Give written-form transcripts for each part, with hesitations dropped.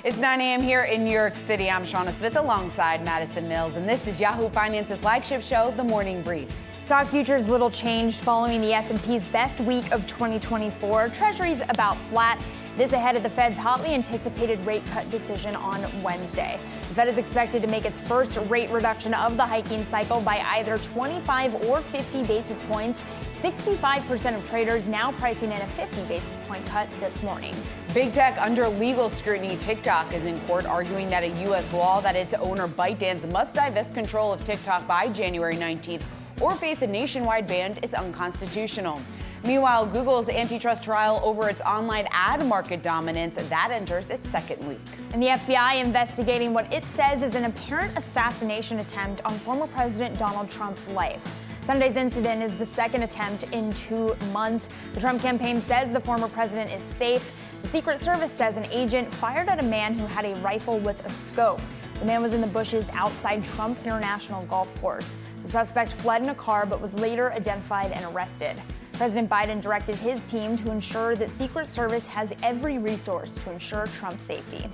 It's 9 a.m. here in New York City. I'm Shauna Smith alongside Madison Mills, and this is Yahoo Finance's flagship show, The Morning Brief. Stock futures little changed following the S&P's best week of 2024. Treasuries about flat. This ahead of the Fed's hotly anticipated rate cut decision on Wednesday. The Fed is expected to make its first rate reduction of the hiking cycle by either 25 or 50 basis points. 65% of traders now pricing in a 50 basis point cut this morning. Big tech under legal scrutiny. TikTok is in court arguing that a U.S. law that its owner ByteDance must divest control of TikTok by January 19th or face a nationwide ban is unconstitutional. Meanwhile, Google's antitrust trial over its online ad market dominance, that enters its second week. And the FBI investigating what it says is an apparent assassination attempt on former President Donald Trump's life. Sunday's incident is the second attempt in 2 months. The Trump campaign says the former president is safe. The Secret Service says an agent fired at a man who had a rifle with a scope. The man was in the bushes outside Trump International Golf Course. The suspect fled in a car but was later identified and arrested. President Biden directed his team to ensure that Secret Service has every resource to ensure Trump's safety.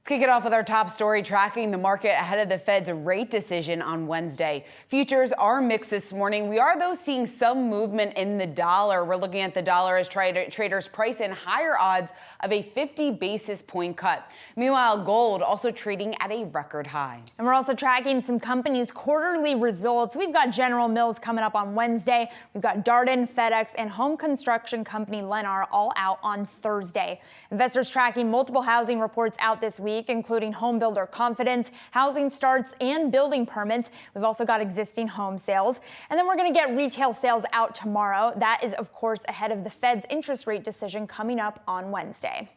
Let's kick it off with our top story, tracking the market ahead of the Fed's rate decision on Wednesday. Futures are mixed this morning. We are, though, seeing some movement in the dollar. We're looking at the dollar as traders price in higher odds of a 50 basis point cut. Meanwhile, gold also trading at a record high. And we're also tracking some companies' quarterly results. We've got General Mills coming up on Wednesday. We've got Darden, FedEx, and home construction company Lennar all out on Thursday. Investors tracking multiple housing reports out this week, including home builder confidence, housing starts, and building permits. We've also got existing home sales. And then we're going to get retail sales out tomorrow. That is, of course, ahead of the Fed's interest rate decision coming up on Wednesday.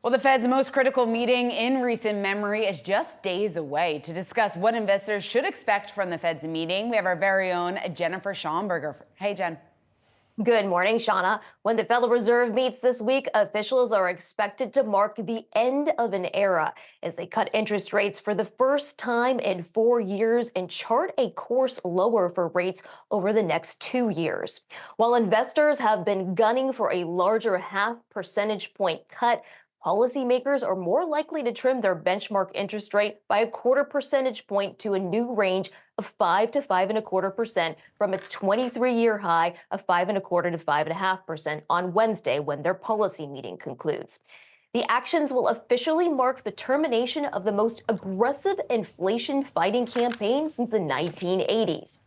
Well, the Fed's most critical meeting in recent memory is just days away. To discuss what investors should expect from the Fed's meeting, we have our very own Jennifer Schomburger. Hey, Jen. Good morning, Shauna. When the Federal Reserve meets this week, officials are expected to mark the end of an era as they cut interest rates for the first time in 4 years and chart a course lower for rates over the next 2 years. While investors have been gunning for a larger half percentage point cut, policymakers are more likely to trim their benchmark interest rate by a quarter percentage point to a new range of 5 to 5.25% from its 23-year high of 5.25% to 5.5% on Wednesday when their policy meeting concludes. The actions will officially mark the termination of the most aggressive inflation-fighting campaign since the 1980s.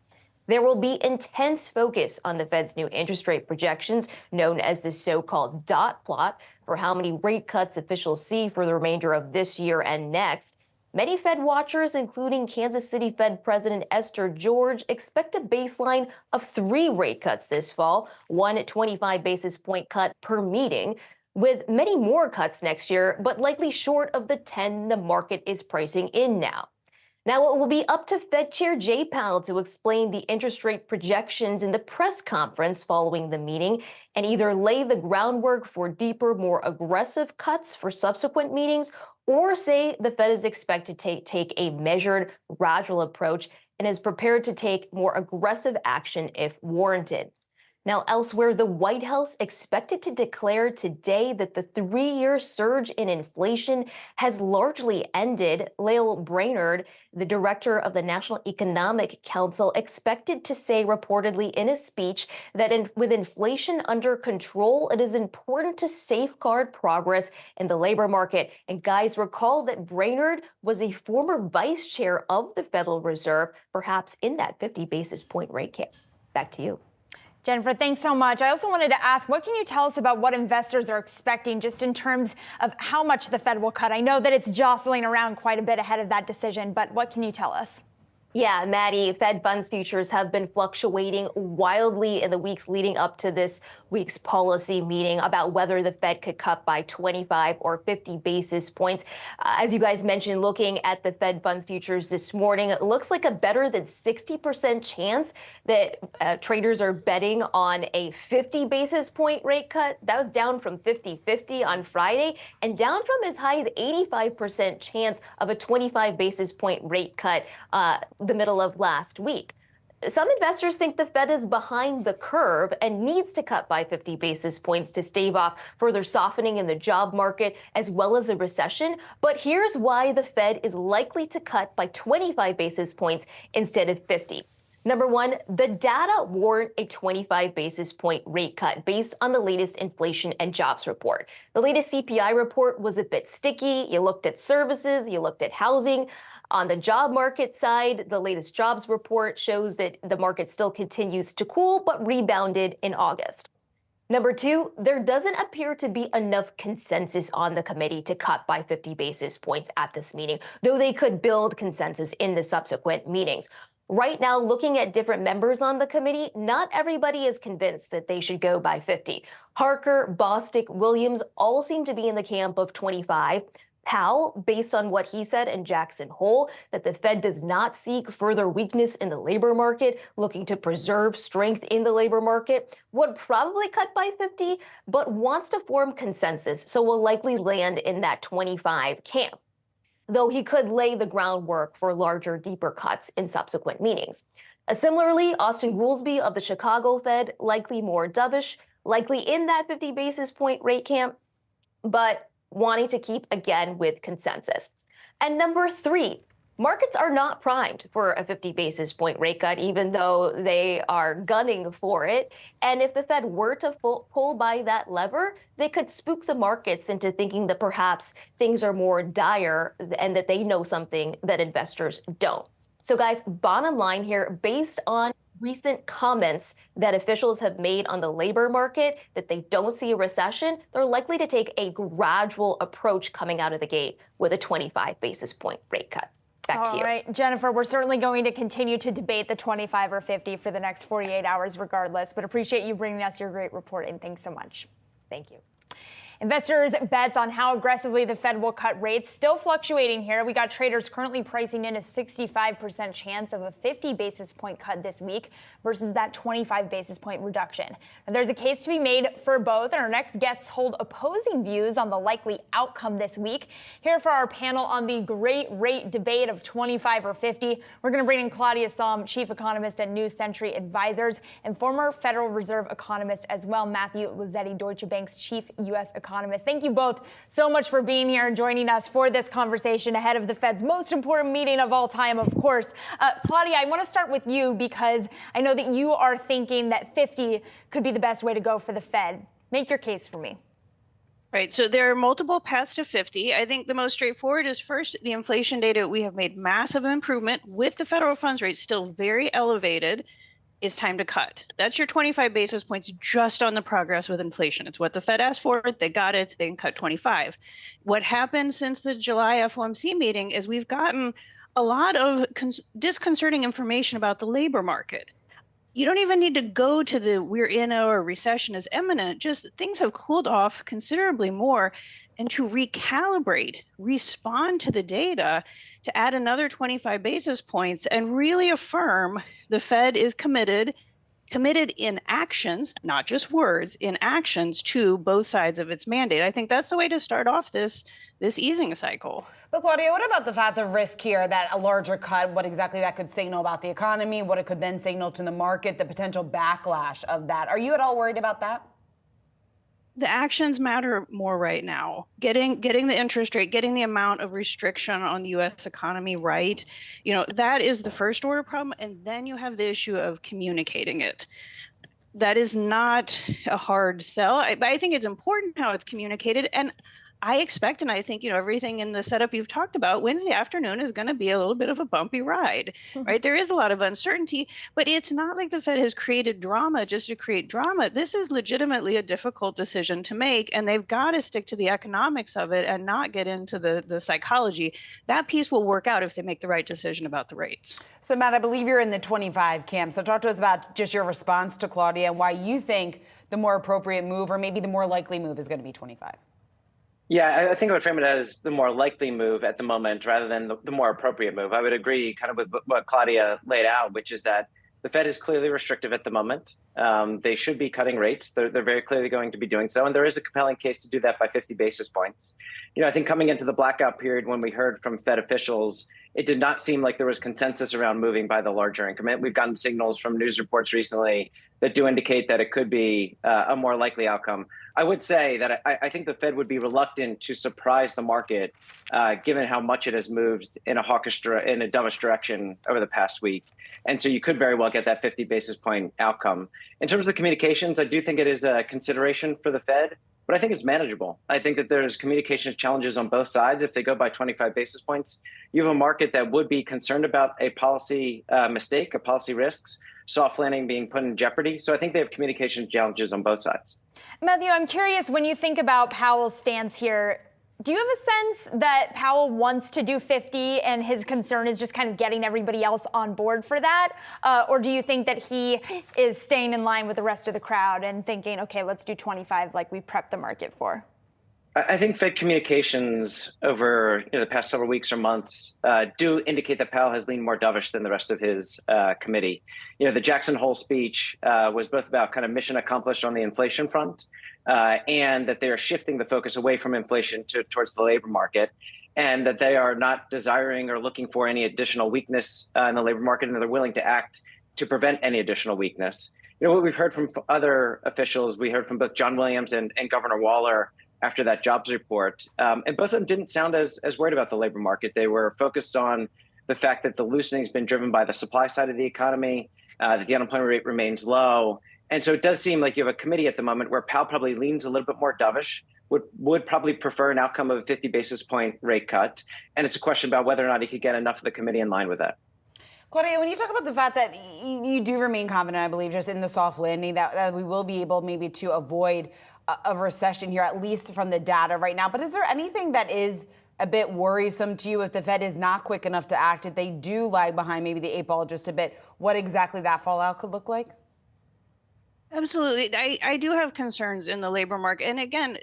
There will be intense focus on the Fed's new interest rate projections, known as the so-called dot plot, for how many rate cuts officials see for the remainder of this year and next. Many Fed watchers, including Kansas City Fed President Esther George, expect a baseline of 3 rate cuts this fall, one 25 basis point cut per meeting, with many more cuts next year, but likely short of the 10 the market is pricing in now. Now, it will be up to Fed Chair Jay Powell to explain the interest rate projections in the press conference following the meeting and either lay the groundwork for deeper, more aggressive cuts for subsequent meetings or say the Fed is expected to take a measured, gradual approach and is prepared to take more aggressive action if warranted. Now, elsewhere, the White House expected to declare today that the 3-year surge in inflation has largely ended. Lael Brainerd, the director of the National Economic Council, expected to say reportedly in a speech that with inflation under control, it is important to safeguard progress in the labor market. And guys, recall that Brainerd was a former vice chair of the Federal Reserve, perhaps in that 50 basis point rate cap. Back to you. Jennifer, thanks so much. I also wanted to ask, what can you tell us about what investors are expecting just in terms of how much the Fed will cut? I know that it's jostling around quite a bit ahead of that decision, but what can you tell us? Yeah, Maddie, Fed funds futures have been fluctuating wildly in the weeks leading up to this week's policy meeting about whether the Fed could cut by 25 or 50 basis points. As you guys mentioned, looking at the Fed funds futures this morning, it looks like a better than 60% chance that traders are betting on a 50 basis point rate cut. That was down from 50-50 on Friday and down from as high as 85% chance of a 25 basis point rate cut the middle of last week. Some investors think the Fed is behind the curve and needs to cut by 50 basis points to stave off further softening in the job market as well as a recession. But here's why the Fed is likely to cut by 25 basis points instead of 50. Number one, the data warrant a 25 basis point rate cut based on the latest inflation and jobs report. The latest CPI report was a bit sticky. You looked at services, you looked at housing. On the job market side, the latest jobs report shows that the market still continues to cool, but rebounded in August. Number two, there doesn't appear to be enough consensus on the committee to cut by 50 basis points at this meeting, though they could build consensus in the subsequent meetings. Right now, looking at different members on the committee, not everybody is convinced that they should go by 50. Harker, Bostic, Williams all seem to be in the camp of 25. Powell, based on what he said, and Jackson Hole, that the Fed does not seek further weakness in the labor market, looking to preserve strength in the labor market, would probably cut by 50, but wants to form consensus, so will likely land in that 25 camp, though he could lay the groundwork for larger, deeper cuts in subsequent meetings. Similarly, Austin Goolsbee of the Chicago Fed, likely more dovish, likely in that 50 basis point rate camp, but wanting to keep again with consensus. And number three, markets are not primed for a 50 basis point rate cut, even though they are gunning for it. And if the Fed were to pull by that lever, they could spook the markets into thinking that perhaps things are more dire and that they know something that investors don't. So guys, bottom line here, based on recent comments that officials have made on the labor market that they don't see a recession, they're likely to take a gradual approach coming out of the gate with a 25 basis point rate cut. Back to you. All right, Jennifer, we're certainly going to continue to debate the 25 or 50 for the next 48 hours regardless, but appreciate you bringing us your great reporting. Thanks so much. Thank you. Investors' bets on how aggressively the Fed will cut rates still fluctuating here. We got traders currently pricing in a 65% chance of a 50 basis point cut this week versus that 25 basis point reduction. Now, there's a case to be made for both, and our next guests hold opposing views on the likely outcome this week. Here for our panel on the great rate debate of 25 or 50, we're going to bring in Claudia Sahm, chief economist at New Century Advisors, and former Federal Reserve economist as well, Matthew Lazzetti, Deutsche Bank's chief U.S. economist. Thank you both so much for being here and joining us for this conversation ahead of the Fed's most important meeting of all time, of course. Claudia, I want to start with you because I know that you are thinking that 50 could be the best way to go for the Fed. Make your case for me. Right. So there are multiple paths to 50. I think the most straightforward is first the inflation data. We have made massive improvement with the federal funds rate still very elevated. It's time to cut. That's your 25 basis points just on the progress with inflation. It's what the Fed asked for. They got it. They can cut 25. What happened since the July FOMC meeting is we've gotten a lot of disconcerting information about the labor market. You don't even need to go to the we're in a recession is imminent. Just things have cooled off considerably more. And to recalibrate, respond to the data, to add another 25 basis points and really affirm the Fed is committed in actions, not just words, in actions to both sides of its mandate. I think that's the way to start off this easing cycle. But Claudia, what about the fact of risk here that a larger cut, what exactly that could signal about the economy, what it could then signal to the market, the potential backlash of that? Are you at all worried about that? The actions matter more right now. Getting the interest rate, getting the amount of restriction on the U.S. economy right, that is the first order problem. And then you have the issue of communicating it. That is not a hard sell. I think it's important how it's communicated. And I expect, and I think, everything in the setup you've talked about, Wednesday afternoon is going to be a little bit of a bumpy ride, right? There is a lot of uncertainty, but it's not like the Fed has created drama just to create drama. This is legitimately a difficult decision to make, and they've got to stick to the economics of it and not get into the psychology. That piece will work out if they make the right decision about the rates. So, Matt, I believe you're in the 25 camp. So talk to us about just your response to Claudia and why you think the more appropriate move, or maybe the more likely move, is going to be 25. Yeah, I think I would frame it as the more likely move at the moment rather than the more appropriate move. I would agree kind of with what Claudia laid out, which is that the Fed is clearly restrictive at the moment. They should be cutting rates. They're very clearly going to be doing so. And there is a compelling case to do that by 50 basis points. I think coming into the blackout period when we heard from Fed officials, it did not seem like there was consensus around moving by the larger increment. We've gotten signals from news reports recently that do indicate that it could be a more likely outcome. I would say that I think the Fed would be reluctant to surprise the market, given how much it has moved in a dovish direction over the past week. And so you could very well get that 50 basis point outcome. In terms of the communications, I do think it is a consideration for the Fed, but I think it's manageable. I think that there's communication challenges on both sides. If they go by 25 basis points, you have a market that would be concerned about a policy mistake, a policy risks, soft landing being put in jeopardy. So I think they have communication challenges on both sides. Matthew, I'm curious, when you think about Powell's stance here, do you have a sense that Powell wants to do 50 and his concern is just kind of getting everybody else on board for that? Or do you think that he is staying in line with the rest of the crowd and thinking, okay, let's do 25 like we prepped the market for? I think Fed communications over the past several weeks or months do indicate that Powell has leaned more dovish than the rest of his committee. The Jackson Hole speech was both about kind of mission accomplished on the inflation front and that they are shifting the focus away from inflation towards the labor market, and that they are not desiring or looking for any additional weakness in the labor market, and they're willing to act to prevent any additional weakness. What we've heard from other officials, we heard from both John Williams and Governor Waller after that jobs report. And both of them didn't sound as worried about the labor market. They were focused on the fact that the loosening has been driven by the supply side of the economy, that the unemployment rate remains low. And so it does seem like you have a committee at the moment where Powell probably leans a little bit more dovish, would probably prefer an outcome of a 50 basis point rate cut. And it's a question about whether or not he could get enough of the committee in line with that. Claudia, when you talk about the fact that you do remain confident, I believe, just in the soft landing, that we will be able maybe to avoid a recession here, at least from the data right now. But is there anything that is a bit worrisome to you if the Fed is not quick enough to act, if they do lag behind maybe the 8-ball just a bit, what exactly that fallout could look like? Absolutely. I do have concerns in the labor market. And again,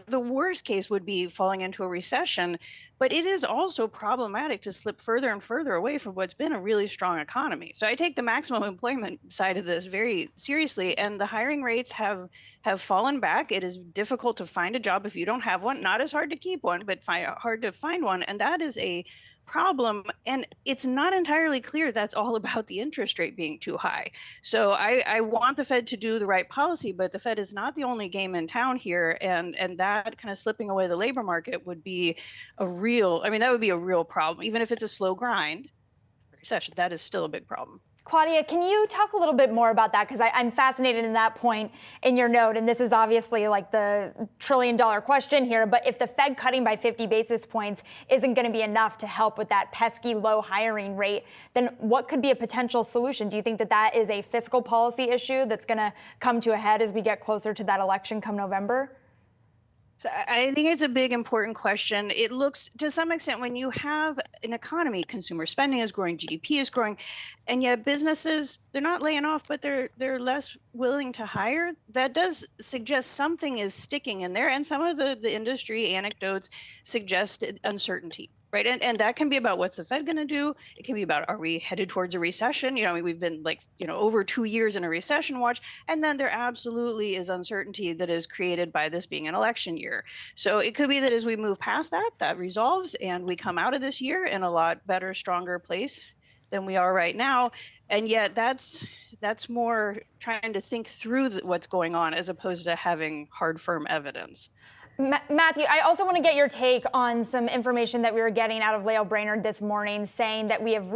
the worst case would be falling into a recession, but it is also problematic to slip further and further away from what's been a really strong economy. So I take the maximum employment side of this very seriously, and the hiring rates have fallen back. It is difficult to find a job if you don't have one, not as hard to keep one, but hard to find one. And that is a problem, and it's not entirely clear that's all about the interest rate being too high. So I want the Fed to do the right policy, but the Fed is not the only game in town here, and that kind of slipping away the labor market would be that would be a real problem. Even if it's a slow grind recession, that is still a big problem. Claudia, can you talk a little bit more about that? Because I'm fascinated in that point in your note, and this is obviously like the trillion-dollar question here, but if the Fed cutting by 50 basis points isn't going to be enough to help with that pesky low hiring rate, then what could be a potential solution? Do you think that is a fiscal policy issue that's going to come to a head as we get closer to that election come November? So I think it's a big, important question. It looks, to some extent, when you have an economy, consumer spending is growing, GDP is growing, and yet businesses, they're not laying off, but they're less willing to hire. That does suggest something is sticking in there, and some of the industry anecdotes suggest uncertainty. Right. And that can be about what's the Fed going to do. It can be about, are we headed towards a recession? We've been over 2 years in a recession watch. And then there absolutely is uncertainty that is created by this being an election year. So it could be that as we move past that resolves and we come out of this year in a lot better, stronger place than we are right now. And yet that's more trying to think through what's going on as opposed to having hard, firm evidence. Matthew, I also want to get your take on some information that we were getting out of Lael Brainerd this morning, saying that we have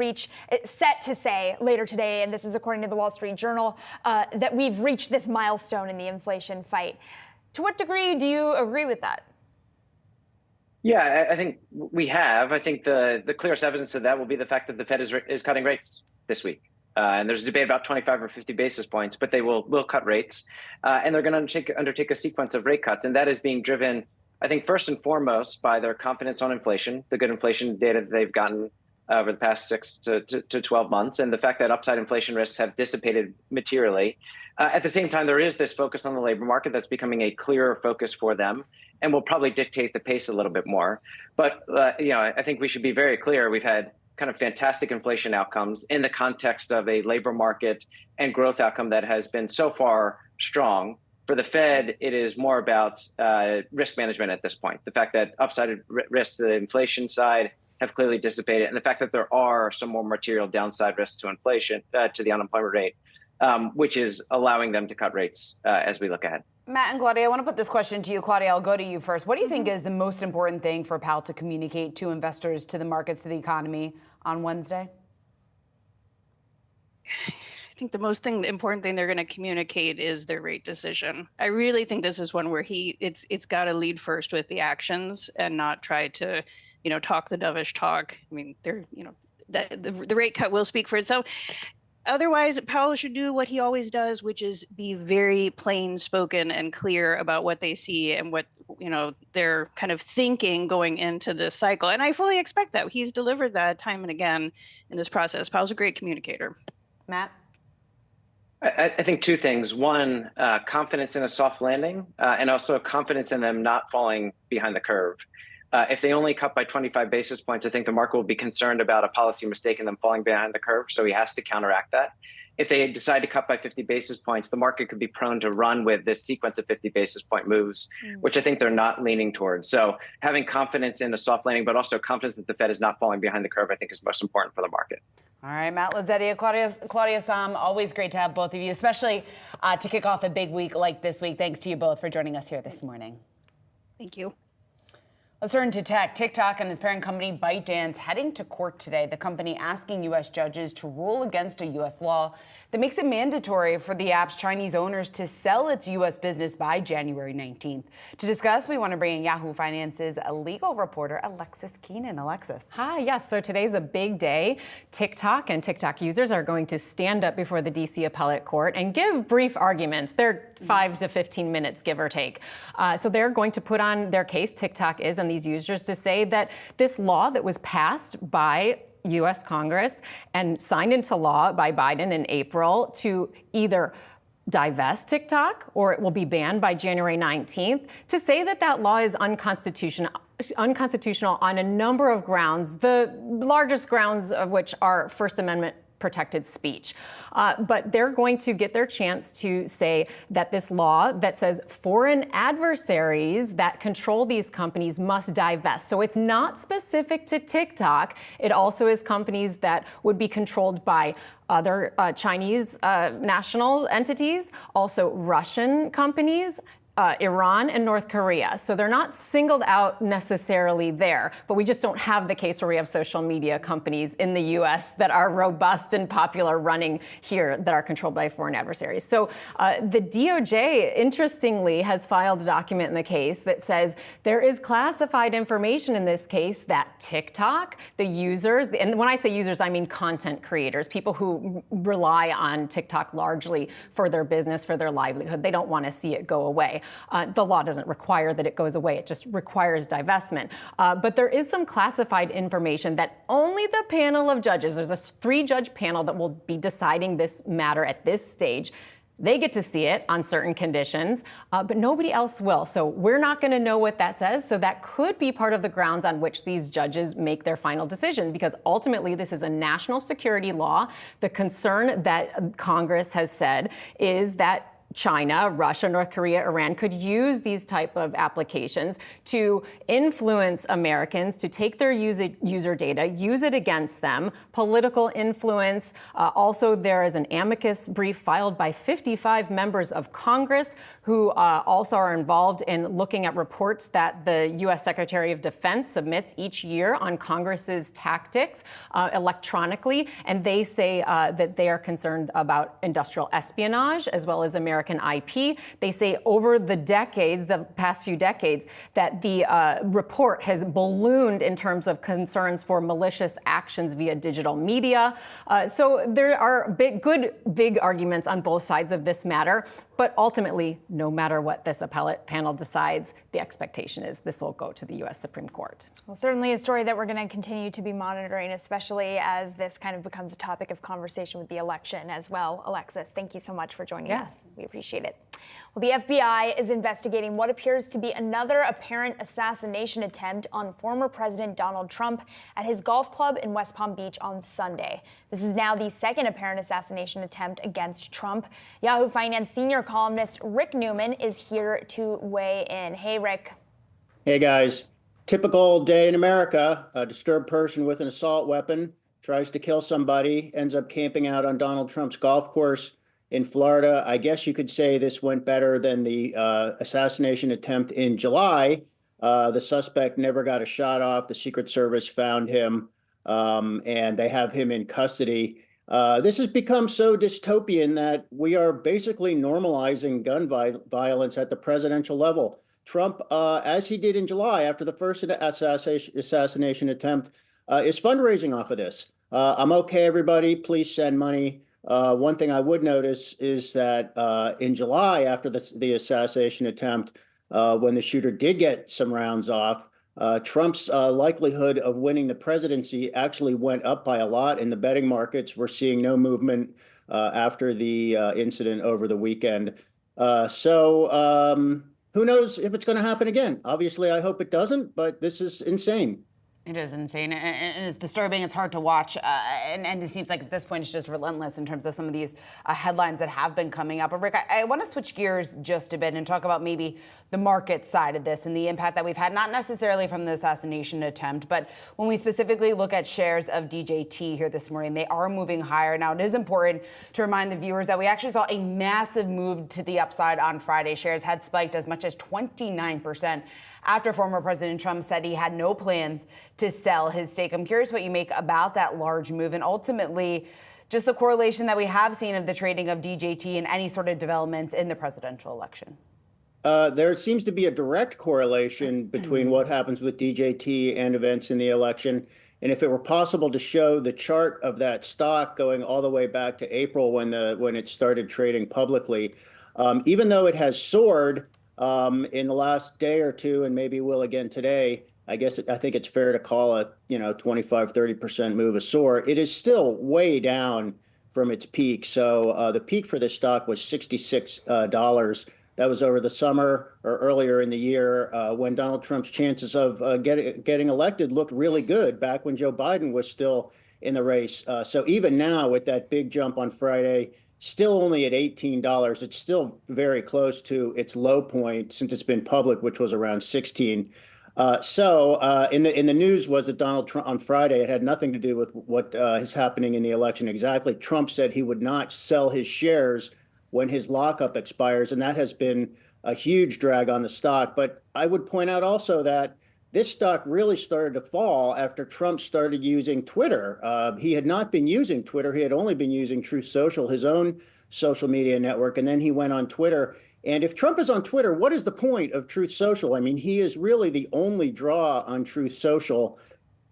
set to say later today, and this is according to the Wall Street Journal, that we've reached this milestone in the inflation fight. To what degree do you agree with that? Yeah, I think we have. I think the clearest evidence of that will be the fact that the Fed is cutting rates this week. And there's a debate about 25 or 50 basis points, but they will cut rates. And they're going to undertake a sequence of rate cuts. And that is being driven, I think, first and foremost by their confidence on inflation, the good inflation data that they've gotten over the past 6 to 12 months, and the fact that upside inflation risks have dissipated materially. At the same time, there is this focus on the labor market that's becoming a clearer focus for them and will probably dictate the pace a little bit more. But I think we should be very clear. We've had kind of fantastic inflation outcomes in the context of a labor market and growth outcome that has been so far strong. For the Fed, it is more about risk management at this point. The fact that upside risks, the inflation side, have clearly dissipated, and the fact that there are some more material downside risks to inflation, to the unemployment rate, which is allowing them to cut rates as we look ahead. Matt and Claudia, I want to put this question to you. Claudia, I'll go to you first. What do you think is the most important thing for Powell to communicate to investors, to the markets, to the economy on Wednesday? I think the most important thing they're going to communicate is their rate decision. I really think this is one where it's got to lead first with the actions and not try to, talk the dovish talk. I mean, the rate cut will speak for itself. Otherwise, Powell should do what he always does, which is be very plain spoken and clear about what they see and what, they're kind of thinking going into this cycle. And I fully expect that. He's delivered that time and again in this process. Powell's a great communicator. Matt? I think two things. One, confidence in a soft landing, and also confidence in them not falling behind the curve. If they only cut by 25 basis points, I think the market will be concerned about a policy mistake and them falling behind the curve. So he has to counteract that. If they decide to cut by 50 basis points, the market could be prone to run with this sequence of 50 basis point moves, which I think they're not leaning towards. So having confidence in a soft landing, but also confidence that the Fed is not falling behind the curve, I think is most important for the market. All right, Matt Lazzetti, Claudia Sahm, always great to have both of you, especially to kick off a big week like this week. Thanks to you both for joining us here this morning. Thank you. Let's turn to tech. TikTok and his parent company ByteDance heading to court today. The company asking U.S. judges to rule against a U.S. law that makes it mandatory for the app's Chinese owners to sell its U.S. business by January 19th. To discuss, we want to bring in Yahoo Finance's legal reporter, Alexis Keenan. Alexis. Hi, yes. So today's a big day. TikTok and TikTok users are going to stand up before the D.C. Appellate Court and give brief arguments. They're 5 to 15 minutes, give or take. So they're going to put on their case, TikTok is, and these users, to say that this law that was passed by U.S. Congress and signed into law by Biden in April to either divest TikTok or it will be banned by January 19th, to say that that law is unconstitutional on a number of grounds, the largest grounds of which are First Amendment protected speech. But they're going to get their chance to say that this law that says foreign adversaries that control these companies must divest. So it's not specific to TikTok. It also is companies that would be controlled by other Chinese national entities, also Russian companies, Iran and North Korea. So they're not singled out necessarily there, but we just don't have the case where we have social media companies in the US that are robust and popular running here that are controlled by foreign adversaries. So the DOJ, interestingly, has filed a document in the case that says there is classified information in this case that TikTok, the users, and when I say users, I mean content creators, people who rely on TikTok largely for their business, for their livelihood. They don't want to see it go away. The law doesn't require that it goes away. It just requires divestment. But there is some classified information that only the panel of judges, there's a 3-judge panel that will be deciding this matter at this stage. They get to see it on certain conditions, but nobody else will. So we're not going to know what that says. So that could be part of the grounds on which these judges make their final decision, because ultimately this is a national security law. The concern that Congress has said is that China, Russia, North Korea, Iran could use these type of applications to influence Americans, to take their user data, use it against them, political influence. Also, there is an amicus brief filed by 55 members of Congress who also are involved in looking at reports that the U.S. Secretary of Defense submits each year on Congress's tactics electronically. And they say that they are concerned about industrial espionage as well as American American IP. They say over the decades, the past few decades, that the report has ballooned in terms of concerns for malicious actions via digital media. So there are big arguments on both sides of this matter. But ultimately, no matter what this appellate panel decides, the expectation is this will go to the U.S. Supreme Court. Well, certainly a story that we're going to continue to be monitoring, especially as this kind of becomes a topic of conversation with the election as well. Alexis, thank you so much for joining us. We appreciate it. Well, the FBI is investigating what appears to be another apparent assassination attempt on former President Donald Trump at his golf club in West Palm Beach on Sunday. This is now the second apparent assassination attempt against Trump. Yahoo Finance senior columnist Rick Newman is here to weigh in. Hey, Rick. Hey, guys. Typical day in America. A disturbed person with an assault weapon tries to kill somebody, ends up camping out on Donald Trump's golf course in Florida. I guess you could say this went better than the assassination attempt in July. The suspect never got a shot off. The Secret Service found him, and they have him in custody. This has become so dystopian that we are basically normalizing gun violence at the presidential level. Trump, as he did in July after the first assassination attempt, is fundraising off of this. I'm okay, everybody. Please send money. One thing I would notice is that in July, after the assassination attempt, when the shooter did get some rounds off, Trump's likelihood of winning the presidency actually went up by a lot in the betting markets. We're seeing no movement after the incident over the weekend. So who knows if it's going to happen again? Obviously, I hope it doesn't, but this is insane. It is insane, and it's disturbing. It's hard to watch, and it seems like at this point it's just relentless in terms of some of these headlines that have been coming up. But Rick, I want to switch gears just a bit and talk about maybe the market side of this and the impact that we've had, not necessarily from the assassination attempt, but when we specifically look at shares of DJT here this morning, they are moving higher. Now, it is important to remind the viewers that we actually saw a massive move to the upside on Friday. Shares had spiked as much as 29%. After former President Trump said he had no plans to sell his stake. I'm curious what you make about that large move and ultimately just the correlation that we have seen of the trading of DJT and any sort of developments in the presidential election. There seems to be a direct correlation between what happens with DJT and events in the election. And if it were possible to show the chart of that stock going all the way back to April when it started trading publicly, even though it has soared in the last day or two, and maybe will again today, I think it's fair to call a 25-30% move a soar. It is still way down from its peak. So the peak for this stock was $66. That was over the summer or earlier in the year when Donald Trump's chances of getting elected looked really good back when Joe Biden was still in the race. So even now with that big jump on Friday, still only at $18. It's still very close to its low point since it's been public, which was around 16. So in the news was that Donald Trump on Friday, it had nothing to do with what is happening in the election exactly. Trump said he would not sell his shares when his lockup expires, and that has been a huge drag on the stock. But I would point out also that this stock really started to fall after Trump started using Twitter. He had not been using Twitter. He had only been using Truth Social, his own social media network. And then he went on Twitter. And if Trump is on Twitter, what is the point of Truth Social? I mean, he is really the only draw on Truth Social.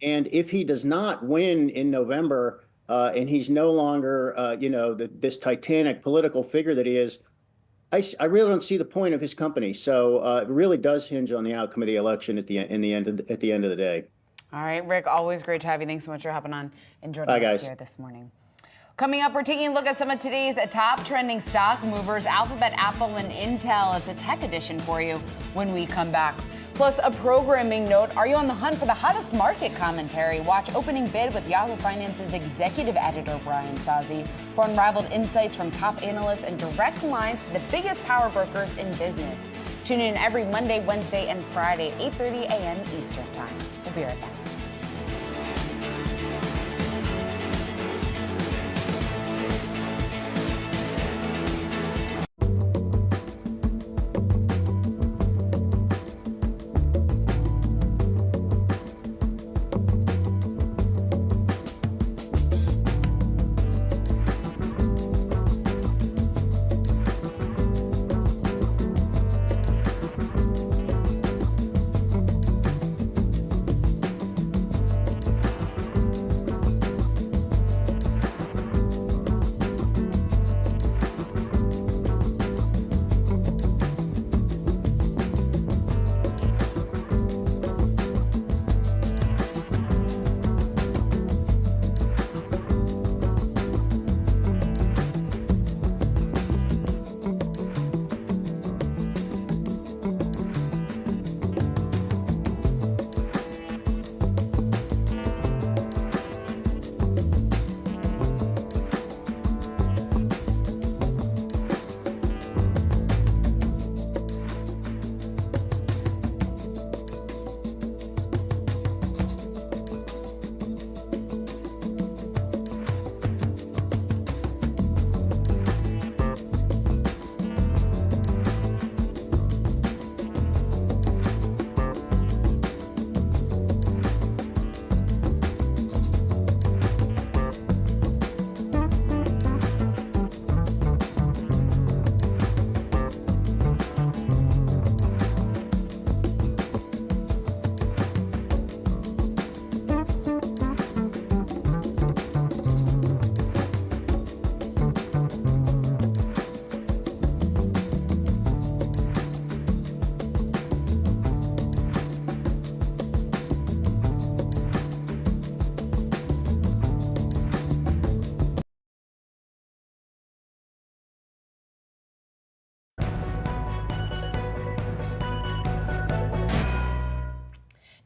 And if he does not win in November and he's no longer, this titanic political figure that he is, I really don't see the point of his company. So it really does hinge on the outcome of the election at the end of the day. All right, Rick, always great to have you. Thanks so much for hopping on and joining us here this morning. Coming up, we're taking a look at some of today's top trending stock movers, Alphabet, Apple, and Intel. It's a tech edition for you when we come back. Plus, a programming note. Are you on the hunt for the hottest market commentary? Watch Opening Bid with Yahoo Finance's executive editor, Brian Sozzi, for unrivaled insights from top analysts and direct lines to the biggest power brokers in business. Tune in every Monday, Wednesday, and Friday, 8:30 a.m. Eastern Time. We'll be right back.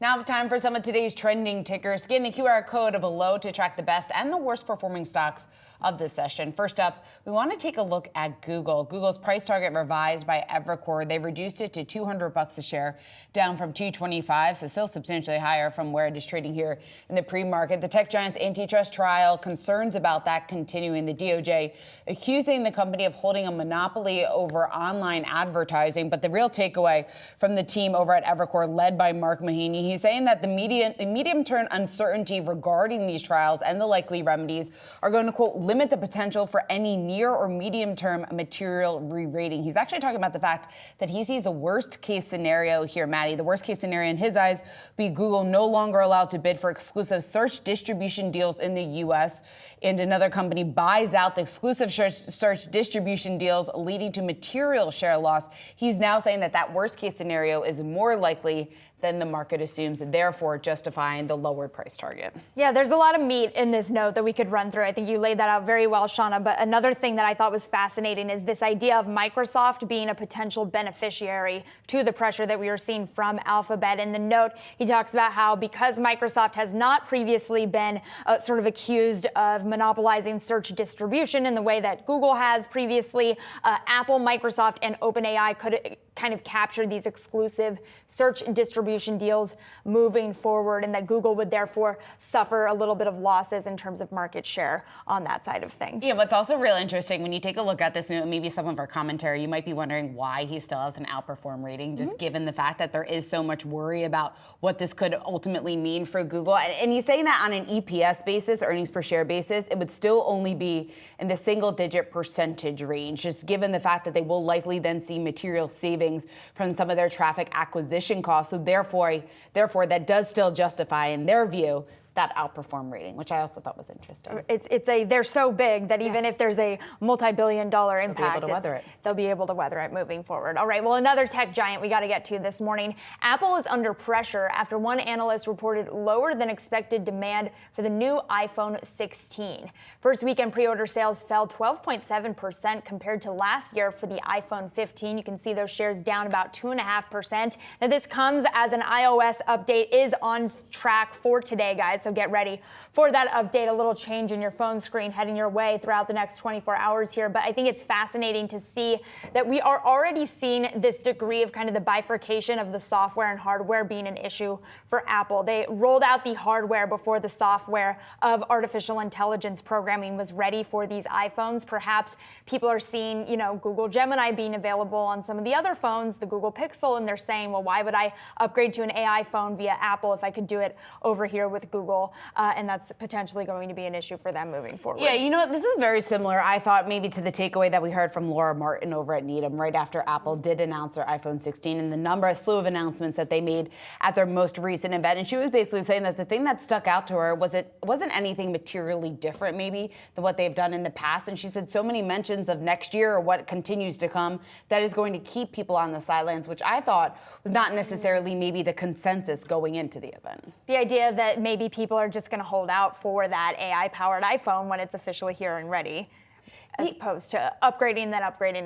Now time for some of today's trending tickers. Scan the QR code below to track the best and the worst performing stocks of this session. First up, we want to take a look at Google. Google's price target revised by Evercore. They reduced it to $200 a share, down from $225, so still substantially higher from where it is trading here in the pre-market. The tech giant's antitrust trial, concerns about that continuing. The DOJ accusing the company of holding a monopoly over online advertising. But the real takeaway from the team over at Evercore, led by Mark Mahaney, he's saying that the medium-term uncertainty regarding these trials and the likely remedies are going to, quote, limit the potential for any near or medium-term material re-rating. He's actually talking about the fact that he sees the worst-case scenario here, Maddie. The worst-case scenario in his eyes be Google no longer allowed to bid for exclusive search distribution deals in the U.S., and another company buys out the exclusive search distribution deals, leading to material share loss. He's now saying that that worst-case scenario is more likely than the market assumes, and therefore justifying the lowered price target. Yeah, there's a lot of meat in this note that we could run through. I think you laid that out very well, Shauna. But another thing that I thought was fascinating is this idea of Microsoft being a potential beneficiary to the pressure that we are seeing from Alphabet. In the note, he talks about how because Microsoft has not previously been sort of accused of monopolizing search distribution in the way that Google has previously, Apple, Microsoft, and OpenAI could kind of capture these exclusive search distribution deals moving forward, and that Google would therefore suffer a little bit of losses in terms of market share on that side of things. Yeah, what's also real interesting when you take a look at this note, maybe some of our commentary, you might be wondering why he still has an outperform rating, just given the fact that there is so much worry about what this could ultimately mean for Google. And he's saying that on an EPS basis, earnings per share basis, it would still only be in the single-digit percentage range, just given the fact that they will likely then see material savings from some of their traffic acquisition costs. So therefore, that does still justify, in their view, that outperform rating, which I also thought was interesting. They're so big that even if there's a multi-billion-dollar impact, they'll be able to weather it moving forward. All right, well, another tech giant we got to get to this morning. Apple is under pressure after one analyst reported lower than expected demand for the new iPhone 16. First weekend pre-order sales fell 12.7% compared to last year for the iPhone 15. You can see those shares down about 2.5%. Now, this comes as an iOS update is on track for today, guys. So get ready for that update. A little change in your phone screen heading your way throughout the next 24 hours here. But I think it's fascinating to see that we are already seeing this degree of kind of the bifurcation of the software and hardware being an issue for Apple. They rolled out the hardware before the software of artificial intelligence programming was ready for these iPhones. Perhaps people are seeing, Google Gemini being available on some of the other phones, the Google Pixel, and they're saying, well, why would I upgrade to an AI phone via Apple if I could do it over here with Google? And that's potentially going to be an issue for them moving forward. Yeah, this is very similar, I thought, maybe to the takeaway that we heard from Laura Martin over at Needham right after Apple did announce their iPhone 16 and the slew of announcements that they made at their most recent event. And she was basically saying that the thing that stuck out to her wasn't anything materially different maybe than what they've done in the past. And she said so many mentions of next year or what continues to come that is going to keep people on the sidelines, which I thought was not necessarily maybe the consensus going into the event. The idea that maybe people are just going to hold out for that AI-powered iPhone when it's officially here and ready, as opposed to upgrading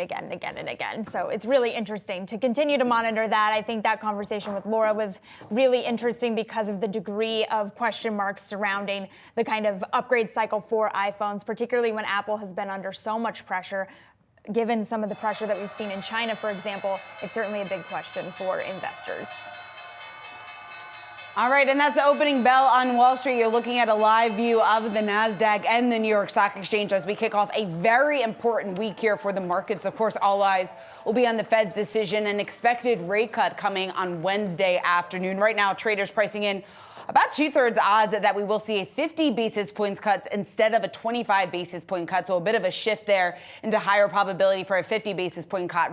again and again and again. So it's really interesting to continue to monitor that. I think that conversation with Laura was really interesting because of the degree of question marks surrounding the kind of upgrade cycle for iPhones, particularly when Apple has been under so much pressure. Given some of the pressure that we've seen in China, for example, it's certainly a big question for investors. All right, and that's the opening bell on Wall Street. You're looking at a live view of the Nasdaq and the New York Stock Exchange as we kick off a very important week here for the markets. Of course, all eyes will be on the Fed's decision and expected rate cut coming on Wednesday afternoon. Right now, traders pricing in about 2/3 odds that we will see a 50 basis points cut instead of a 25 basis point cut. So a bit of a shift there into higher probability for a 50 basis point cut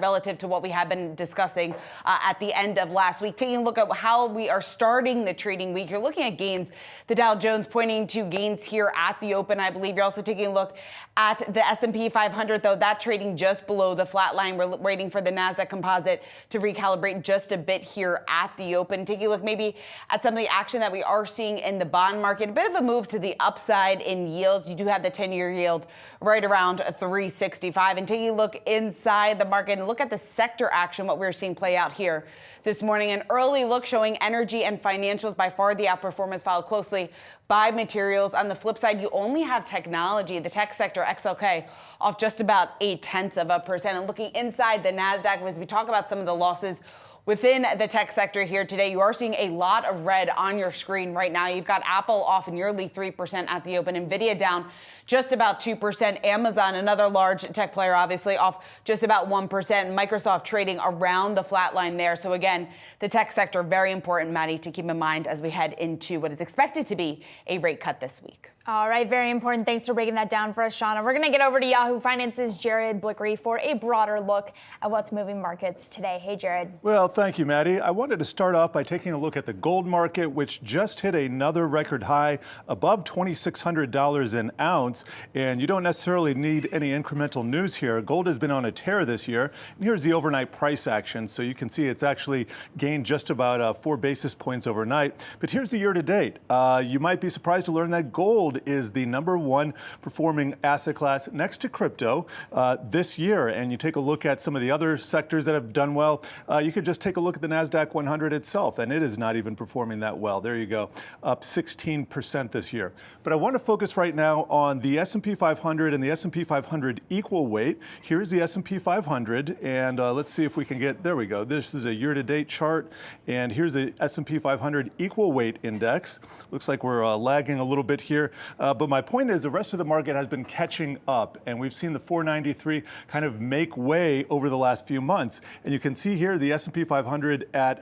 relative to what we have been discussing at the end of last week. Taking a look at how we are starting the trading week, you're looking at gains. The Dow Jones pointing to gains here at the open. I believe you're also taking a look at the S&P 500, though that trading just below the flat line. We're waiting for the Nasdaq Composite to recalibrate just a bit here at the open. Taking a look maybe at some some of the action that we are seeing in the bond market. A bit of a move to the upside in yields. You do have the 10-year yield right around 365. And taking a look inside the market and look at the sector action, what we're seeing play out here this morning. An early look showing energy and financials by far the outperformance, followed closely by materials. On the flip side, you only have technology, the tech sector, XLK, off just about 0.8%. And looking inside the Nasdaq, as we talk about some of the losses within the tech sector here today, you are seeing a lot of red on your screen right now. You've got Apple off nearly 3% at the open, Nvidia down just about 2%, Amazon, another large tech player, obviously off just about 1%, Microsoft trading around the flat line there. So again, the tech sector, very important, Maddie, to keep in mind as we head into what is expected to be a rate cut this week. All right, very important. Thanks for breaking that down for us, Shauna. We're going to get over to Yahoo Finance's Jared Blickery for a broader look at what's moving markets today. Hey, Jared. Well, thank you, Maddie. I wanted to start off by taking a look at the gold market, which just hit another record high above $2,600 an ounce. And you don't necessarily need any incremental news here. Gold has been on a tear this year. And here's the overnight price action. So you can see it's actually gained just about 4 basis points overnight. But here's the year to date. You might be surprised to learn that gold is the #1 performing asset class next to crypto this year. And you take a look at some of the other sectors that have done well. You could just take a look at the Nasdaq 100 itself, and it is not even performing that well. There you go, up 16% this year. But I want to focus right now on the S&P 500 and the S&P 500 equal weight. Here's the S&P 500, and let's see if we can get, there we go. This is a year-to-date chart, and here's the S&P 500 equal weight index. Looks like we're lagging a little bit here. But my point is the rest of the market has been catching up, and we've seen the 493 kind of make way over the last few months. And you can see here the S&P 500 at,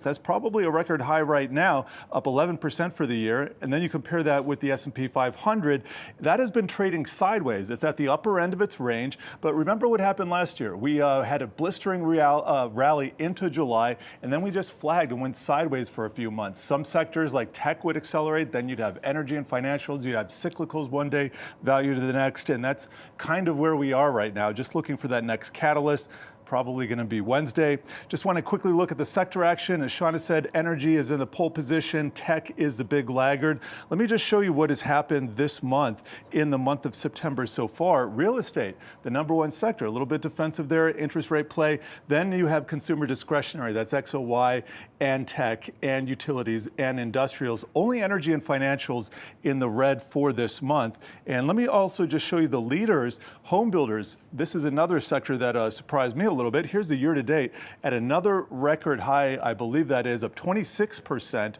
that's probably a record high right now, up 11% for the year. And then you compare that with the S&P 500, that has been trading sideways. It's at the upper end of its range. But remember what happened last year. We had a blistering rally into July, and then we just flagged and went sideways for a few months. Some sectors like tech would accelerate, then you'd have energy and financials. You have cyclicals one day, value to the next, and that's kind of where we are right now, just looking for that next catalyst. Probably going to be Wednesday. Just want to quickly look at the sector action. As Shauna said, energy is in the pole position. Tech is the big laggard. Let me just show you what has happened this month in the month of September so far. Real estate, the #1 sector, a little bit defensive there, interest rate play. Then you have consumer discretionary, that's XOY, and tech, and utilities, and industrials. Only energy and financials in the red for this month. And let me also just show you the leaders. Home builders, this is another sector that surprised me a little bit. Here's the year to date at another record high, I believe that is, up 26%.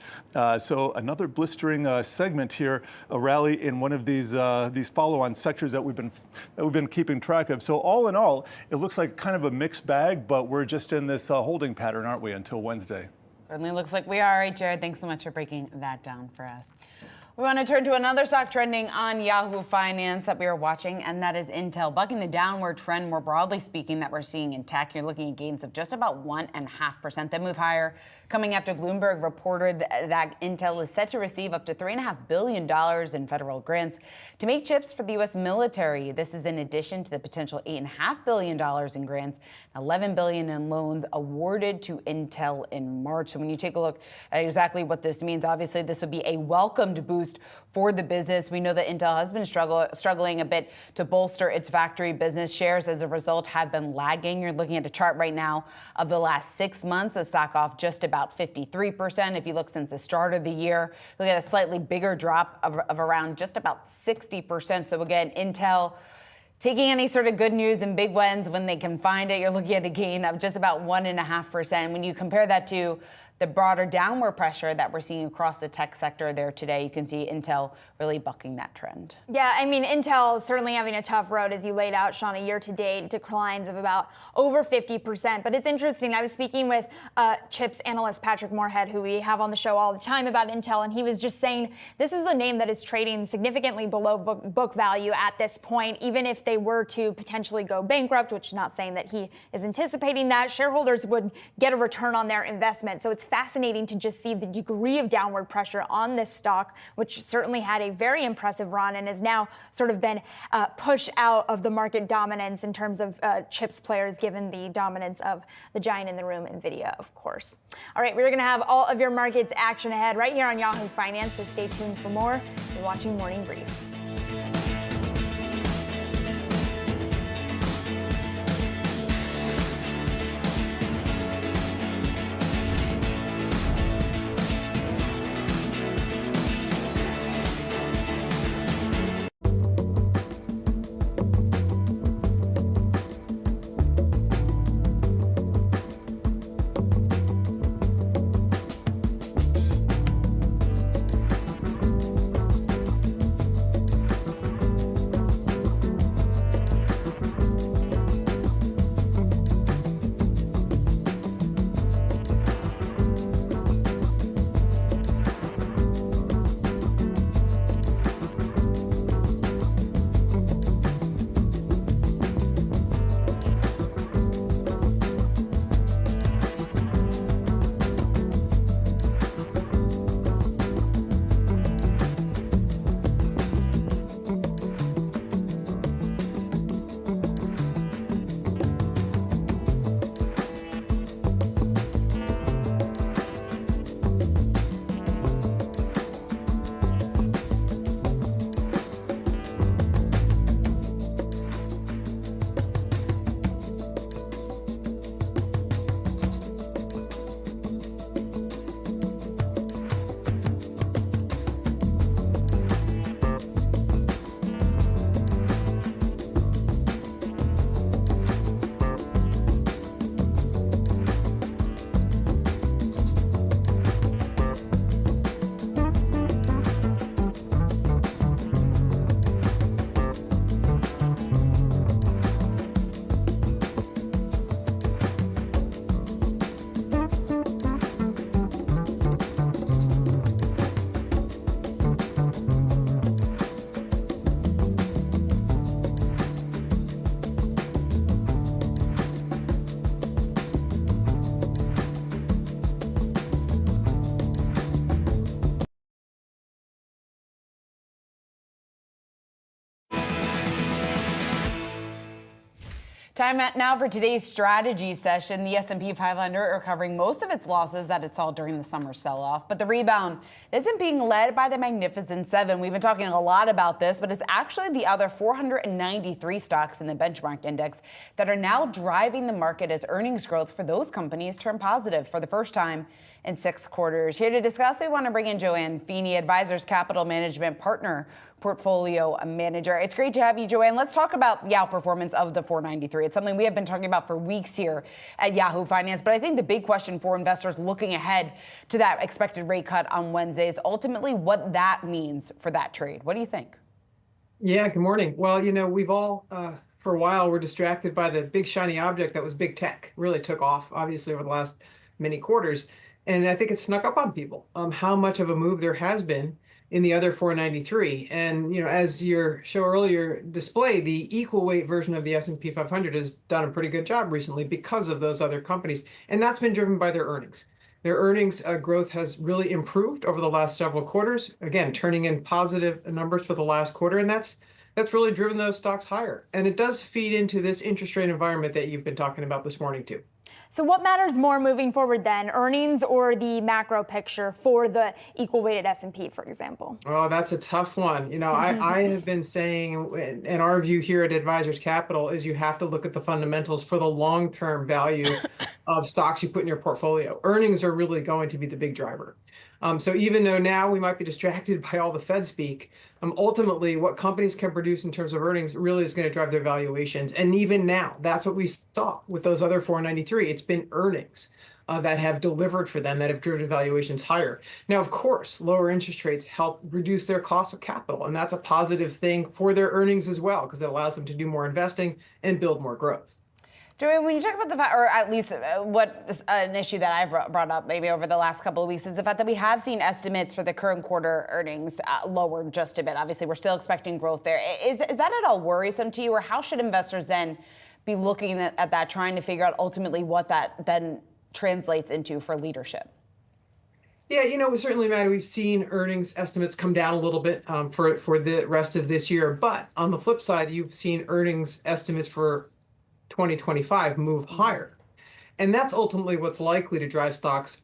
So another blistering segment here, a rally in one of these follow-on sectors that we've been keeping track of. So all in all, it looks like kind of a mixed bag, but we're just in this holding pattern, aren't we, until Wednesday? Certainly looks like we are. All right, Jared, thanks so much for breaking that down for us. We want to turn to another stock trending on Yahoo Finance that we are watching, and that is Intel, bucking the downward trend, more broadly speaking, that we're seeing in tech. You're looking at gains of just about 1.5%. They move higher coming after Bloomberg reported that Intel is set to receive up to $3.5 billion in federal grants to make chips for the U.S. military. This is in addition to the potential $8.5 billion in grants, $11 billion in loans awarded to Intel in March. So when you take a look at exactly what this means, obviously this would be a welcomed boost for the business. We know that Intel has been struggling a bit to bolster its factory business. Shares as a result have been lagging. You're looking at a chart right now of the last 6 months, a stock off just about 53%. If you look since the start of the year, look at a slightly bigger drop of around just about 60%. So again, Intel taking any sort of good news and big wins when they can find it. You're looking at a gain of just about 1.5%. When you compare that to the broader downward pressure that we're seeing across the tech sector there today, you can see Intel really bucking that trend. Yeah, I mean, Intel is certainly having a tough road, as you laid out, Shauna, year-to-date declines of about over 50%. But it's interesting. I was speaking with chips analyst Patrick Moorhead, who we have on the show all the time, about Intel, and he was just saying this is a name that is trading significantly below book value at this point. Even if they were to potentially go bankrupt, which is not saying that he is anticipating that, shareholders would get a return on their investment. So it's fascinating to just see the degree of downward pressure on this stock, which certainly had a very impressive run and has now sort of been pushed out of the market dominance in terms of chips players, given the dominance of the giant in the room, NVIDIA, of course. All right, we're going to have all of your markets action ahead right here on Yahoo Finance, so stay tuned for more. You're watching Morning Brief. Time now for today's strategy session. The S&P 500 recovering most of its losses that it saw during the summer sell-off, but the rebound isn't being led by the Magnificent Seven. We've been talking a lot about this, but it's actually the other 493 stocks in the benchmark index that are now driving the market as earnings growth for those companies turn positive for the first time in 6 quarters. Here to discuss, we want to bring in Joanne Feeney, Advisors Capital Management Partner Portfolio Manager. It's great to have you, Joanne. Let's talk about the outperformance of the 493. It's something we have been talking about for weeks here at Yahoo Finance, but I think the big question for investors looking ahead to that expected rate cut on Wednesday is ultimately what that means for that trade. What do you think? Yeah, good morning. Well, we've all, for a while, were distracted by the big shiny object that was big tech. Really took off, obviously, over the last many quarters. And I think it snuck up on people how much of a move there has been in the other 493. And, as your show earlier displayed, the equal weight version of the S&P 500 has done a pretty good job recently because of those other companies. And that's been driven by their earnings. Their earnings growth has really improved over the last several quarters, again, turning in positive numbers for the last quarter. And that's really driven those stocks higher. And it does feed into this interest rate environment that you've been talking about this morning, too. So what matters more moving forward then, earnings or the macro picture for the equal weighted S&P, for example? Oh, that's a tough one. I have been saying, and our view here at Advisors Capital is you have to look at the fundamentals for the long-term value of stocks you put in your portfolio. Earnings are really going to be the big driver. So even though now we might be distracted by all the Fed speak, ultimately what companies can produce in terms of earnings really is going to drive their valuations. And even now, that's what we saw with those other 493. It's been earnings that have delivered for them, that have driven valuations higher. Now, of course, lower interest rates help reduce their cost of capital. And that's a positive thing for their earnings as well, because it allows them to do more investing and build more growth. Joanne, when you talk about the fact, or at least what an issue that I brought up maybe over the last couple of weeks, is the fact that we have seen estimates for the current quarter earnings lowered just a bit. Obviously, we're still expecting growth there. Is that at all worrisome to you, or how should investors then be looking at that, trying to figure out ultimately what that then translates into for leadership? Yeah, certainly, Matt, we've seen earnings estimates come down a little bit for the rest of this year. But on the flip side, you've seen earnings estimates for 2025 move higher. And that's ultimately what's likely to drive stocks,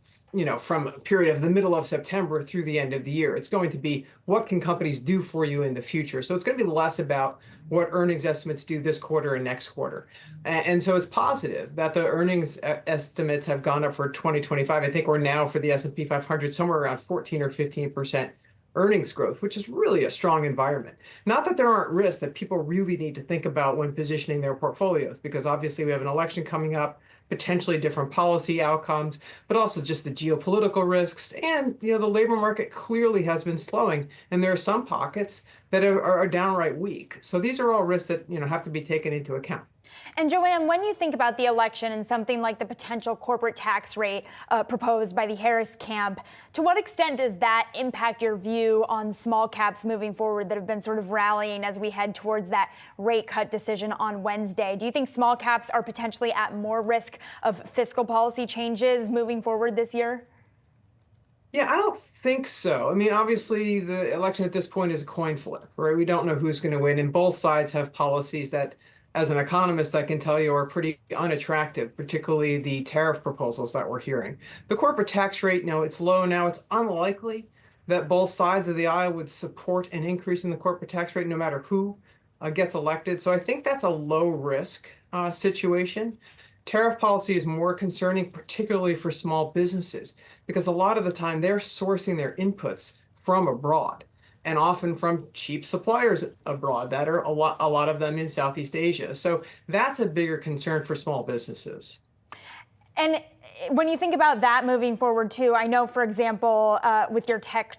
from a period of the middle of September through the end of the year. It's going to be what can companies do for you in the future. So it's going to be less about what earnings estimates do this quarter and next quarter. And so it's positive that the earnings estimates have gone up for 2025. I think we're now for the S&P 500 somewhere around 14 or 15% earnings growth, which is really a strong environment. Not that there aren't risks that people really need to think about when positioning their portfolios, because obviously we have an election coming up, potentially different policy outcomes, but also just the geopolitical risks. And, the labor market clearly has been slowing, and there are some pockets that are downright weak. So these are all risks that, have to be taken into account. And Joanne, when you think about the election and something like the potential corporate tax rate proposed by the Harris camp, to what extent does that impact your view on small caps moving forward that have been sort of rallying as we head towards that rate cut decision on Wednesday? Do you think small caps are potentially at more risk of fiscal policy changes moving forward this year? Yeah, I don't think so. I mean, obviously, the election at this point is a coin flip, right? We don't know who's going to win, and both sides have policies that, as an economist, I can tell you are pretty unattractive, particularly the tariff proposals that we're hearing. The corporate tax rate, it's low now. It's unlikely that both sides of the aisle would support an increase in the corporate tax rate no matter who gets elected. So I think that's a low risk situation. Tariff policy is more concerning, particularly for small businesses, because a lot of the time they're sourcing their inputs from abroad, and often from cheap suppliers abroad that are a lot of them in Southeast Asia. So that's a bigger concern for small businesses. And when you think about that moving forward too, I know, for example, with your tech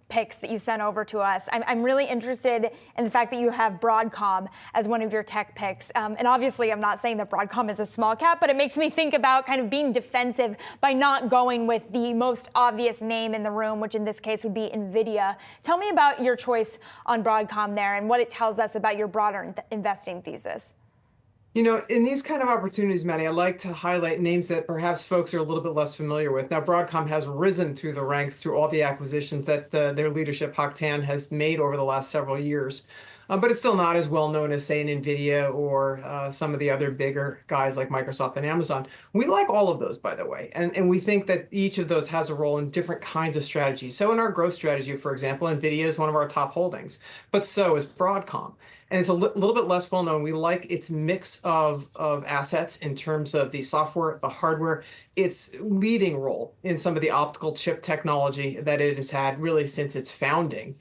picks that you sent over to us, I'm really interested in the fact that you have Broadcom as one of your tech picks. And obviously, I'm not saying that Broadcom is a small cap, but it makes me think about kind of being defensive by not going with the most obvious name in the room, which in this case would be NVIDIA. Tell me about your choice on Broadcom there and what it tells us about your broader investing thesis. In these kind of opportunities, Maddie, I like to highlight names that perhaps folks are a little bit less familiar with. Now, Broadcom has risen through the ranks through all the acquisitions that their leadership, Hock Tan, has made over the last several years. But it's still not as well known as, say, an NVIDIA or some of the other bigger guys like Microsoft and Amazon. We like all of those, by the way, and we think that each of those has a role in different kinds of strategies. So in our growth strategy, for example, NVIDIA is one of our top holdings, but so is Broadcom. And it's a little bit less well known. We like its mix of assets in terms of the software, the hardware, its leading role in some of the optical chip technology that it has had really since its founding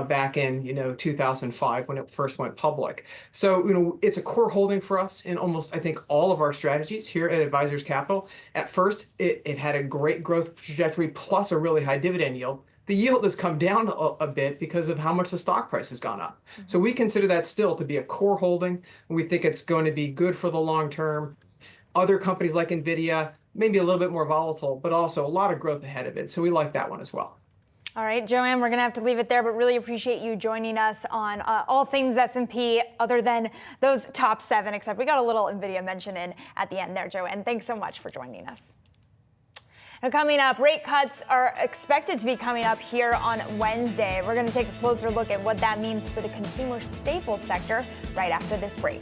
back in 2005 when it first went public. So it's a core holding for us in almost, I think, all of our strategies here at Advisors Capital. At first, it had a great growth trajectory plus a really high dividend yield. The yield has come down a bit because of how much the stock price has gone up. Mm-hmm. So we consider that still to be a core holding. We think it's going to be good for the long term. Other companies like NVIDIA, maybe a little bit more volatile, but also a lot of growth ahead of it. So we like that one as well. All right, Joanne, we're going to have to leave it there, but really appreciate you joining us on all things S&P other than those top 7, except we got a little NVIDIA mention in at the end there, Joanne. Thanks so much for joining us. Now, coming up, rate cuts are expected to be coming up here on Wednesday. We're going to take a closer look at what that means for the consumer staples sector right after this break.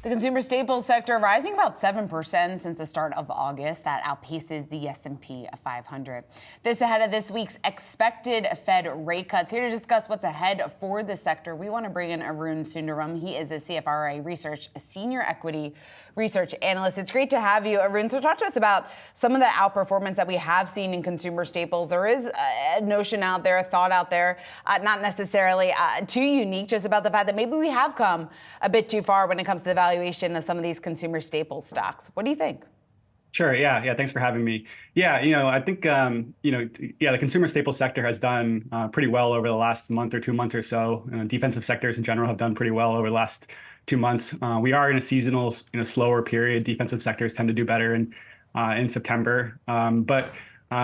The consumer staples sector rising about 7% since the start of August. That outpaces the S&P 500. This ahead of this week's expected Fed rate cuts. Here to discuss what's ahead for the sector, we want to bring in Arun Sundaram. He is a CFRA Research Senior Equity Research Analyst. It's great to have you, Arun. So talk to us about some of the outperformance that we have seen in consumer staples. There is a notion out there, a thought out there, not necessarily too unique, just about the fact that maybe we have come a bit too far when it comes to the valuation of some of these consumer staples stocks. What do you think? Sure. Yeah. Thanks for having me. Yeah. I think, the consumer staples sector has done pretty well over the last month or 2 months or so. Defensive sectors in general have done pretty well over the last 2 months. We are in a seasonal, slower period. Defensive sectors tend to do better in September. But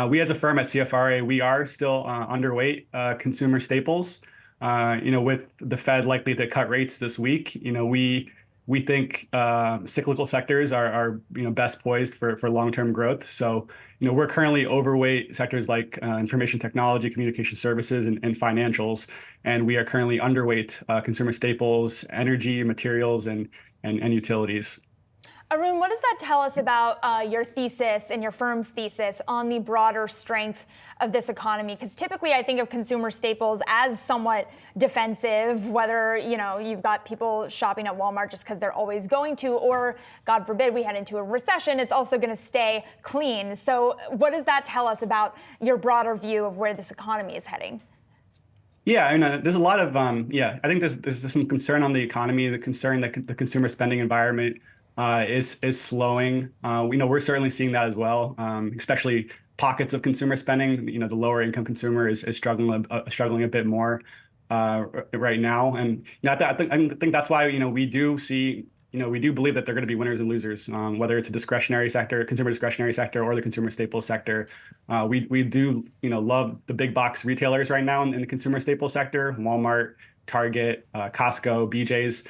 we as a firm at CFRA, we are still underweight consumer staples. With the Fed likely to cut rates this week, we think cyclical sectors are best poised for long-term growth. So we're currently overweight sectors like information technology, communication services, and financials, and we are currently underweight consumer staples, energy, materials, and utilities. Arun, what does that tell us about your thesis and your firm's thesis on the broader strength of this economy? Because typically I think of consumer staples as somewhat defensive, whether, you've got people shopping at Walmart just because they're always going to, or God forbid we head into a recession, it's also going to stay clean. So what does that tell us about your broader view of where this economy is heading? Yeah, there's a lot of, I think there's some concern on the economy, the concern that the consumer spending environment is slowing. We're certainly seeing that as well, especially pockets of consumer spending. The lower income consumer is struggling a bit more right now, and I think that's why we do see we do believe that they're going to be winners and losers, whether it's a discretionary sector, consumer discretionary sector, or the consumer staples sector. We do love the big box retailers right now in the consumer staples sector: Walmart, Target, Costco, BJ's.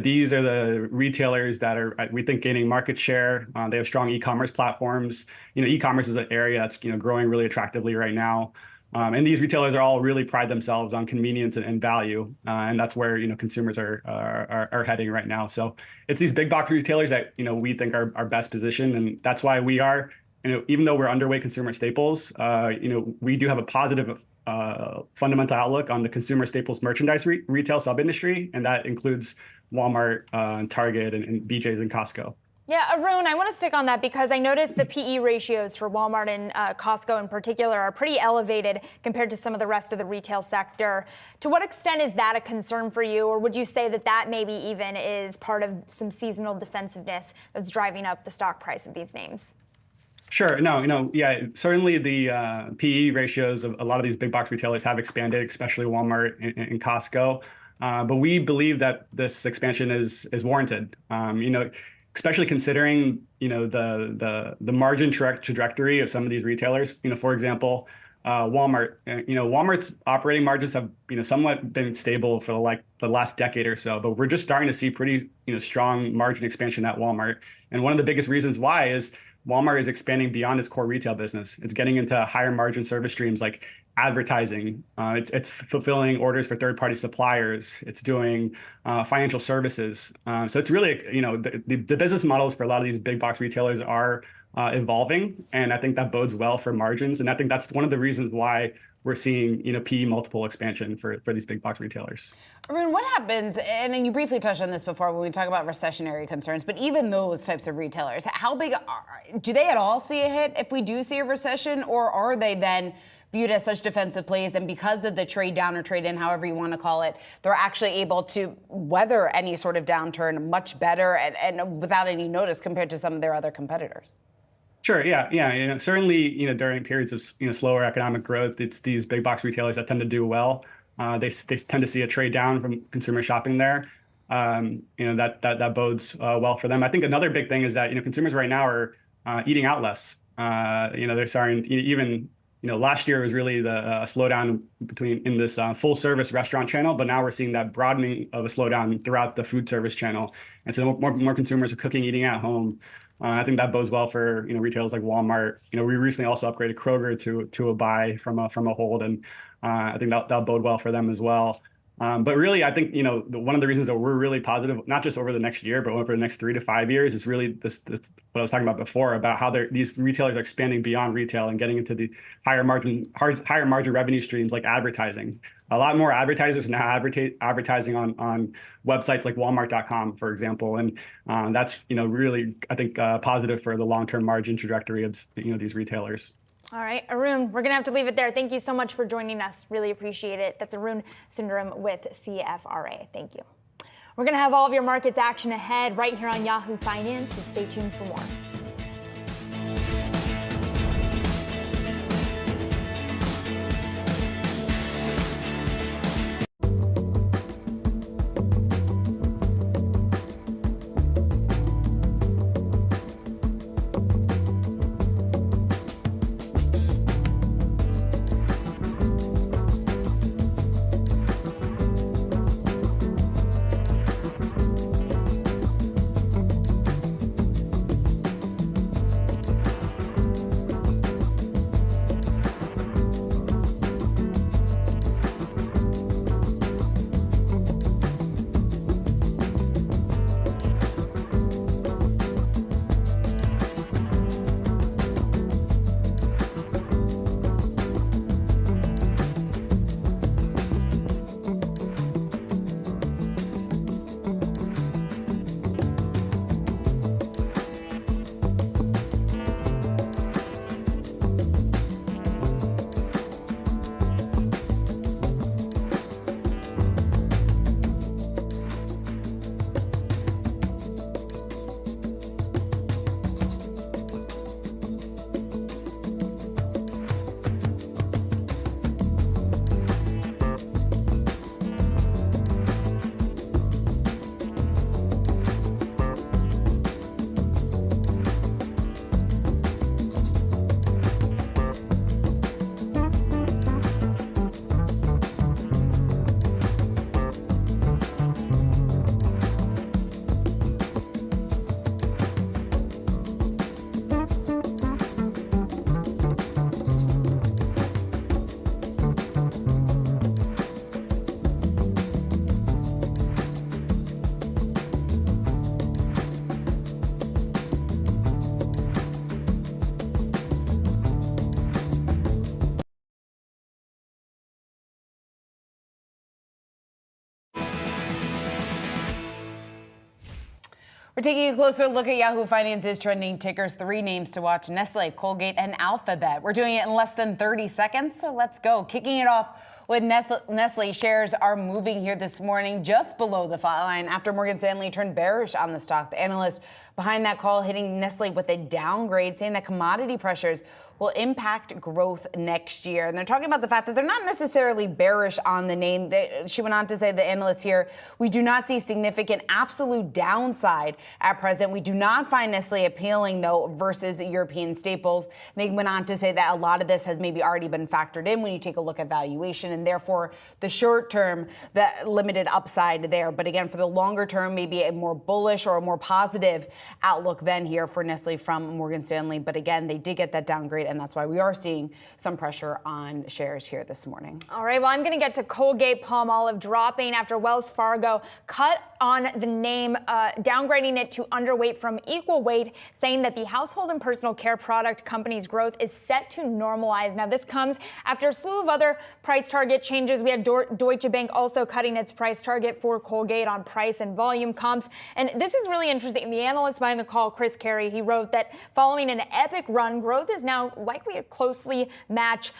These are the retailers that are, we think, gaining market share. They have strong e-commerce platforms. E-commerce is an area that's growing really attractively right now. And these retailers are all really pride themselves on convenience and value, and that's where consumers are heading right now. So it's these big box retailers that we think are best positioned, and that's why we are. Even though we're underweight consumer staples, we do have a positive fundamental outlook on the consumer staples merchandise retail sub-industry, and that includes Walmart, Target, and BJ's and Costco. Yeah, Arun, I want to stick on that because I noticed the PE ratios for Walmart and Costco in particular are pretty elevated compared to some of the rest of the retail sector. To what extent is that a concern for you, or would you say that maybe even is part of some seasonal defensiveness that's driving up the stock price of these names? Sure. No, certainly the PE ratios of a lot of these big box retailers have expanded, especially Walmart and Costco. But we believe that this expansion is warranted. Especially considering the margin trajectory of some of these retailers. For example, Walmart. Walmart's operating margins have somewhat been stable for the last decade or so, but we're just starting to see pretty strong margin expansion at Walmart. And one of the biggest reasons why is Walmart is expanding beyond its core retail business. It's getting into higher margin service streams like advertising. It's fulfilling orders for third-party suppliers. It's doing financial services. So it's really, the business models for a lot of these big box retailers are evolving, and I think that bodes well for margins. And I think that's one of the reasons why we're seeing PE multiple expansion for these big box retailers. Arun, what happens, and you briefly touched on this before when we talk about recessionary concerns, but even those types of retailers, how big do they at all see a hit if we do see a recession, or are they then viewed as such defensive plays, and because of the trade down or trade in, however you want to call it, they're actually able to weather any sort of downturn much better and without any notice compared to some of their other competitors? Sure. Yeah. Certainly, during periods of slower economic growth, it's these big box retailers that tend to do well. They tend to see a trade down from consumer shopping there. That bodes well for them. I think another big thing is that consumers right now are eating out less. They're starting even. Last year was really the slowdown in this full service restaurant channel, but now we're seeing that broadening of a slowdown throughout the food service channel, and so more consumers are cooking, eating at home. I think that bodes well for retailers like Walmart. We recently also upgraded Kroger to a buy from a hold, and I think that'll bode well for them as well. But really, I think, one of the reasons that we're really positive, not just over the next year, but over the next 3 to 5 years, is really this what I was talking about before, about how these retailers are expanding beyond retail and getting into the higher margin revenue streams like advertising. A lot more advertisers are now advertising on websites like Walmart.com, for example, and that's really, I think, positive for the long-term margin trajectory of these retailers. All right, Arun, we're going to have to leave it there. Thank you so much for joining us. Really appreciate it. That's Arun Sundaram with CFRA. Thank you. We're going to have all of your markets action ahead right here on Yahoo Finance, so stay tuned for more. We're taking a closer look at Yahoo Finance's trending tickers. 3 names to watch: Nestle, Colgate, and Alphabet. We're doing it in less than 30 seconds, so let's go. Kicking it off with Nestle. Shares are moving here this morning just below the flat line after Morgan Stanley turned bearish on the stock. The analyst behind that call hitting Nestle with a downgrade, saying that commodity pressures will impact growth next year. And they're talking about the fact that they're not necessarily bearish on the name. She went on to say, the analyst here, we do not see significant absolute downside at present. We do not find Nestle appealing, though, versus European staples. They went on to say that a lot of this has maybe already been factored in when you take a look at valuation, and therefore the short term, the limited upside there. But again, for the longer term, maybe a more bullish or a more positive outlook then here for Nestle from Morgan Stanley. But again, they did get that downgrade, and that's why we are seeing some pressure on shares here this morning. All right, well, I'm going to get to Colgate-Palmolive dropping after Wells Fargo cut on the name, downgrading it to underweight from equal weight, saying that the household and personal care product company's growth is set to normalize. Now, this comes after a slew of other price target changes. We had Deutsche Bank also cutting its price target for Colgate on price and volume comps. And this is really interesting. The analyst behind the call, Chris Carey, he wrote that following an epic run, growth is now likely to closely match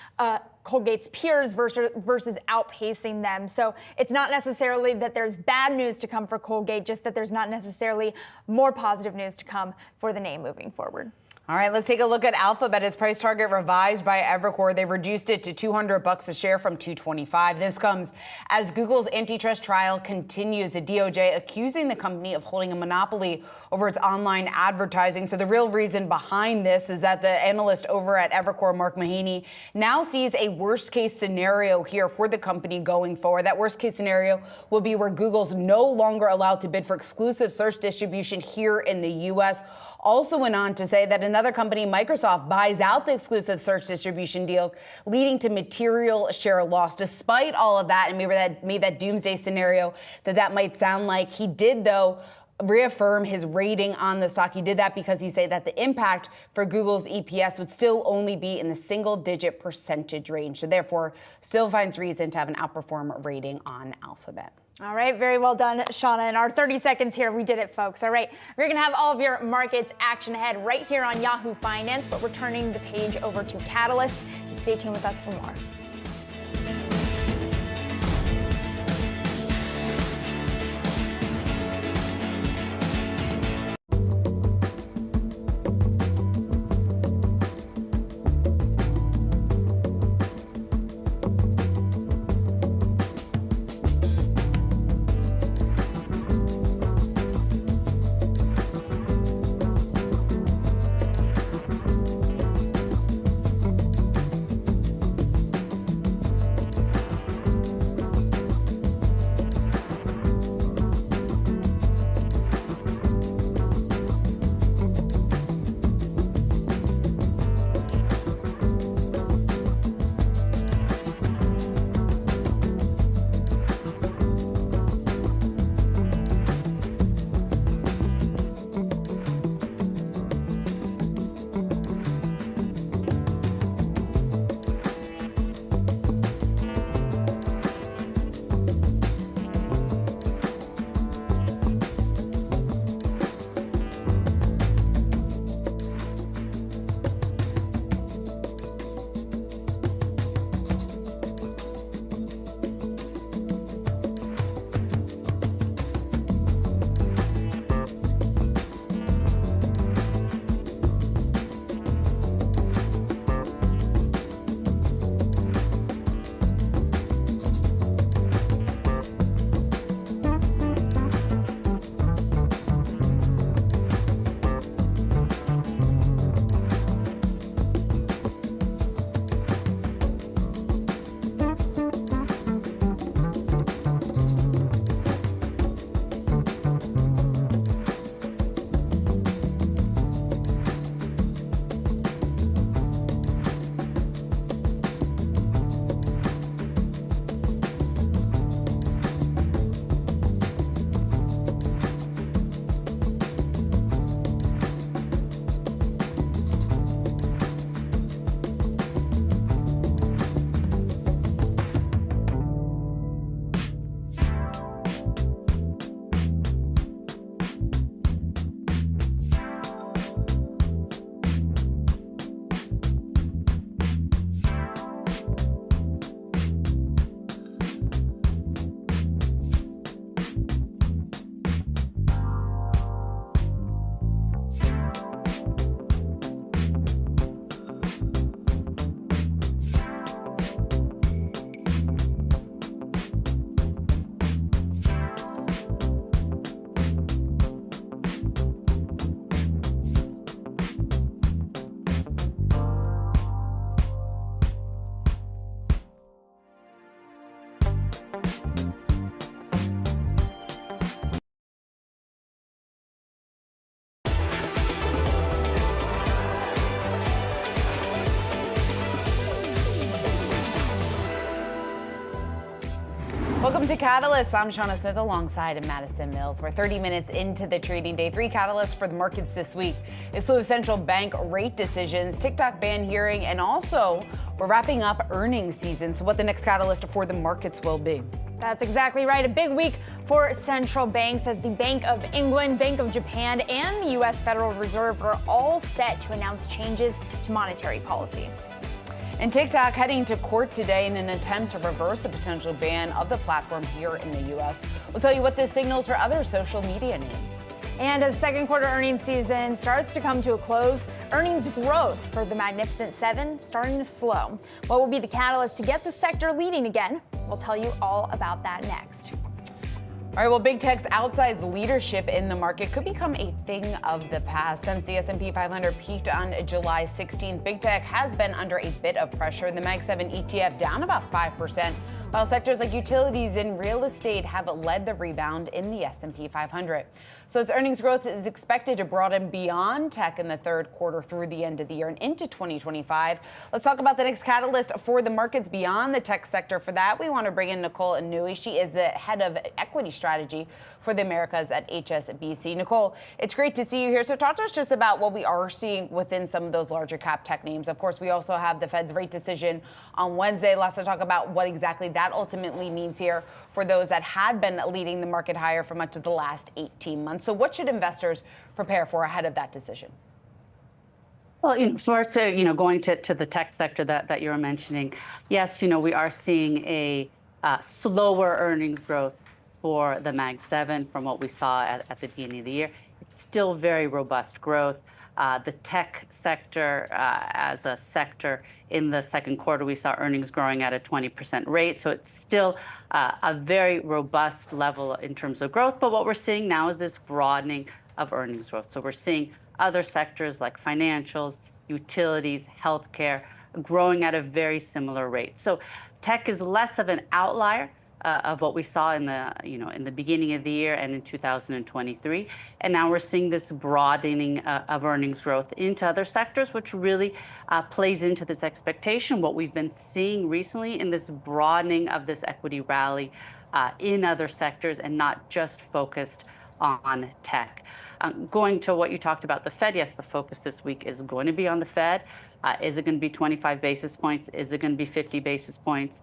Colgate's peers versus outpacing them. So it's not necessarily that there's bad news to come for Colgate, just that there's not necessarily more positive news to come for the name moving forward. All right, let's take a look at Alphabet. Its price target revised by Evercore. They reduced it to $200 a share from $225. This comes as Google's antitrust trial continues. The DOJ accusing the company of holding a monopoly over its online advertising. So the real reason behind this is that the analyst over at Evercore, Mark Mahaney, now sees a worst case scenario here for the company going forward. That worst case scenario will be where Google's no longer allowed to bid for exclusive search distribution here in the U.S. Also went on to say that another another company, Microsoft, buys out the exclusive search distribution deals, leading to material share loss. Despite all of that, and maybe that doomsday scenario that might sound like, he did, though, reaffirm his rating on the stock. He did that because he said that the impact for Google's EPS would still only be in the single-digit percentage range. So therefore, still finds reason to have an outperform rating on Alphabet. All right, very well done, Shauna. In our 30 seconds here, we did it, folks. All right, we're going to have all of your markets action ahead right here on Yahoo Finance, but we're turning the page over to Catalyst. So stay tuned with us for more. Welcome to Catalyst. I'm Shauna Smith alongside Madison Mills. We're 30 minutes into the trading day. 3 catalysts for the markets this week. A slew of central bank rate decisions, TikTok ban hearing, and also we're wrapping up earnings season. So what the next catalyst for the markets will be. That's exactly right. A big week for central banks as the Bank of England, Bank of Japan, and the U.S. Federal Reserve are all set to announce changes to monetary policy. And TikTok heading to court today in an attempt to reverse a potential ban of the platform here in the U.S. We'll tell you what this signals for other social media names. And as second quarter earnings season starts to come to a close, earnings growth for the Magnificent Seven starting to slow. What will be the catalyst to get the sector leading again? We'll tell you all about that next. All right, well, big tech's outsized leadership in the market could become a thing of the past. Since the S&P 500 peaked on July 16th, big tech has been under a bit of pressure. The Mag 7 ETF down about 5%, while sectors like utilities and real estate have led the rebound in the S&P 500. So as earnings growth is expected to broaden beyond tech in the third quarter through the end of the year and into 2025, let's talk about the next catalyst for the markets beyond the tech sector. For that, we want to bring in Nicole Inouye. She is the head of equity strategy for the Americas at HSBC. Nicole, it's great to see you here. So talk to us just about what we are seeing within some of those larger cap tech names. Of course, we also have the Fed's rate decision on Wednesday. Lots to talk about what exactly that ultimately means here for those that had been leading the market higher for much of the last 18 months. So what should investors prepare for ahead of that decision? Well, first, going to the tech sector that you were mentioning, yes, we are seeing a slower earnings growth for the Mag 7 from what we saw at the beginning of the year. It's still very robust growth. The tech sector, as a sector, in the second quarter, we saw earnings growing at a 20% rate. So it's still a very robust level in terms of growth. But what we're seeing now is this broadening of earnings growth. So we're seeing other sectors like financials, utilities, healthcare growing at a very similar rate. So tech is less of an outlier of what we saw in the beginning of the year and in 2023, and now we're seeing this broadening of earnings growth into other sectors, which really plays into this expectation. What we've been seeing recently in this broadening of this equity rally in other sectors and not just focused on tech. Going to what you talked about, the Fed, yes, the focus this week is going to be on the Fed. Is it going to be 25 basis points? Is it going to be 50 basis points?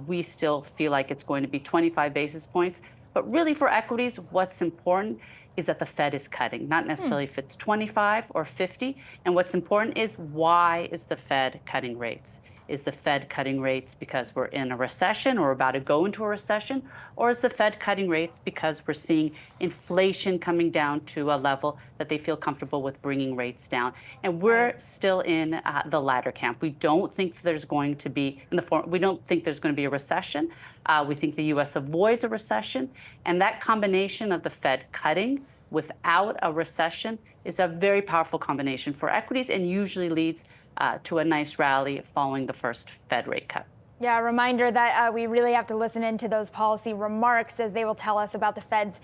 We still feel like it's going to be 25 basis points. But really for equities, what's important is that the Fed is cutting, not necessarily if it's 25 or 50. And what's important is, why is the Fed cutting rates? Is the Fed cutting rates because we're in a recession or about to go into a recession? Or is the Fed cutting rates because we're seeing inflation coming down to a level that they feel comfortable with bringing rates down? And we're still in the latter camp. We don't think there's going to be we don't think there's going to be a recession. We think the U.S. avoids a recession. And that combination of the Fed cutting without a recession is a very powerful combination for equities and usually leads to a nice rally following the first Fed rate cut. Yeah, a reminder that we really have to listen into those policy remarks as they will tell us about the Fed's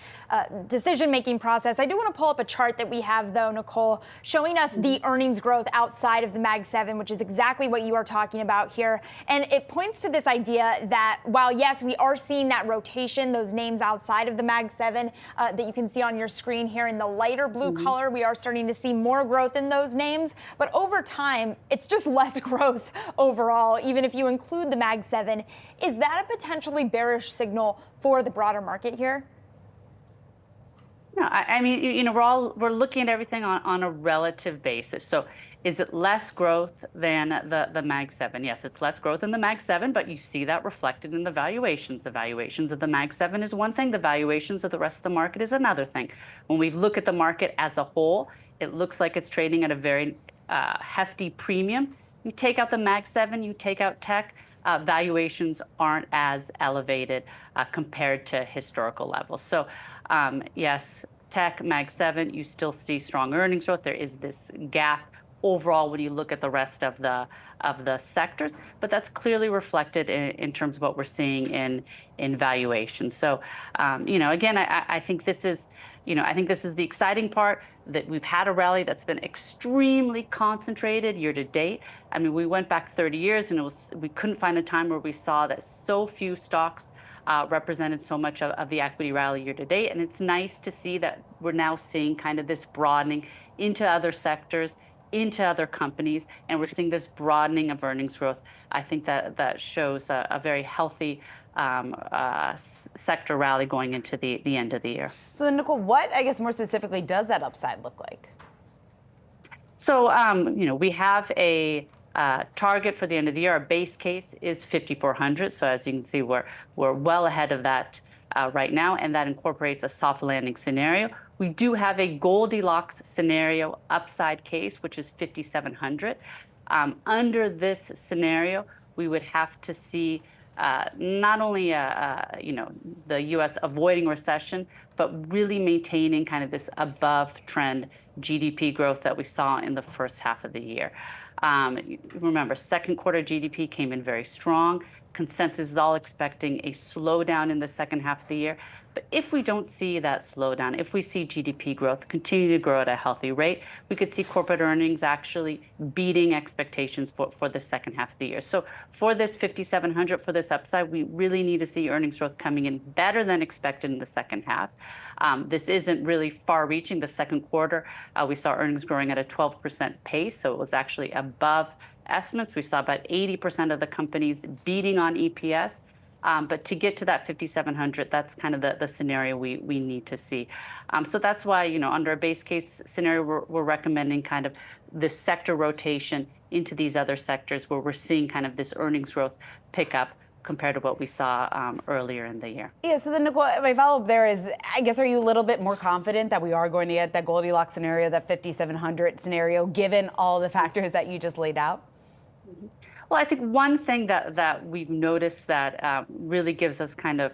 decision-making process. I do want to pull up a chart that we have, though, Nicole, showing us the earnings growth outside of the Mag 7, which is exactly what you are talking about here. And it points to this idea that while, yes, we are seeing that rotation, those names outside of the Mag 7 that you can see on your screen here in the lighter blue color, we are starting to see more growth in those names. But over time, it's just less growth overall, even if you include the Mag 7. Is that a potentially bearish signal for the broader market here? No, I mean, we're looking at everything on a relative basis. So is it less growth than the Mag 7? Yes, it's less growth than the Mag 7, but you see that reflected in the valuations. The valuations of the Mag 7 is one thing. The valuations of the rest of the market is another thing. When we look at the market as a whole, it looks like it's trading at a very hefty premium. You take out the Mag 7, you take out tech, valuations aren't as elevated compared to historical levels. So yes, tech, Mag 7, you still see strong earnings growth. There is this gap overall when you look at the rest of the sectors, but that's clearly reflected in terms of what we're seeing in valuation. So again, I think this is the exciting part, that we've had a rally that's been extremely concentrated year to date. I mean, we went back 30 years and we couldn't find a time where we saw that so few stocks represented so much of the equity rally year to date. And it's nice to see that we're now seeing kind of this broadening into other sectors, into other companies, and we're seeing this broadening of earnings growth. I think that shows a very healthy sector rally going into the end of the year. So then, Nicole, what, I guess more specifically, does that upside look like? So, we have a target for the end of the year. Our base case is 5,400. So as you can see, we're well ahead of that right now, and that incorporates a soft landing scenario. We do have a Goldilocks scenario upside case, which is 5,700. Under this scenario, we would have to see not only the U.S. avoiding recession, but really maintaining kind of this above trend GDP growth that we saw in the first half of the year. Remember, second quarter GDP came in very strong. consensus is all expecting a slowdown in the second half of the year. But if we don't see that slowdown, if we see GDP growth continue to grow at a healthy rate, we could see corporate earnings actually beating expectations for the second half of the year. So for this 5,700, for this upside, we really need to see earnings growth coming in better than expected in the second half. This isn't really far-reaching. The second quarter, we saw earnings growing at a 12% pace, so it was actually above estimates. We saw about 80% of the companies beating on EPS. But to get to that 5,700, that's kind of the scenario we need to see. So that's why, under a base case scenario, we're recommending kind of the sector rotation into these other sectors where we're seeing kind of this earnings growth pick up compared to what we saw earlier in the year. Yeah, so then, Nicole, my follow-up there is, I guess, are you a little bit more confident that we are going to get that Goldilocks scenario, that 5,700 scenario, given all the factors that you just laid out? Well, I think one thing that we've noticed that really gives us kind of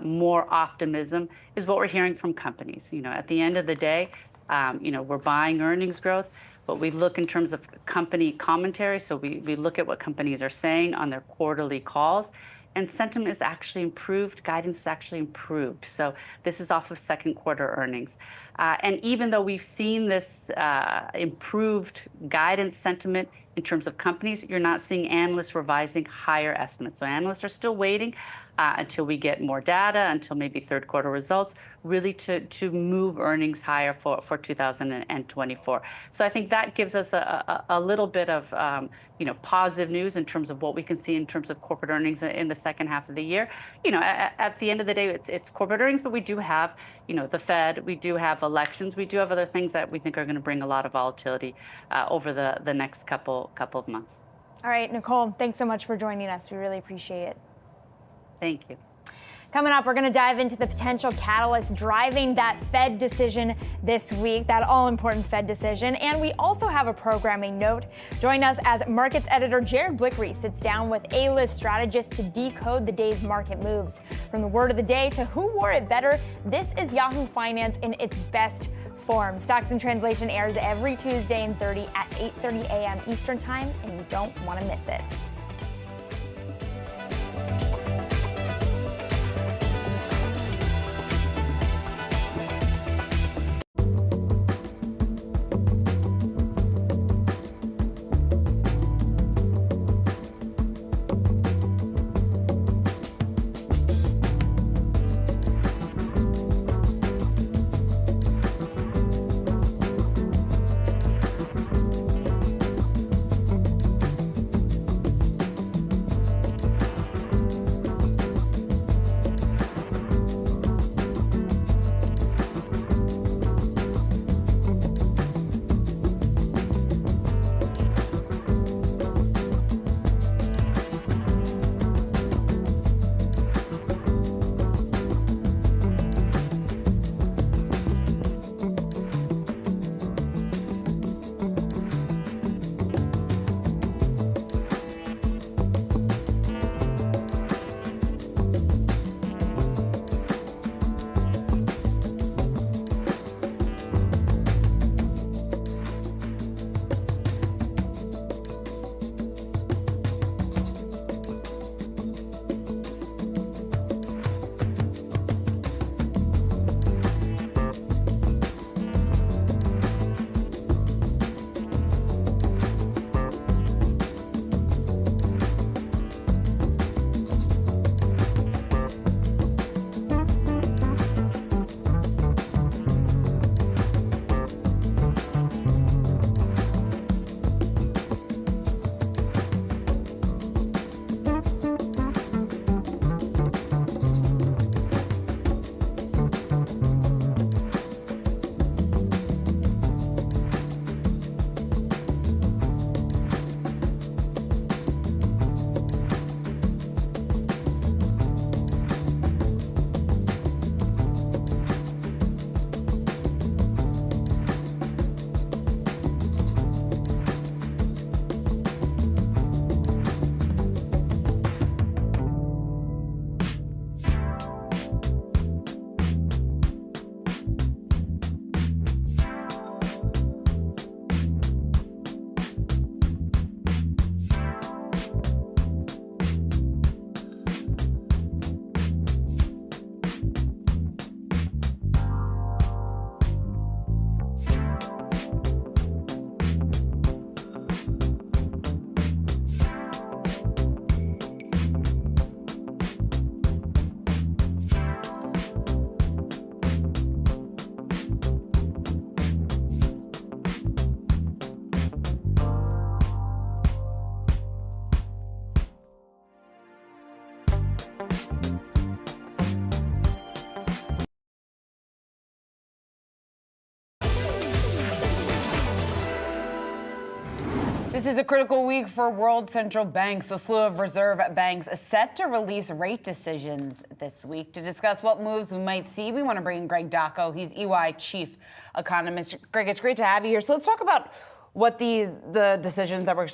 more optimism is what we're hearing from companies. At the end of the day, we're buying earnings growth, but we look in terms of company commentary. So we look at what companies are saying on their quarterly calls, and sentiment is actually improved. Guidance is actually improved. So this is off of second quarter earnings. And even though we've seen this improved guidance sentiment in terms of companies, you're not seeing analysts revising higher estimates. So analysts are still waiting until we get more data, until maybe third quarter results, really to move earnings higher for 2024. So I think that gives us a little bit of positive news in terms of what we can see in terms of corporate earnings in the second half of the year. At the end of the day, it's corporate earnings, but we do have the Fed, we do have elections, we do have other things that we think are going to bring a lot of volatility over the next couple of months. All right, Nicole, thanks so much for joining us. We really appreciate it. Thank you. Coming up, we're going to dive into the potential catalyst driving that Fed decision this week, that all-important Fed decision. And we also have a programming note. Join us as markets editor Jared Blickery sits down with A-list strategists to decode the day's market moves. From the word of the day to who wore it better, this is Yahoo Finance in its best form. Stocks in Translation airs every Tuesday and 30 at 8:30 a.m. Eastern Time, and you don't want to miss it. This is a critical week for world central banks. A slew of reserve banks set to release rate decisions this week. To discuss what moves we might see, we want to bring in Greg Dacko. He's EY chief economist. Greg, it's great to have you here. So let's talk about what the decisions that we're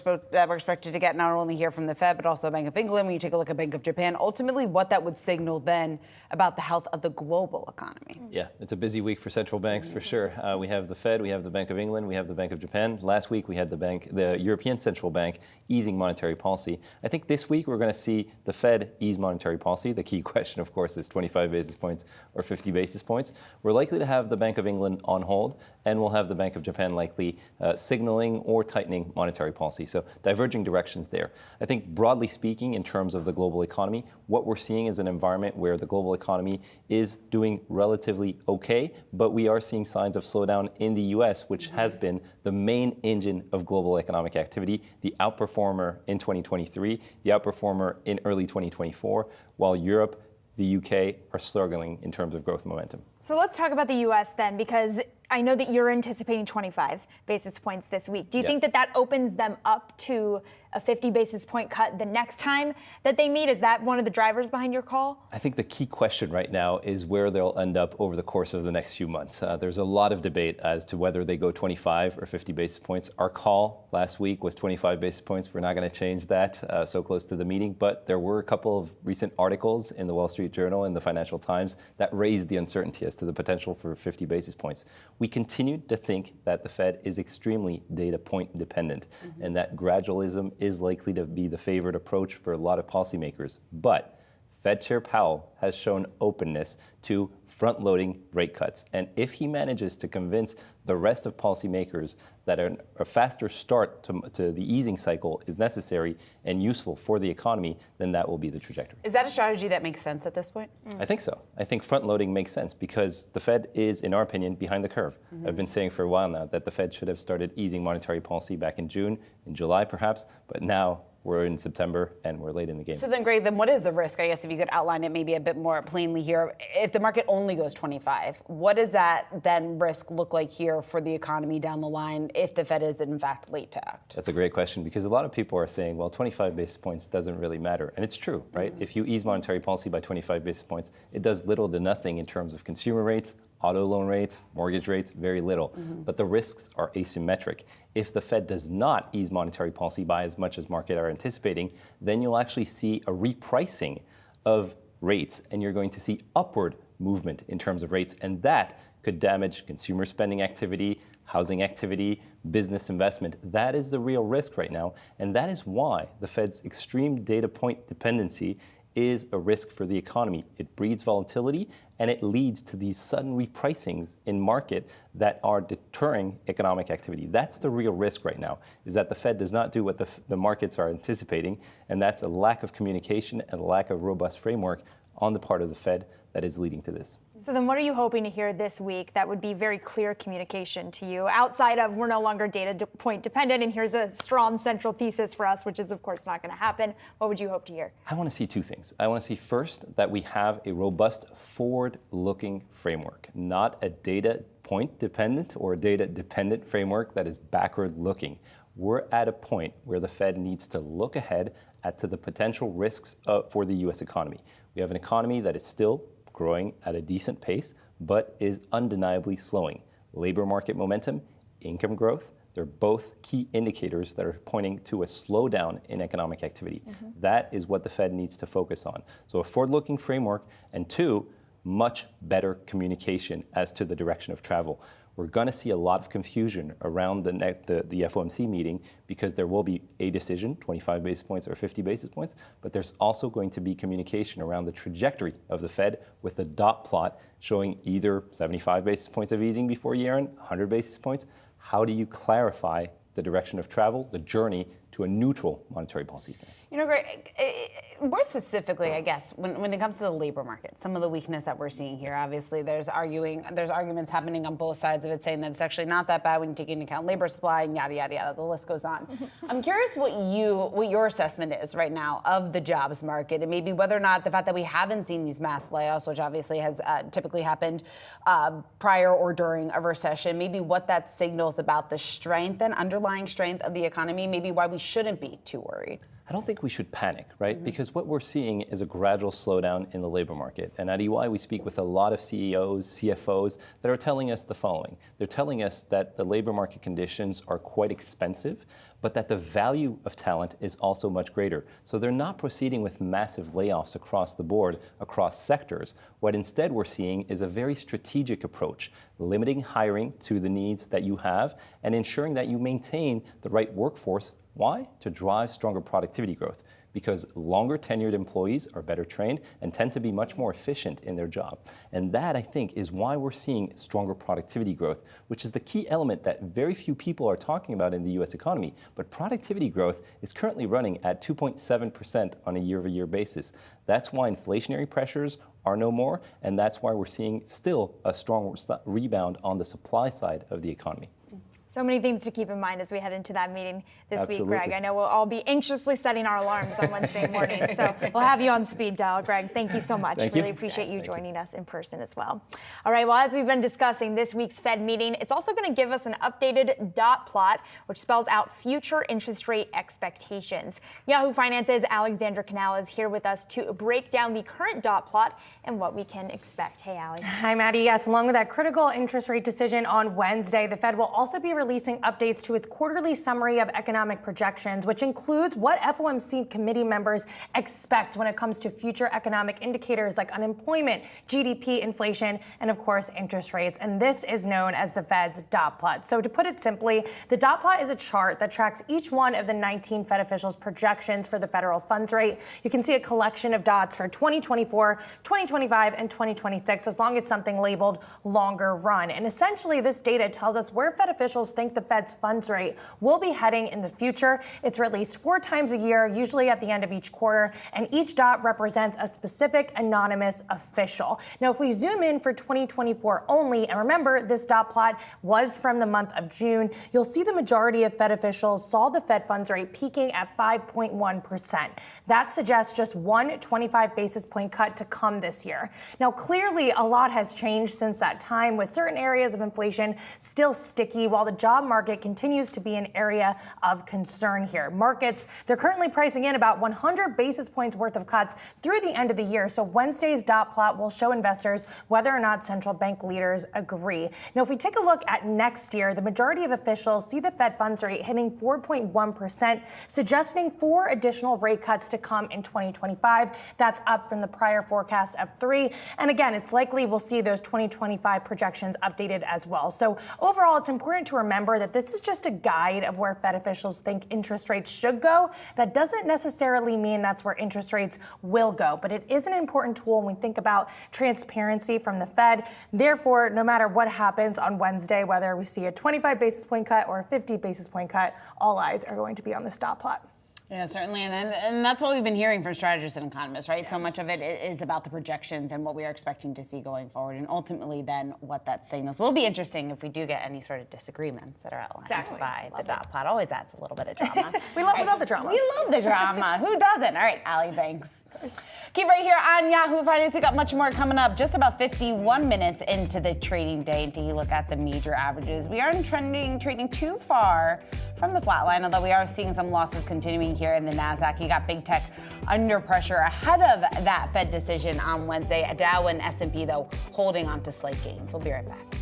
expected to get, not only here from the Fed, but also the Bank of England. When you take a look at Bank of Japan, ultimately what that would signal then about the health of the global economy. Yeah, it's a busy week for central banks for sure. We have the Fed, we have the Bank of England, we have the Bank of Japan. Last week we had the European Central Bank easing monetary policy. I think this week we're going to see the Fed ease monetary policy. The key question, of course, is 25 basis points or 50 basis points. We're likely to have the Bank of England on hold, and we'll have the Bank of Japan likely signaling or tightening monetary policy. So diverging directions there. I think broadly speaking, in terms of the global economy, what we're seeing is an environment where the global economy is doing relatively okay, but we are seeing signs of slowdown in the US, which has been the main engine of global economic activity, the outperformer in 2023, the outperformer in early 2024, while Europe, the UK are struggling in terms of growth momentum. So let's talk about the U.S. then, because I know that you're anticipating 25 basis points this week. Do you think that opens them up to a 50 basis point cut the next time that they meet? Is that one of the drivers behind your call? I think the key question right now is where they'll end up over the course of the next few months. There's a lot of debate as to whether they go 25 or 50 basis points. Our call last week was 25 basis points. We're not going to change that so close to the meeting, but there were a couple of recent articles in the Wall Street Journal and the Financial Times that raised the uncertainty as to the potential for 50 basis points. We continue to think that the Fed is extremely data point dependent and that gradualism is likely to be the favored approach for a lot of policymakers. But Fed Chair Powell has shown openness to front-loading rate cuts. And if he manages to convince the rest of policymakers that a faster start to the easing cycle is necessary and useful for the economy, then that will be the trajectory. Is that a strategy that makes sense at this point? I think so. I think front-loading makes sense because the Fed is, in our opinion, behind the curve. I've been saying for a while now that the Fed should have started easing monetary policy back in June, in July perhaps, but now we're in September and we're late in the game. So then, Greg, what is the risk? I guess if you could outline it maybe a bit more plainly here. If the market only goes 25, what does that then risk look like here for the economy down the line if the Fed is in fact late to act? That's a great question because a lot of people are saying, well, 25 basis points doesn't really matter. And it's true, right? If you ease monetary policy by 25 basis points, it does little to nothing in terms of consumer rates, auto loan rates, mortgage rates, very little. But the risks are asymmetric. If the Fed does not ease monetary policy by as much as market are anticipating, then you'll actually see a repricing of rates and you're going to see upward movement in terms of rates. And that could damage consumer spending activity, housing activity, business investment. That is the real risk right now. And that is why the Fed's extreme data point dependency is a risk for the economy. It breeds volatility and it leads to these sudden repricings in market that are deterring economic activity. That's the real risk right now, is that the Fed does not do what the markets are anticipating, and that's a lack of communication and a lack of robust framework on the part of the Fed that is leading to this. So then what are you hoping to hear this week that would be very clear communication to you outside of we're no longer data point dependent and here's a strong central thesis for us, which is of course not going to happen? What would you hope to hear? I want to see two things. I want to see first that we have a robust forward-looking framework, not a data point dependent or data dependent framework that is backward looking. We're at a point where the Fed needs to look ahead to the potential risks for the U.S. economy. We have an economy that is still growing at a decent pace, but is undeniably slowing. Labor market momentum, income growth, they're both key indicators that are pointing to a slowdown in economic activity. That is what the Fed needs to focus on. So a forward-looking framework, and two, much better communication as to the direction of travel. We're going to see a lot of confusion around the FOMC meeting because there will be a decision, 25 basis points or 50 basis points, but there's also going to be communication around the trajectory of the Fed with a dot plot showing either 75 basis points of easing before year-end, 100 basis points. How do you clarify the direction of travel, the journey to a neutral monetary policy stance. You know, Greg, more specifically, I guess, when it comes to the labor market, some of the weakness that we're seeing here, obviously there's arguments happening on both sides of it saying that it's actually not that bad when you take into account labor supply and yada, yada, yada, the list goes on. I'm curious what your assessment is right now of the jobs market, and maybe whether or not the fact that we haven't seen these mass layoffs, which obviously has typically happened prior or during a recession, maybe what that signals about the strength and underlying strength of the economy, maybe why we shouldn't be too worried. I don't think we should panic, right? Because what we're seeing is a gradual slowdown in the labor market. And at EY, we speak with a lot of CEOs, CFOs that are telling us the following. They're telling us that the labor market conditions are quite expensive, but that the value of talent is also much greater. So they're not proceeding with massive layoffs across the board, across sectors. What instead we're seeing is a very strategic approach, limiting hiring to the needs that you have and ensuring that you maintain the right workforce. Why? To drive stronger productivity growth, because longer tenured employees are better trained and tend to be much more efficient in their job. And that, I think, is why we're seeing stronger productivity growth, which is the key element that very few people are talking about in the US economy. But productivity growth is currently running at 2.7% on a year-over-year basis. That's why inflationary pressures are no more, and that's why we're seeing still a strong rebound on the supply side of the economy. So many things to keep in mind as we head into that meeting this Absolutely. week, Greg. I know we'll all be anxiously setting our alarms on Wednesday morning, so we'll have you on speed dial. Greg, thank you so much. Thank really you. appreciate you joining us in person as well. All right, well, as we've been discussing this week's Fed meeting, it's also going to give us an updated dot plot, which spells out future interest rate expectations. Yahoo Finance's Alexandra Canal is here with us to break down the current dot plot and what we can expect. Hey, Allie. Hi, Maddie. Yes, along with that critical interest rate decision on Wednesday, the Fed will also be releasing updates to its quarterly summary of economic projections, which includes what FOMC committee members expect when it comes to future economic indicators like unemployment, GDP, inflation, and of course, interest rates. And this is known as the Fed's dot plot. So to put it simply, the dot plot is a chart that tracks each one of the 19 Fed officials' projections for the federal funds rate. You can see a collection of dots for 2024, 2025, and 2026, as long as something labeled longer run. And essentially, this data tells us where Fed officials think the Fed's funds rate will be heading in the future. It's released 4 times a year, usually at the end of each quarter, and each dot represents a specific anonymous official. Now, if we zoom in for 2024 only, and remember, this dot plot was from the month of June, you'll see the majority of Fed officials saw the Fed funds rate peaking at 5.1%. That suggests just one 25 basis point cut to come this year. Now, clearly, a lot has changed since that time, with certain areas of inflation still sticky, while the job market continues to be an area of concern here. Markets, they're currently pricing in about 100 basis points worth of cuts through the end of the year. So Wednesday's dot plot will show investors whether or not central bank leaders agree. Now, if we take a look at next year, the majority of officials see the Fed funds rate hitting 4.1%, suggesting 4 additional rate cuts to come in 2025. That's up from the prior forecast of 3. And again, it's likely we'll see those 2025 projections updated as well. So overall, it's important to remember that this is just a guide of where Fed officials think interest rates should go. That doesn't necessarily mean that's where interest rates will go, but it is an important tool when we think about transparency from the Fed. Therefore, no matter what happens on Wednesday, whether we see a 25 basis point cut or a 50 basis point cut, all eyes are going to be on this dot plot. Yeah, certainly. And that's what we've been hearing from strategists and economists, right? Yeah. So much of it is about the projections and what we are expecting to see going forward, and ultimately then what that signals. Will be interesting if we do get any sort of disagreements that are outlined by the dot plot. Always adds a little bit of drama. We love the drama. We love the drama. Who doesn't? All right, Allie, thanks. Keep right here on Yahoo Finance. We got much more coming up. Just about 51 minutes into the trading day, and take a look at the major averages. We aren't trading too far from the flat line, although we are seeing some losses continuing here in the Nasdaq. You got big tech under pressure ahead of that Fed decision on Wednesday. Dow and S&P, though, holding on to slight gains. We'll be right back.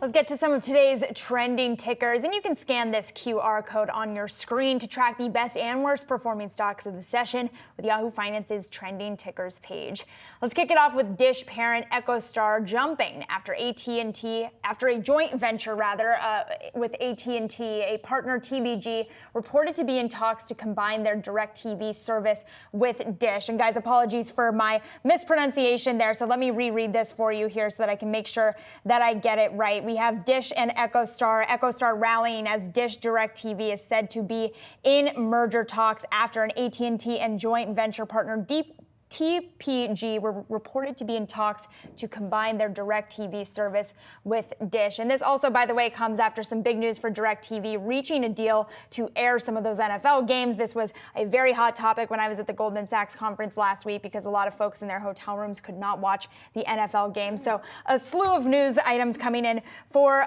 Let's get to some of today's trending tickers, and you can scan this QR code on your screen to track the best and worst performing stocks of the session with Yahoo Finance's trending tickers page. Let's kick it off with Dish parent EchoStar jumping after a joint venture with AT&T, a partner TBG, reported to be in talks to combine their DirecTV service with Dish. And guys, apologies for my mispronunciation there, so let me reread this for you here so that I can make sure that I get it right. We have Dish and EchoStar rallying as Dish DirecTV is said to be in merger talks after an AT&T and joint venture partner TPG were reported to be in talks to combine their DirecTV service with Dish. And this also, by the way, comes after some big news for DirecTV reaching a deal to air some of those NFL games. This was a very hot topic when I was at the Goldman Sachs conference last week because a lot of folks in their hotel rooms could not watch the NFL game. So a slew of news items coming in for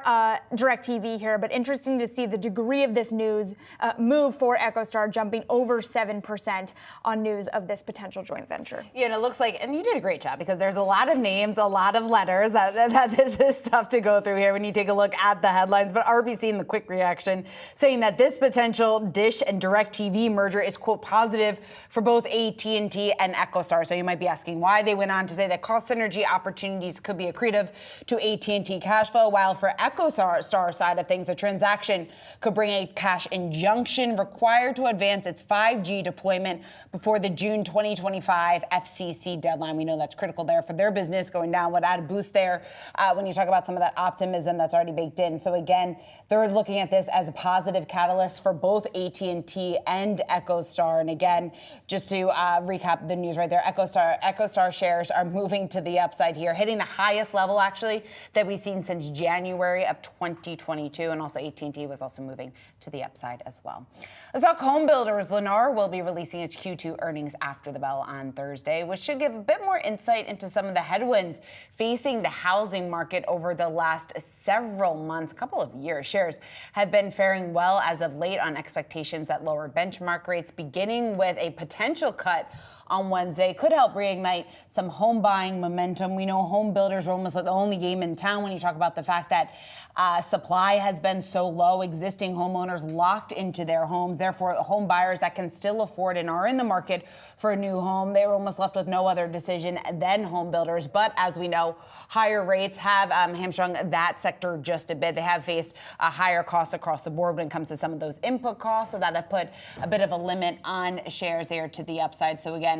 DirecTV here, but interesting to see the degree of this news move for EchoStar jumping over 7% on news of this potential joint venture. Yeah, and it looks like, and you did a great job because there's a lot of names, a lot of letters. That this is tough to go through here when you take a look at the headlines. But RBC in the quick reaction saying that this potential Dish and DirecTV merger is, quote, positive for both AT&T and EchoStar. So you might be asking why. They went on to say that cost synergy opportunities could be accretive to AT&T cash flow, while for EchoStar side of things, the transaction could bring a cash injunction required to advance its 5G deployment before the June 2025 FCC deadline. We know that's critical there for their business going down. Would add a boost there when you talk about some of that optimism that's already baked in. So again, they're looking at this as a positive catalyst for both AT&T and EchoStar. And again, just to recap the news right there, EchoStar shares are moving to the upside here, hitting the highest level actually that we've seen since January of 2022. And also AT&T was also moving to the upside as well. Let's talk home builders. Lennar will be releasing its Q2 earnings after the bell on Thursday, which should give a bit more insight into some of the headwinds facing the housing market over the last several months, couple of years. Shares have been faring well as of late on expectations that lower benchmark rates, beginning with a potential cut on Wednesday, could help reignite some home buying momentum. We know home builders are almost like the only game in town when you talk about the fact that supply has been so low, existing homeowners locked into their homes. Therefore, home buyers that can still afford and are in the market for a new home, they were almost left with no other decision than home builders. But as we know, higher rates have hamstrung that sector just a bit. They have faced higher costs across the board when it comes to some of those input costs, so that have put a bit of a limit on shares there to the upside. So again,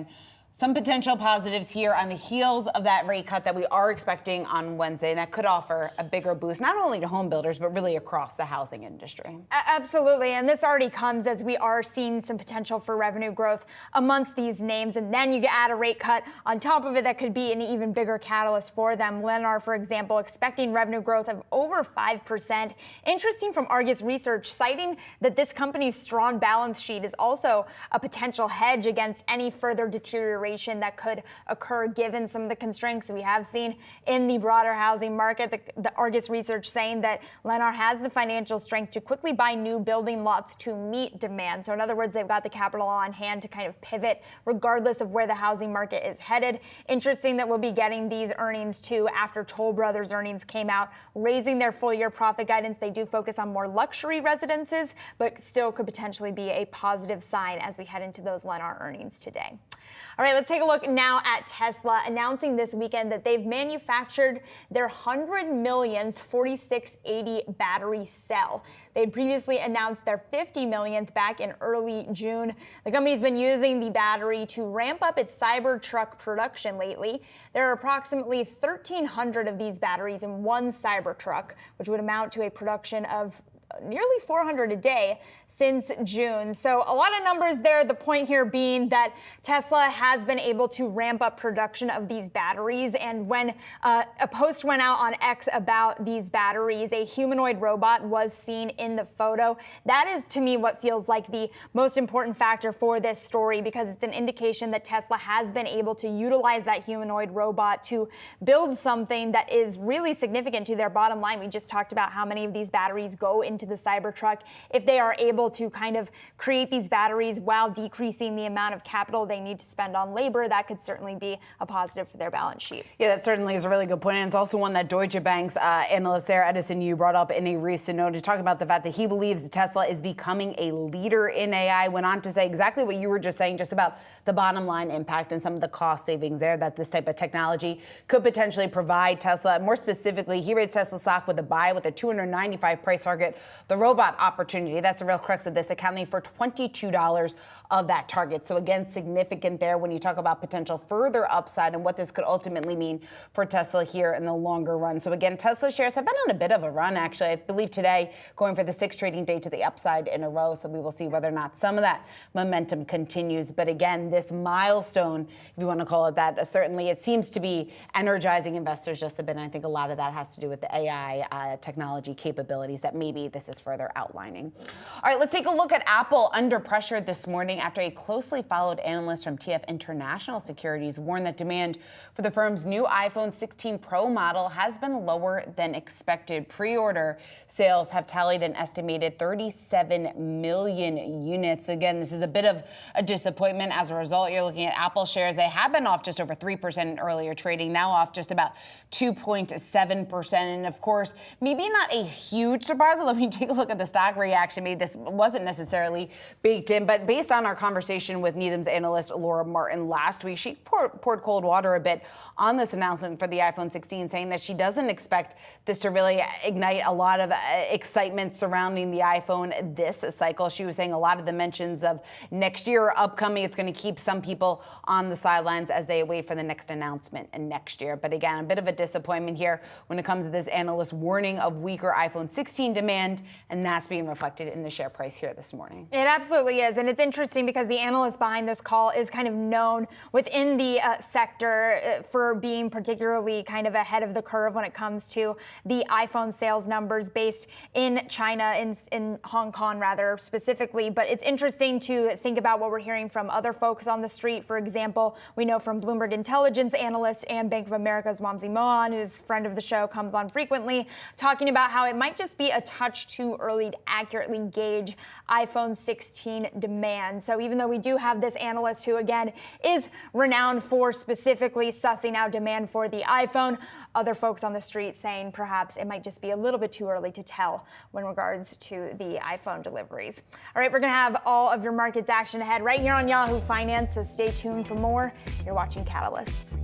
some potential positives here on the heels of that rate cut that we are expecting on Wednesday, and that could offer a bigger boost, not only to home builders, but really across the housing industry. Absolutely, and this already comes as we are seeing some potential for revenue growth amongst these names, and then you add a rate cut on top of it that could be an even bigger catalyst for them. Lennar, for example, expecting revenue growth of over 5%. Interesting from Argus Research, citing that this company's strong balance sheet is also a potential hedge against any further deterioration that could occur given some of the constraints we have seen in the broader housing market. The Argus Research saying that Lennar has the financial strength to quickly buy new building lots to meet demand. So in other words, they've got the capital on hand to kind of pivot regardless of where the housing market is headed. Interesting that we'll be getting these earnings too after Toll Brothers earnings came out, raising their full year profit guidance. They do focus on more luxury residences, but still could potentially be a positive sign as we head into those Lennar earnings today. All right, let's take a look now at Tesla, announcing this weekend that they've manufactured their 100 millionth 4680 battery cell. They had previously announced their 50 millionth back in early June. The company's been using the battery to ramp up its Cybertruck production lately. There are approximately 1,300 of these batteries in one Cybertruck, which would amount to a production of nearly 400 a day since June. So a lot of numbers there. The point here being that Tesla has been able to ramp up production of these batteries. And when a post went out on X about these batteries, a humanoid robot was seen in the photo. That is, to me, what feels like the most important factor for this story, because it's an indication that Tesla has been able to utilize that humanoid robot to build something that is really significant to their bottom line. We just talked about how many of these batteries go into into the Cybertruck. If they are able to kind of create these batteries while decreasing the amount of capital they need to spend on labor, that could certainly be a positive for their balance sheet. Yeah, that certainly is a really good point. And it's also one that Deutsche Bank's analyst there, Edison Yu, brought up in a recent note, talking about the fact that he believes Tesla is becoming a leader in AI. Went on to say exactly what you were just saying, just about the bottom line impact and some of the cost savings there that this type of technology could potentially provide Tesla. More specifically, he rates Tesla stock with a buy with a 295 price target. The robot opportunity, that's the real crux of this, accounting for $22 of that target. So again, significant there when you talk about potential further upside and what this could ultimately mean for Tesla here in the longer run. So again, Tesla shares have been on a bit of a run, actually. I believe today going for the 6th trading day to the upside in a row. So we will see whether or not some of that momentum continues. But again, this milestone, if you want to call it that, certainly it seems to be energizing investors just a bit. And I think a lot of that has to do with the AI technology capabilities that maybe this is further outlining. All right, let's take a look at Apple under pressure this morning after a closely followed analyst from TF International Securities warned that demand for the firm's new iPhone 16 Pro model has been lower than expected. Pre-order sales have tallied an estimated 37 million units. Again, this is a bit of a disappointment. As a result, you're looking at Apple shares. They have been off just over 3% in earlier trading, now off just about 2.7%. And of course, maybe not a huge surprise, although when you take a look at the stock reaction, maybe this wasn't necessarily baked in. But based on our conversation with Needham's analyst Laura Martin last week, she poured cold water a bit on this announcement for the iPhone 16, saying that she doesn't expect this to really ignite a lot of excitement surrounding the iPhone this cycle. She was saying a lot of the mentions of next year are upcoming. It's going to keep some people on the sidelines as they wait for the next announcement next year. But again, a bit of a disappointment here when it comes to this analyst warning of weaker iPhone 16 demand, and that's being reflected in the share price here this morning. It absolutely is, and it's interesting because the analyst behind this call is kind of known within the sector for being particularly kind of ahead of the curve when it comes to the iPhone sales numbers based in China, in Hong Kong rather specifically. But it's interesting to think about what we're hearing from other folks on the street. For example, we know from Bloomberg Intelligence analyst and Bank of America's Wamsi Mohan, who's a friend of the show, comes on frequently, talking about how it might just be a touch too early to accurately gauge iPhone 16 demand. So even though we do have this analyst who, again, is renowned for specifically sussing out demand for the iPhone, other folks on the street saying perhaps it might just be a little bit too early to tell when regards to the iPhone deliveries. All right, we're going to have all of your markets action ahead right here on Yahoo Finance, so stay tuned for more. You're watching Catalysts.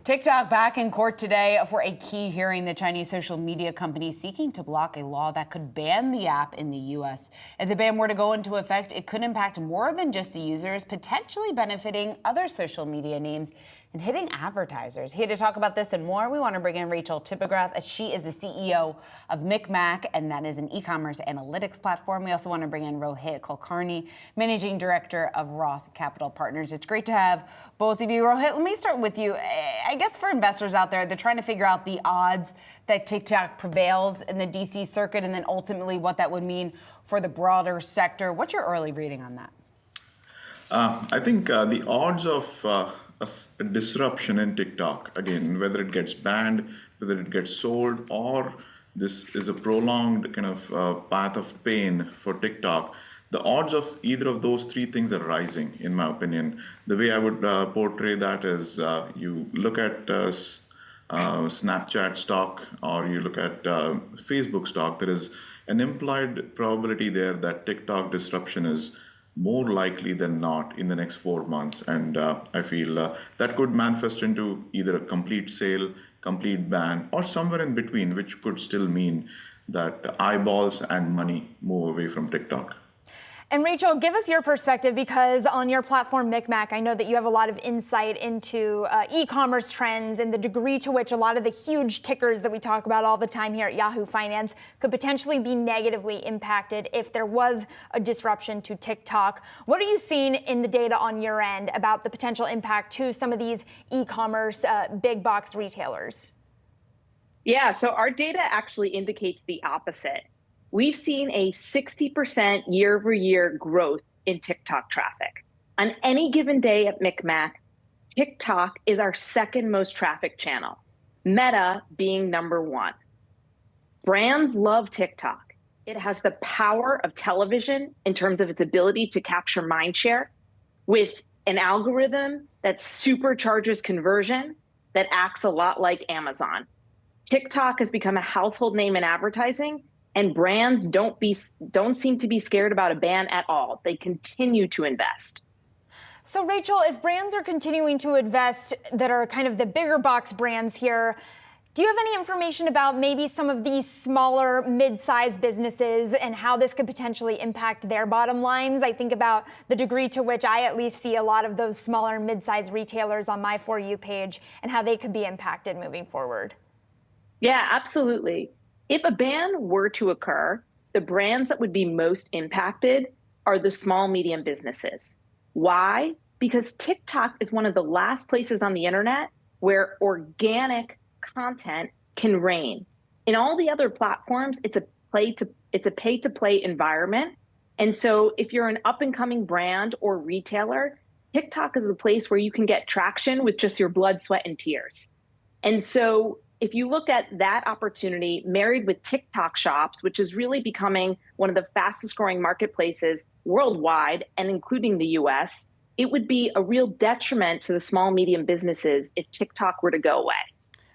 TikTok back in court today for a key hearing. The Chinese social media company seeking to block a law that could ban the app in the U.S. If the ban were to go into effect, it could impact more than just the users, potentially benefiting other social media names and hitting advertisers. Here to talk about this and more, we want to bring in Rachel Tippegrath, as she is the CEO of MicMac, and that is an e-commerce analytics platform. We also want to bring in Rohit Kulkarni, Managing Director of Roth Capital Partners. It's great to have both of you. Rohit, let me start with you. I guess for investors out there, they're trying to figure out the odds that TikTok prevails in the D.C. circuit and then ultimately what that would mean for the broader sector. What's your early reading on that? I think the odds of a disruption in TikTok, again, whether it gets banned, whether it gets sold, or this is a prolonged kind of path of pain for TikTok, the odds of either of those three things are rising, in my opinion. The way I would portray that is you look at Snapchat stock or you look at Facebook stock, there is an implied probability there that TikTok disruption is more likely than not in the next 4 months. And I feel that could manifest into either a complete sale, complete ban, or somewhere in between, which could still mean that eyeballs and money move away from TikTok. And Rachel, give us your perspective, because on your platform, MicMac, I know that you have a lot of insight into e-commerce trends and the degree to which a lot of the huge tickers that we talk about all the time here at Yahoo Finance could potentially be negatively impacted if there was a disruption to TikTok. What are you seeing in the data on your end about the potential impact to some of these e-commerce big box retailers? Yeah, so our data actually indicates the opposite. We've seen a 60% year-over-year growth in TikTok traffic. On any given day at MicMac, TikTok is our second most traffic channel, Meta being number one. Brands love TikTok. It has the power of television in terms of its ability to capture mindshare with an algorithm that supercharges conversion that acts a lot like Amazon. TikTok has become a household name in advertising, and brands don't seem to be scared about a ban at all. They continue to invest. So Rachel, if brands are continuing to invest that are kind of the bigger box brands here, do you have any information about maybe some of these smaller mid-sized businesses and how this could potentially impact their bottom lines? I think about the degree to which I at least see a lot of those smaller mid-sized retailers on my For You page and how they could be impacted moving forward. Yeah, absolutely. If a ban were to occur, the brands that would be most impacted are the small, medium businesses. Why? Because TikTok is one of the last places on the internet where organic content can reign. In all the other platforms, it's a pay-to-play environment. And so if you're an up-and-coming brand or retailer, TikTok is a place where you can get traction with just your blood, sweat, and tears. And so if you look at that opportunity married with TikTok shops, which is really becoming one of the fastest growing marketplaces worldwide and including the US, it would be a real detriment to the small, medium businesses if TikTok were to go away.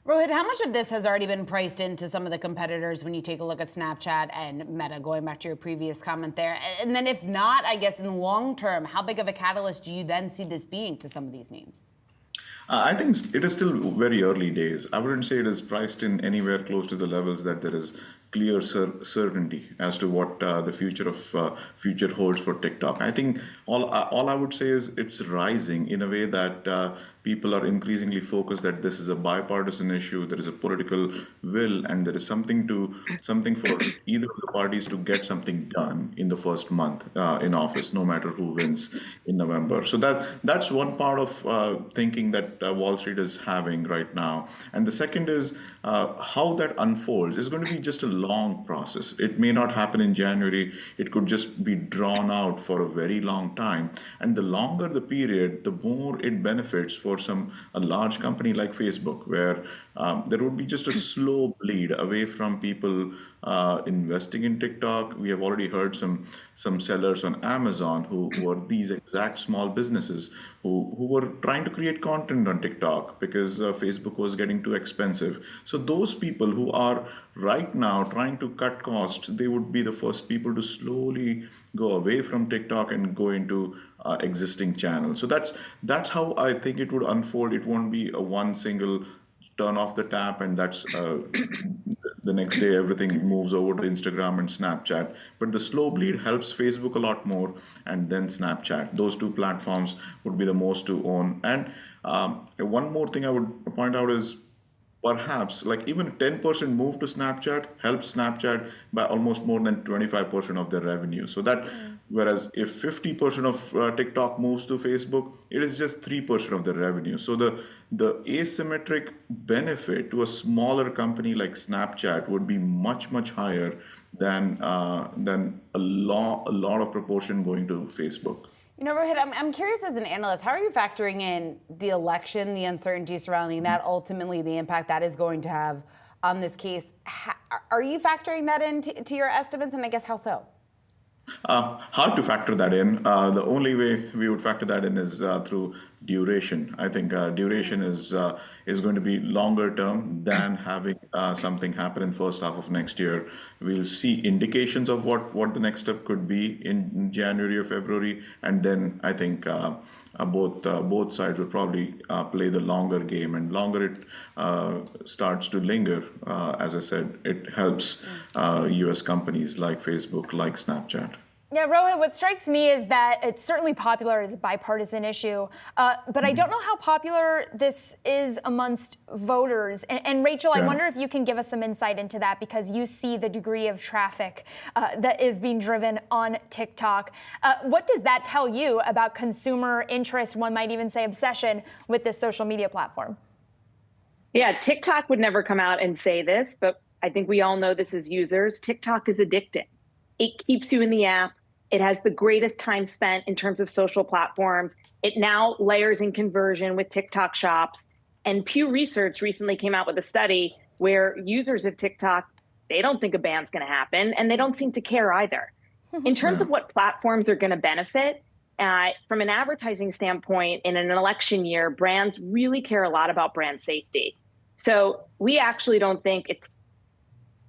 Rohit, how much of this has already been priced into some of the competitors when you take a look at Snapchat and Meta, going back to your previous comment there? And then if not, I guess in the long term, how big of a catalyst do you then see this being to some of these names? I think it is still very early days. I wouldn't say it is priced in anywhere close to the levels that there is clear certainty as to what the future holds for TikTok. I think all I would say is it's rising in a way that people are increasingly focused that this is a bipartisan issue, there is a political will, and there is something for either of the parties to get something done in the first month in office, no matter who wins in November. So that's one part of thinking that Wall Street is having right now. And the second is how that unfolds is going to be just a long process. It may not happen in January. It could just be drawn out for a very long time. And the longer the period, the more it benefits for a large company like Facebook, where there would be just a slow bleed away from people investing in TikTok. We have already heard some sellers on Amazon who were these exact small businesses who were trying to create content on TikTok because Facebook was getting too expensive. So those people who are right now trying to cut costs, they would be the first people to slowly go away from TikTok and go into existing channels. So that's how I think it would unfold. It won't be a one single turn off the tap and that's the next day everything moves over to Instagram and Snapchat. But the slow bleed helps Facebook a lot more, and then Snapchat. Those two platforms would be the most to own. And one more thing I would point out is perhaps like even a 10% move to Snapchat helps Snapchat by almost more than 25% of their revenue. So that, whereas if 50% of TikTok moves to Facebook, it is just 3% of their revenue. So the asymmetric benefit to a smaller company like Snapchat would be much, much higher than a lot of proportion going to Facebook. You know, Rohit, I'm curious as an analyst, how are you factoring in the election, the uncertainty surrounding that, ultimately the impact that is going to have on this case? Are you factoring that into your estimates, and I guess how so? Hard to factor that in. The only way we would factor that in is through duration. I think duration is going to be longer term than having something happen in the first half of next year. We'll see indications of what the next step could be in January or February, and then I think both sides will probably play the longer game, and longer it starts to linger. As I said, it helps U.S. companies like Facebook, like Snapchat. Yeah, Rohit, what strikes me is that it's certainly popular as a bipartisan issue, but I don't know how popular this is amongst voters. And Rachel, I wonder if you can give us some insight into that, because you see the degree of traffic that is being driven on TikTok. What does that tell you about consumer interest, one might even say obsession, with this social media platform? Yeah, TikTok would never come out and say this, but I think we all know this as users. TikTok is addicting. It keeps you in the app. It has the greatest time spent in terms of social platforms. It now layers in conversion with TikTok shops. And Pew Research recently came out with a study where users of TikTok, they don't think a ban's going to happen, and they don't seem to care either. In terms of what platforms are going to benefit, from an advertising standpoint, in an election year, brands really care a lot about brand safety. So we actually don't think it's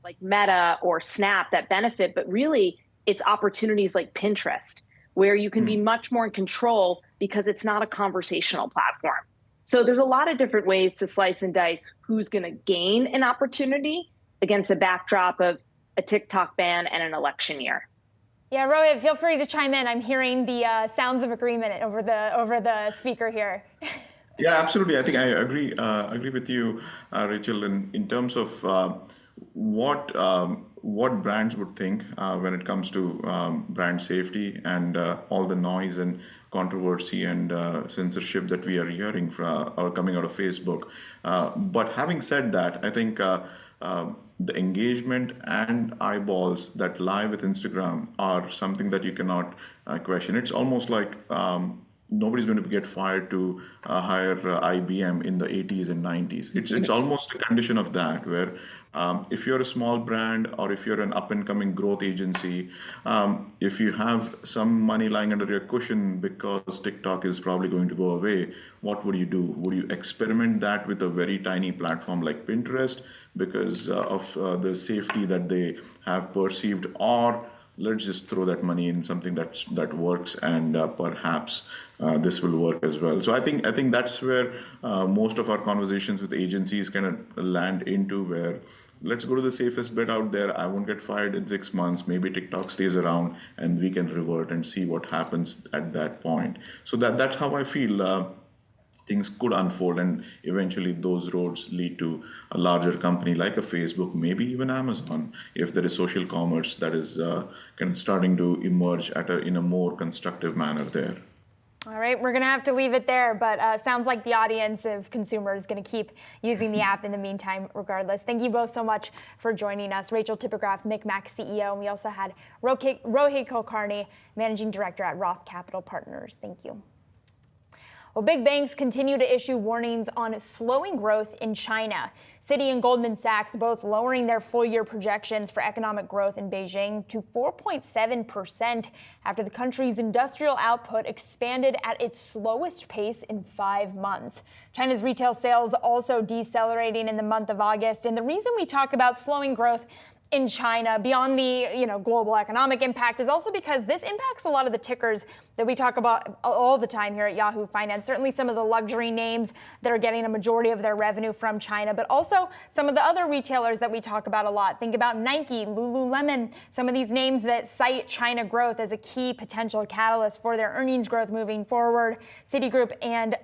like Meta or Snap that benefit, but really it's opportunities like Pinterest, where you can be much more in control because it's not a conversational platform. So there's a lot of different ways to slice and dice who's going to gain an opportunity against a backdrop of a TikTok ban and an election year. Yeah, Rohit, feel free to chime in. I'm hearing the sounds of agreement over the speaker here. Yeah, absolutely. I think I agree with you, Rachel, in terms of what brands would think when it comes to brand safety and all the noise and controversy and censorship that we are hearing coming out of Facebook. But having said that, I think the engagement and eyeballs that lie with Instagram are something that you cannot question. It's almost like nobody's going to get fired to hire IBM in the 80s and 90s. It's almost a condition of that, where if you're a small brand or if you're an up-and-coming growth agency, if you have some money lying under your cushion because TikTok is probably going to go away, what would you do? Would you experiment that with a very tiny platform like Pinterest because of the safety that they have perceived, or let's just throw that money in something that works, and perhaps this will work as well. So I think that's where most of our conversations with agencies kind of land into, where let's go to the safest bet out there. I won't get fired in 6 months. Maybe TikTok stays around and we can revert and see what happens at that point. So that's how I feel things could unfold, and eventually those roads lead to a larger company like a Facebook, maybe even Amazon, if there is social commerce that is kind of starting to emerge in a more constructive manner there. All right, we're going to have to leave it there, but sounds like the audience of consumers is going to keep using the app in the meantime, regardless. Thank you both so much for joining us. Rachel Tippergraph, McMack CEO, and we also had Rohit Kulkarni, Managing Director at Roth Capital Partners. Thank you. Well, big banks continue to issue warnings on slowing growth in China. Citi and Goldman Sachs both lowering their full-year projections for economic growth in Beijing to 4.7% after the country's industrial output expanded at its slowest pace in 5 months. China's retail sales also decelerating in the month of August. And the reason we talk about slowing growth in China, beyond the global economic impact, is also because this impacts a lot of the tickers that we talk about all the time here at Yahoo Finance. Certainly some of the luxury names that are getting a majority of their revenue from China, but also some of the other retailers that we talk about a lot. Think about Nike, Lululemon, some of these names that cite China growth as a key potential catalyst for their earnings growth moving forward. Citigroup and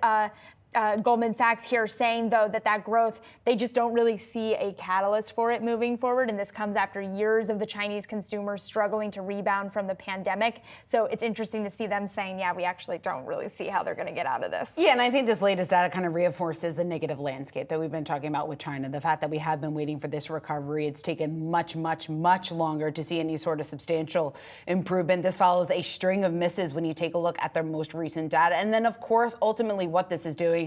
Goldman Sachs here saying, though, that growth, they just don't really see a catalyst for it moving forward. And this comes after years of the Chinese consumers struggling to rebound from the pandemic. So it's interesting to see them saying, yeah, we actually don't really see how they're going to get out of this. Yeah, and I think this latest data kind of reinforces the negative landscape that we've been talking about with China. The fact that we have been waiting for this recovery. It's taken much, much, much longer to see any sort of substantial improvement. This follows a string of misses when you take a look at their most recent data. And then, of course, ultimately what this is doing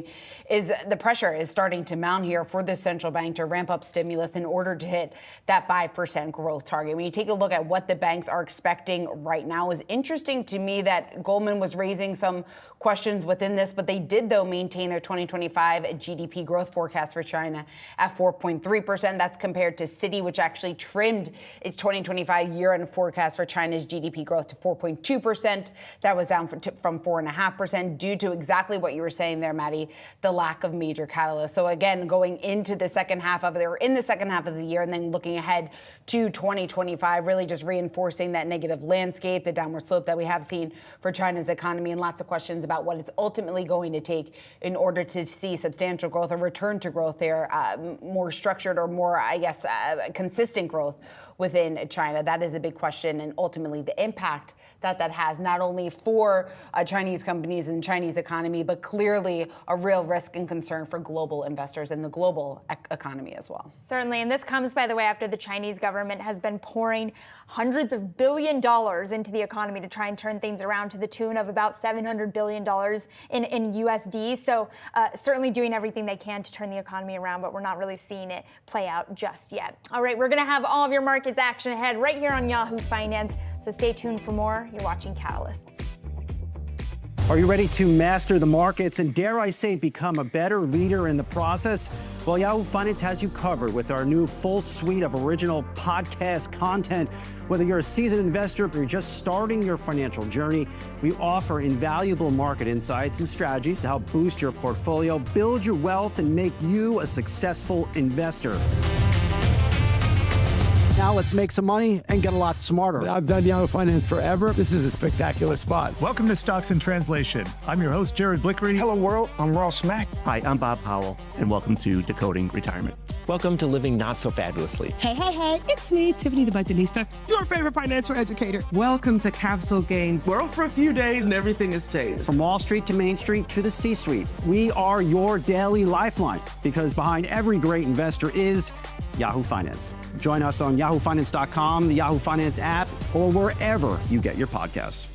is the pressure is starting to mount here for the central bank to ramp up stimulus in order to hit that 5% growth target. When you take a look at what the banks are expecting right now, is interesting to me that Goldman was raising some questions within this, but they did, though, maintain their 2025 GDP growth forecast for China at 4.3%. That's compared to Citi, which actually trimmed its 2025 year-end forecast for China's GDP growth to 4.2%. That was down from 4.5% due to exactly what you were saying there, Maddie, the lack of major catalysts. So again, going into the second half of the year and then looking ahead to 2025, really just reinforcing that negative landscape, the downward slope that we have seen for China's economy, and lots of questions about what it's ultimately going to take in order to see substantial growth or return to growth there, more structured or more, consistent growth within China. That is a big question, and ultimately the impact that has not only for Chinese companies and Chinese economy, but clearly a real risk and concern for global investors and the global economy as well. Certainly, and this comes, by the way, after the Chinese government has been pouring hundreds of billion dollars into the economy to try and turn things around to the tune of about $700 billion in USD. So certainly doing everything they can to turn the economy around, but we're not really seeing it play out just yet. All right, we're going to have all of your markets action ahead right here on Yahoo Finance. So stay tuned for more. You're watching Catalysts. Are you ready to master the markets and, dare I say, become a better leader in the process? Well, Yahoo Finance has you covered with our new full suite of original podcast content. Whether you're a seasoned investor or you're just starting your financial journey, we offer invaluable market insights and strategies to help boost your portfolio, build your wealth, and make you a successful investor. Now let's make some money and get a lot smarter. I've done Yahoo Finance forever. This is a spectacular spot. Welcome to Stocks in Translation. I'm your host, Jared Blickery. Hello, world. I'm Ross Mack. Hi, I'm Bob Powell, and welcome to Decoding Retirement. Welcome to Living Not So Fabulously. Hey, it's me, Tiffany the Budgetista, your favorite financial educator. Welcome to Capital Gains World for a few days and everything has changed. From Wall Street to Main Street to the C-suite, we are your daily lifeline because behind every great investor is Yahoo Finance. Join us on yahoofinance.com, the Yahoo Finance app, or wherever you get your podcasts.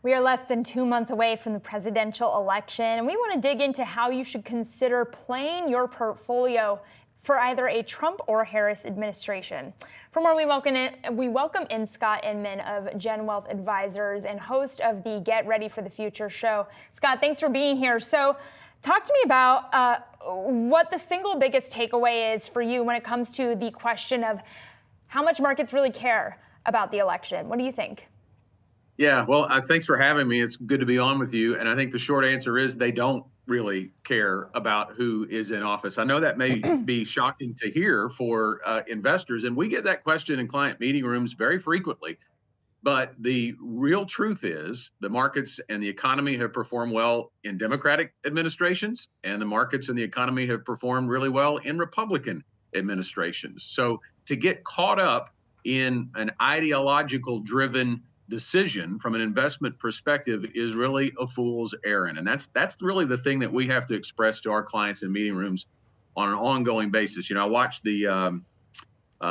We are less than 2 months away from the presidential election, and we want to dig into how you should consider playing your portfolio for either a Trump or Harris administration. For more, we welcome in Scott Inman of Gen Wealth Advisors and host of the Get Ready for the Future show. Scott, thanks for being here. So talk to me about what the single biggest takeaway is for you when it comes to the question of how much markets really care about the election. What do you think? Yeah, well, thanks for having me. It's good to be on with you. And I think the short answer is they don't really care about who is in office. I know that may be shocking to hear for investors, and we get that question in client meeting rooms very frequently. But the real truth is the markets and the economy have performed well in Democratic administrations, and the markets and the economy have performed really well in Republican administrations. So to get caught up in an ideological driven decision from an investment perspective is really a fool's errand. And that's really the thing that we have to express to our clients in meeting rooms on an ongoing basis. You know, I watched the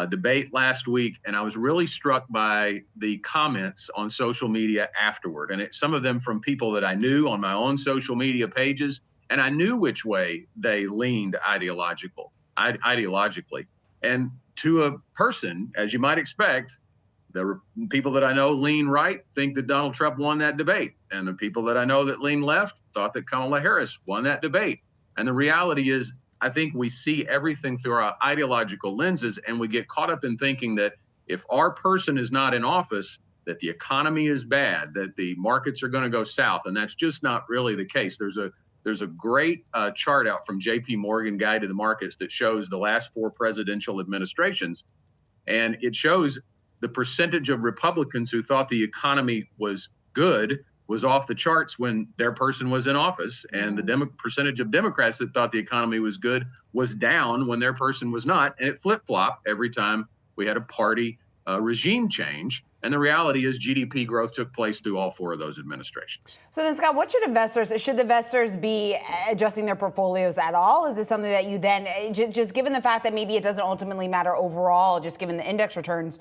debate last week, and I was really struck by the comments on social media afterward. And some of them from people that I knew on my own social media pages, and I knew which way they leaned ideologically. And to a person, as you might expect, the people that I know lean right think that Donald Trump won that debate. And the people that I know that lean left thought that Kamala Harris won that debate. And the reality is, I think we see everything through our ideological lenses, and we get caught up in thinking that if our person is not in office, that the economy is bad, that the markets are going to go south. And that's just not really the case. There's a great chart out from JP Morgan Guide to the Markets that shows the last 4 presidential administrations. And it shows the percentage of Republicans who thought the economy was good was off the charts when their person was in office. And the percentage of Democrats that thought the economy was good was down when their person was not. And it flip-flopped every time we had a party regime change. And the reality is GDP growth took place through all 4 of those administrations. So then, Scott, should the investors be adjusting their portfolios at all? Is this something that you then, just given the fact that maybe it doesn't ultimately matter overall, just given the index returns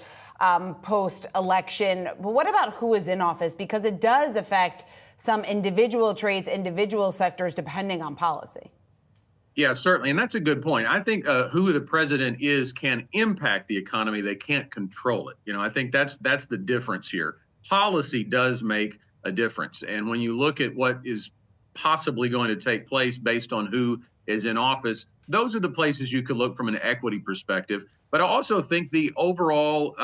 post-election, but what about who is in office? Because it does affect some individual trades, individual sectors, depending on policy. Yeah, certainly. And that's a good point. I think who the president is can impact the economy. They can't control it. You know, I think that's the difference here. Policy does make a difference. And when you look at what is possibly going to take place based on who is in office, those are the places you could look from an equity perspective. But I also think the overall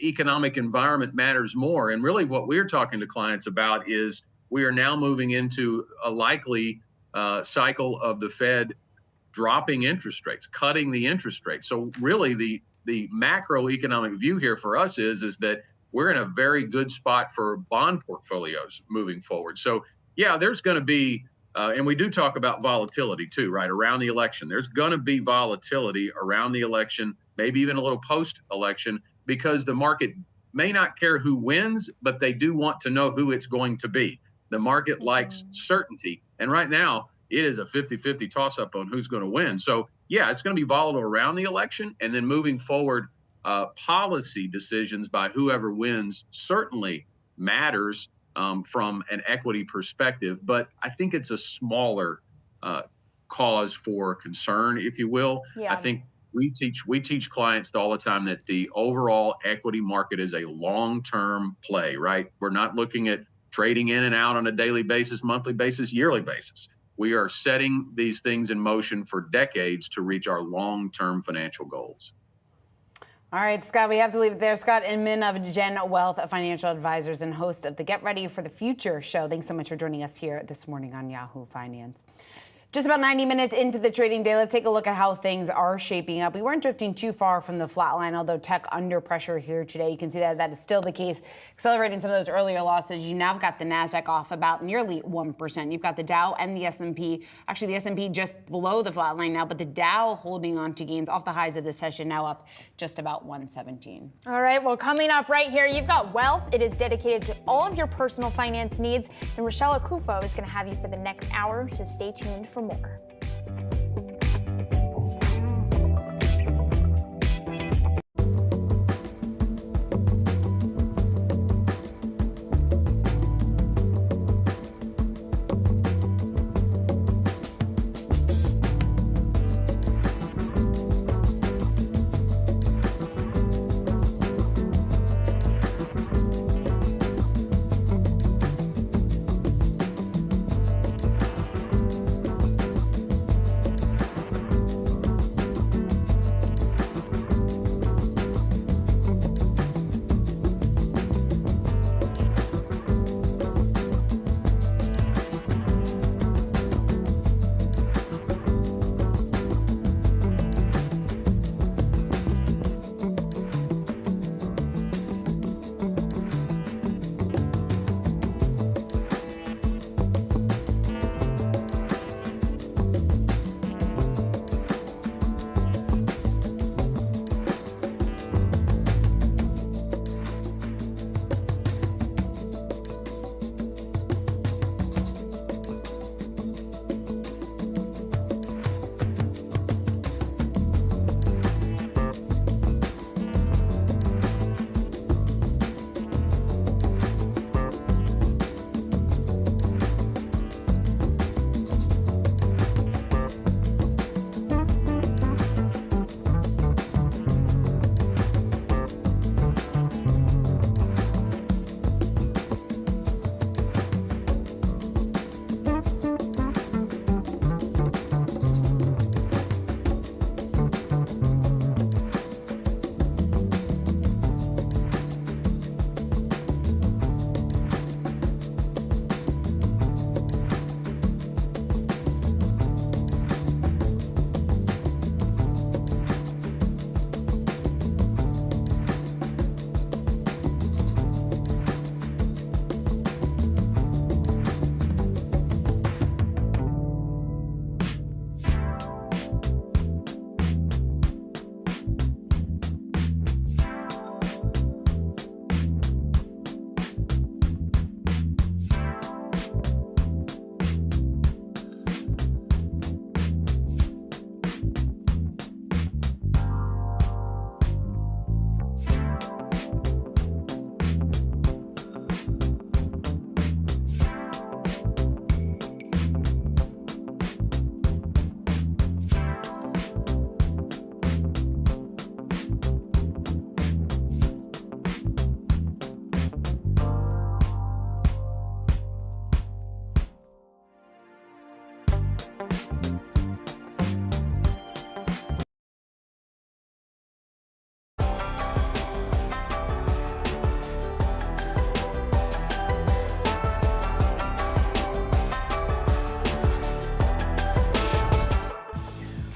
economic environment matters more. And really what we're talking to clients about is we are now moving into a likely cycle of the Fed dropping interest rates, cutting the interest rates. So really the macroeconomic view here for us is that we're in a very good spot for bond portfolios moving forward. So yeah, there's going to be, and we do talk about volatility too, right? Around the election, there's going to be volatility around the election, maybe even a little post-election, because the market may not care who wins, but they do want to know who it's going to be. The market likes certainty. And right now, it is a 50-50 toss-up on who's going to win. So, yeah, it's going to be volatile around the election. And then moving forward, policy decisions by whoever wins certainly matters from an equity perspective. But I think it's a smaller cause for concern, if you will. Yeah. I think we teach clients all the time that the overall equity market is a long-term play, right? We're not looking at trading in and out on a daily basis, monthly basis, yearly basis. We are setting these things in motion for decades to reach our long-term financial goals. All right, Scott, we have to leave it there. Scott Inman of Gen Wealth Financial Advisors and host of the Get Ready for the Future show. Thanks so much for joining us here this morning on Yahoo Finance. Just about 90 minutes into the trading day, let's take a look at how things are shaping up. We weren't drifting too far from the flat line, although tech under pressure here today. You can see that is still the case, accelerating some of those earlier losses. You now have got the Nasdaq off about nearly 1%. You've got the Dow and the S&P. Actually, the S&P just below the flat line now, but the Dow holding on to gains off the highs of the session, now up just about 117. All right, well, coming up right here, you've got Wealth. It is dedicated to all of your personal finance needs. And Rochelle Akufo is going to have you for the next hour, so stay tuned for more.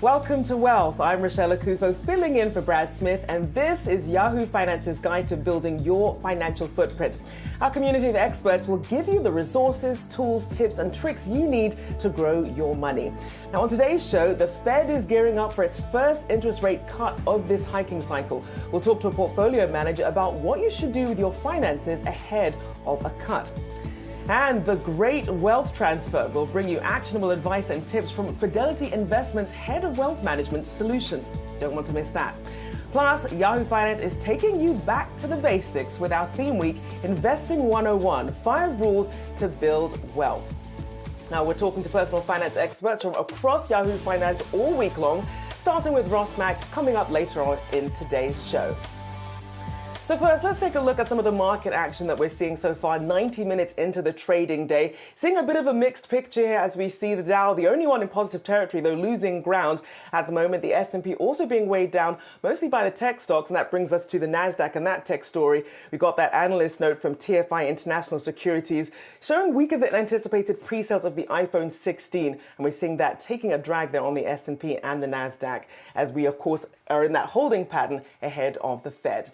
Welcome to Wealth. I'm Rochelle Akufo, filling in for Brad Smith, and this is Yahoo Finance's guide to building your financial footprint. Our community of experts will give you the resources, tools, tips, and tricks you need to grow your money. Now, on today's show, the Fed is gearing up for its first interest rate cut of this hiking cycle. We'll talk to a portfolio manager about what you should do with your finances ahead of a cut. And the Great Wealth Transfer will bring you actionable advice and tips from Fidelity Investments' Head of Wealth Management Solutions. Don't want to miss that. Plus, Yahoo Finance is taking you back to the basics with our theme week, Investing 101, 5 Rules to Build Wealth. Now, we're talking to personal finance experts from across Yahoo Finance all week long, starting with Ross Mack coming up later on in today's show. So first, let's take a look at some of the market action that we're seeing so far 90 minutes into the trading day. Seeing a bit of a mixed picture here as we see the Dow, the only one in positive territory, though losing ground at the moment. The S&P also being weighed down mostly by the tech stocks, and that brings us to the Nasdaq and that tech story. We got that analyst note from TFI International Securities showing weaker than anticipated pre-sales of the iPhone 16, and we're seeing that taking a drag there on the S&P and the Nasdaq as we, of course, are in that holding pattern ahead of the Fed.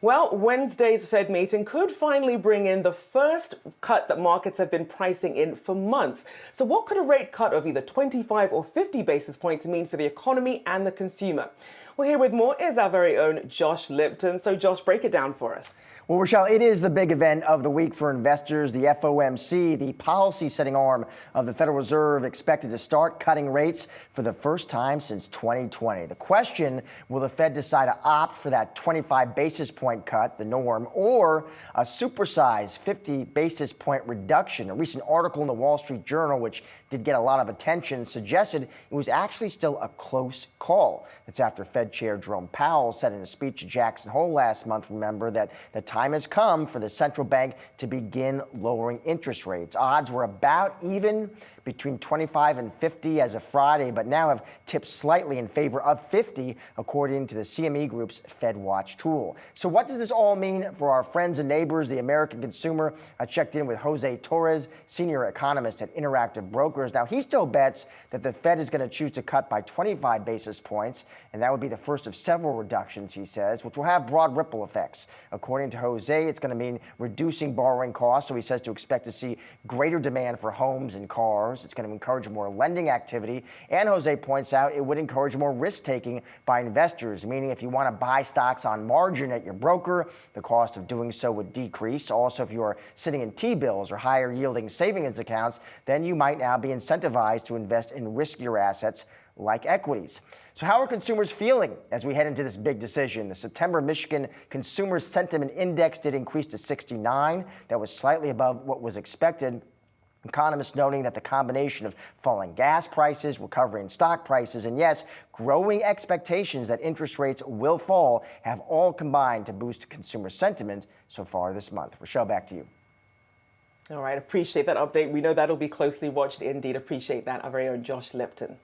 Well, Wednesday's Fed meeting could finally bring in the first cut that markets have been pricing in for months. So what could a rate cut of either 25 or 50 basis points mean for the economy and the consumer? Well, here with more is our very own Josh Lipton. So Josh, break it down for us. Well, Rochelle, it is the big event of the week for investors. The FOMC, the policy-setting arm of the Federal Reserve, expected to start cutting rates for the first time since 2020. The question, will the Fed decide to opt for that 25 basis point cut, the norm, or a supersized 50 basis point reduction? A recent article in the Wall Street Journal, which did get a lot of attention, suggested it was actually still a close call. It's after Fed Chair Jerome Powell said in a speech to Jackson Hole last month, remember, that the time has come for the central bank to begin lowering interest rates. Odds were about even between 25 and 50 as of Friday, but now have tipped slightly in favor of 50, according to the CME Group's FedWatch tool. So what does this all mean for our friends and neighbors, the American consumer? I checked in with Jose Torres, senior economist at Interactive Brokers. Now, he still bets that the Fed is going to choose to cut by 25 basis points, and that would be the first of several reductions, he says, which will have broad ripple effects. According to Jose, it's going to mean reducing borrowing costs, so he says to expect to see greater demand for homes and cars. It's going to encourage more lending activity. And Jose points out it would encourage more risk-taking by investors, meaning if you want to buy stocks on margin at your broker, the cost of doing so would decrease. Also, if you're sitting in T-bills or higher-yielding savings accounts, then you might now be incentivized to invest in riskier assets like equities. So how are consumers feeling as we head into this big decision? The September Michigan Consumer Sentiment Index did increase to 69. That was slightly above what was expected. Economists noting that the combination of falling gas prices, recovery in stock prices, and yes, growing expectations that interest rates will fall have all combined to boost consumer sentiment so far this month. Rochelle, back to you. All right, appreciate that update. We know that'll be closely watched indeed. Appreciate that, our very own Josh Lipton.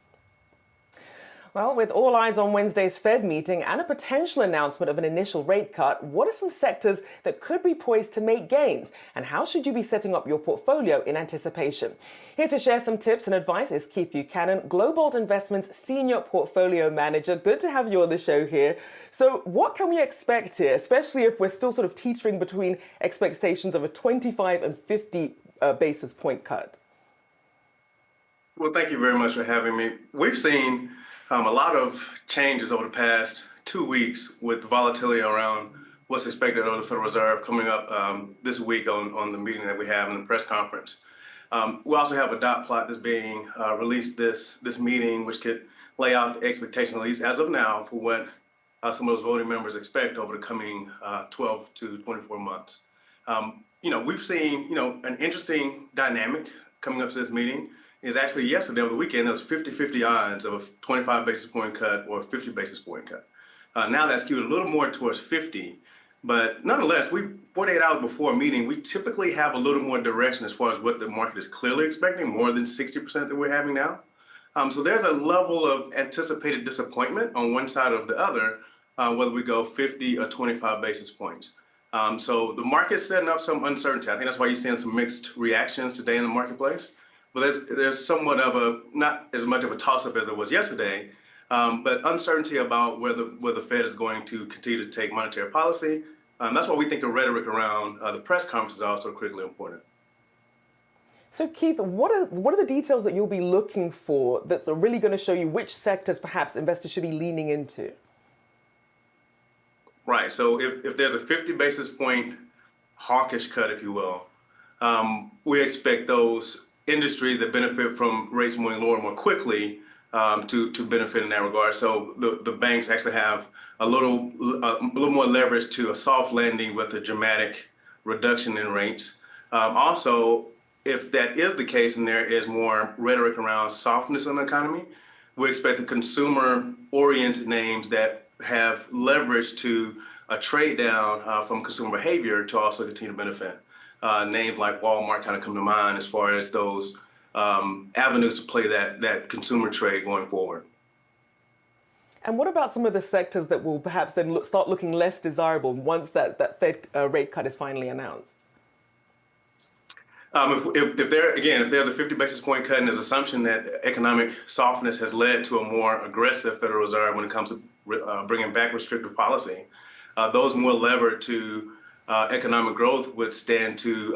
Well, with all eyes on Wednesday's Fed meeting and a potential announcement of an initial rate cut, what are some sectors that could be poised to make gains? And how should you be setting up your portfolio in anticipation? Here to share some tips and advice is Keith Buchanan, Global Investments Senior Portfolio Manager. Good to have you on the show here. So what can we expect here, especially if we're still sort of teetering between expectations of a 25 and 50 basis point cut? Well, thank you very much for having me. We've seen a lot of changes over the past 2 weeks with volatility around what's expected of the Federal Reserve coming up this week on the meeting that we have in the press conference. We also have a dot plot that's being released this meeting, which could lay out the expectation, at least as of now, for what some of those voting members expect over the coming 12 to 24 months. We've seen, an interesting dynamic coming up to this meeting. Is actually yesterday over the weekend, there was 50-50 odds of a 25 basis point cut or a 50 basis point cut. Now that's skewed a little more towards 50, but nonetheless, 48 hours before a meeting, we typically have a little more direction as far as what the market is clearly expecting, more than 60% that we're having now. So there's a level of anticipated disappointment on one side or the other, whether we go 50 or 25 basis points. So the market's setting up some uncertainty. I think that's why you're seeing some mixed reactions today in the marketplace. but there's somewhat of a, not as much of a toss-up as there was yesterday, but uncertainty about whether the Fed is going to continue to take monetary policy. That's why we think the rhetoric around the press conference is also critically important. So Keith, what are the details that you'll be looking for that's really going to show you which sectors perhaps investors should be leaning into? Right. So if there's a 50 basis point hawkish cut, if you will, we expect those industries that benefit from rates moving lower more quickly to benefit in that regard. So the banks actually have a little more leverage to a soft landing with a dramatic reduction in rates. Also, if that is the case and there is more rhetoric around softness in the economy, we expect the consumer-oriented names that have leverage to a trade down from consumer behavior to also continue to benefit. Names like Walmart kind of come to mind as far as those avenues to play that consumer trade going forward. And what about some of the sectors that will perhaps then start looking less desirable once that Fed rate cut is finally announced? If there's a 50 basis point cut and there's assumption that economic softness has led to a more aggressive Federal Reserve when it comes to bringing back restrictive policy, those more levered to economic growth would stand to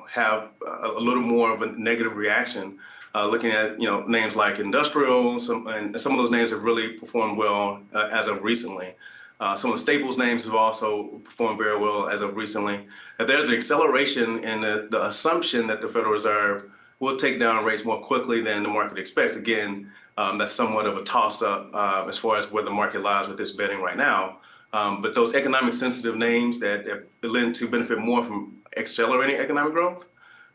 have a little more of a negative reaction. Looking at names like industrial, and some of those names have really performed well as of recently. Some of the staples names have also performed very well as of recently. If there's an acceleration in the assumption that the Federal Reserve will take down rates more quickly than the market expects, again, that's somewhat of a toss-up as far as where the market lies with this betting right now. But those economic sensitive names that lend to benefit more from accelerating economic growth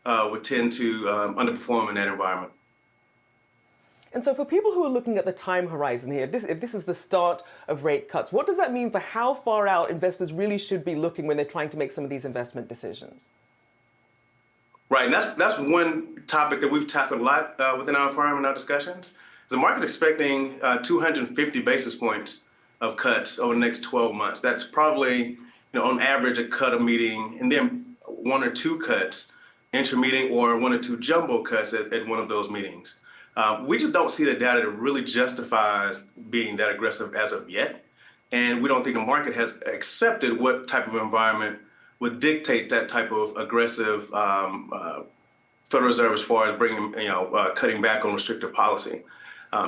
would tend to underperform in that environment. And so for people who are looking at the time horizon here, if this is the start of rate cuts, what does that mean for how far out investors really should be looking when they're trying to make some of these investment decisions? Right, and that's one topic that we've tackled a lot within our firm in our discussions. Is the market expecting 250 basis points of cuts over the next 12 months? That's probably, on average, a cut a meeting, and then one or two cuts intra-meeting or one or two jumbo cuts at one of those meetings. We just don't see the data that really justifies being that aggressive as of yet. And we don't think the market has accepted what type of environment would dictate that type of aggressive Federal Reserve as far as bringing, cutting back on restrictive policy.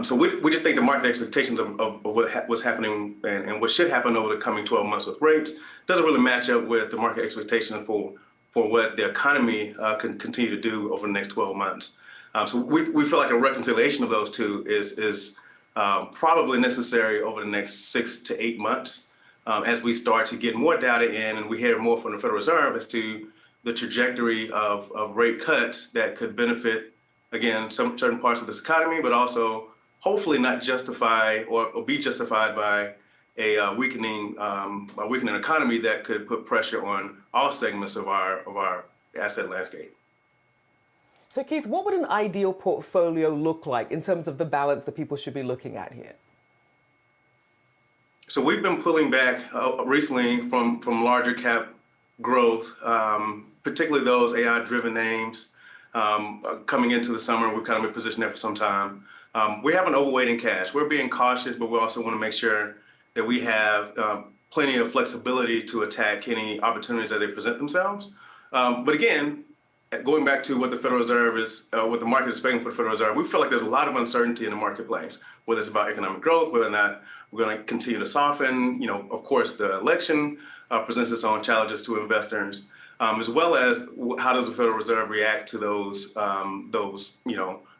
So we just think the market expectations of what's happening and what should happen over the coming 12 months with rates doesn't really match up with the market expectation for what the economy can continue to do over the next 12 months. So we feel like a reconciliation of those two is probably necessary over the next 6 to 8 months as we start to get more data in and we hear more from the Federal Reserve as to the trajectory of rate cuts that could benefit, again, some certain parts of this economy, but also hopefully not justify or be justified by a weakening economy that could put pressure on all segments of our asset landscape. So Keith, what would an ideal portfolio look like in terms of the balance that people should be looking at here? So we've been pulling back recently from larger cap growth, particularly those AI-driven names. Coming into the summer, we've kind of been positioned there for some time. We have an overweight in cash. We're being cautious, but we also want to make sure that we have plenty of flexibility to attack any opportunities as they present themselves. But again, going back to what the Federal Reserve is, what the market is expecting for the Federal Reserve, we feel like there's a lot of uncertainty in the marketplace, whether it's about economic growth, whether or not we're going to continue to soften. Of course, the election presents its own challenges to investors, as well as how does the Federal Reserve react to those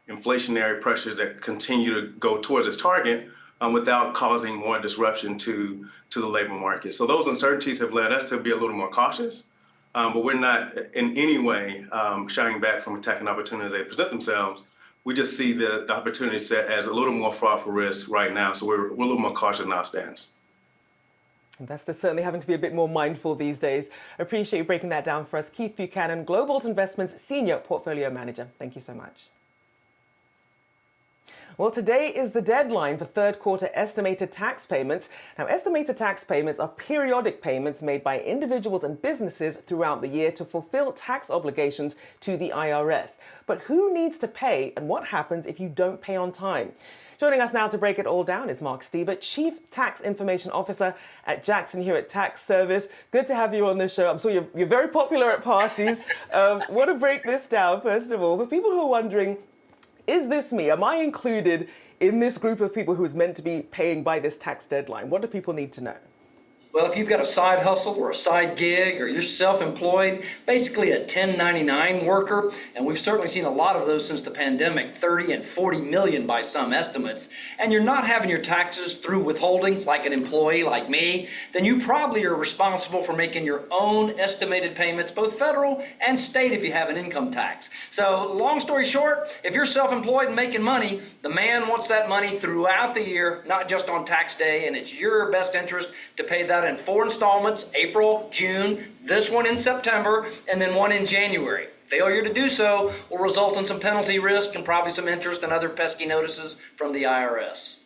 inflationary pressures that continue to go towards its target without causing more disruption to the labor market. So those uncertainties have led us to be a little more cautious. But we're not in any way shying back from attacking opportunities as they present themselves. We just see the opportunity set as a little more fraught for risk right now. So we're a little more cautious in our stance. Investors certainly having to be a bit more mindful these days. Appreciate you breaking that down for us. Keith Buchanan, Global Investments Senior Portfolio Manager. Thank you so much. Well, today is the deadline for third quarter estimated tax payments. Now, estimated tax payments are periodic payments made by individuals and businesses throughout the year to fulfill tax obligations to the IRS. But who needs to pay, and what happens if you don't pay on time? Joining us now to break it all down is Mark Stieber, Chief Tax Information Officer at Jackson Hewitt Tax Service. Good to have you on the show. I'm sure you're very popular at parties. Want to break this down, first of all. For people who are wondering, is this me? Am I included in this group of people who is meant to be paying by this tax deadline? What do people need to know? Well, if you've got a side hustle or a side gig or you're self-employed, basically a 1099 worker, and we've certainly seen a lot of those since the pandemic, 30 and 40 million by some estimates, and you're not having your taxes through withholding like an employee like me, then you probably are responsible for making your own estimated payments, both federal and state if you have an income tax. So long story short, if you're self-employed and making money, the man wants that money throughout the year, not just on tax day, and it's your best interest to pay that in 4 installments, April, June, this one in September, and then one in January. Failure to do so will result in some penalty risk and probably some interest and other pesky notices from the IRS.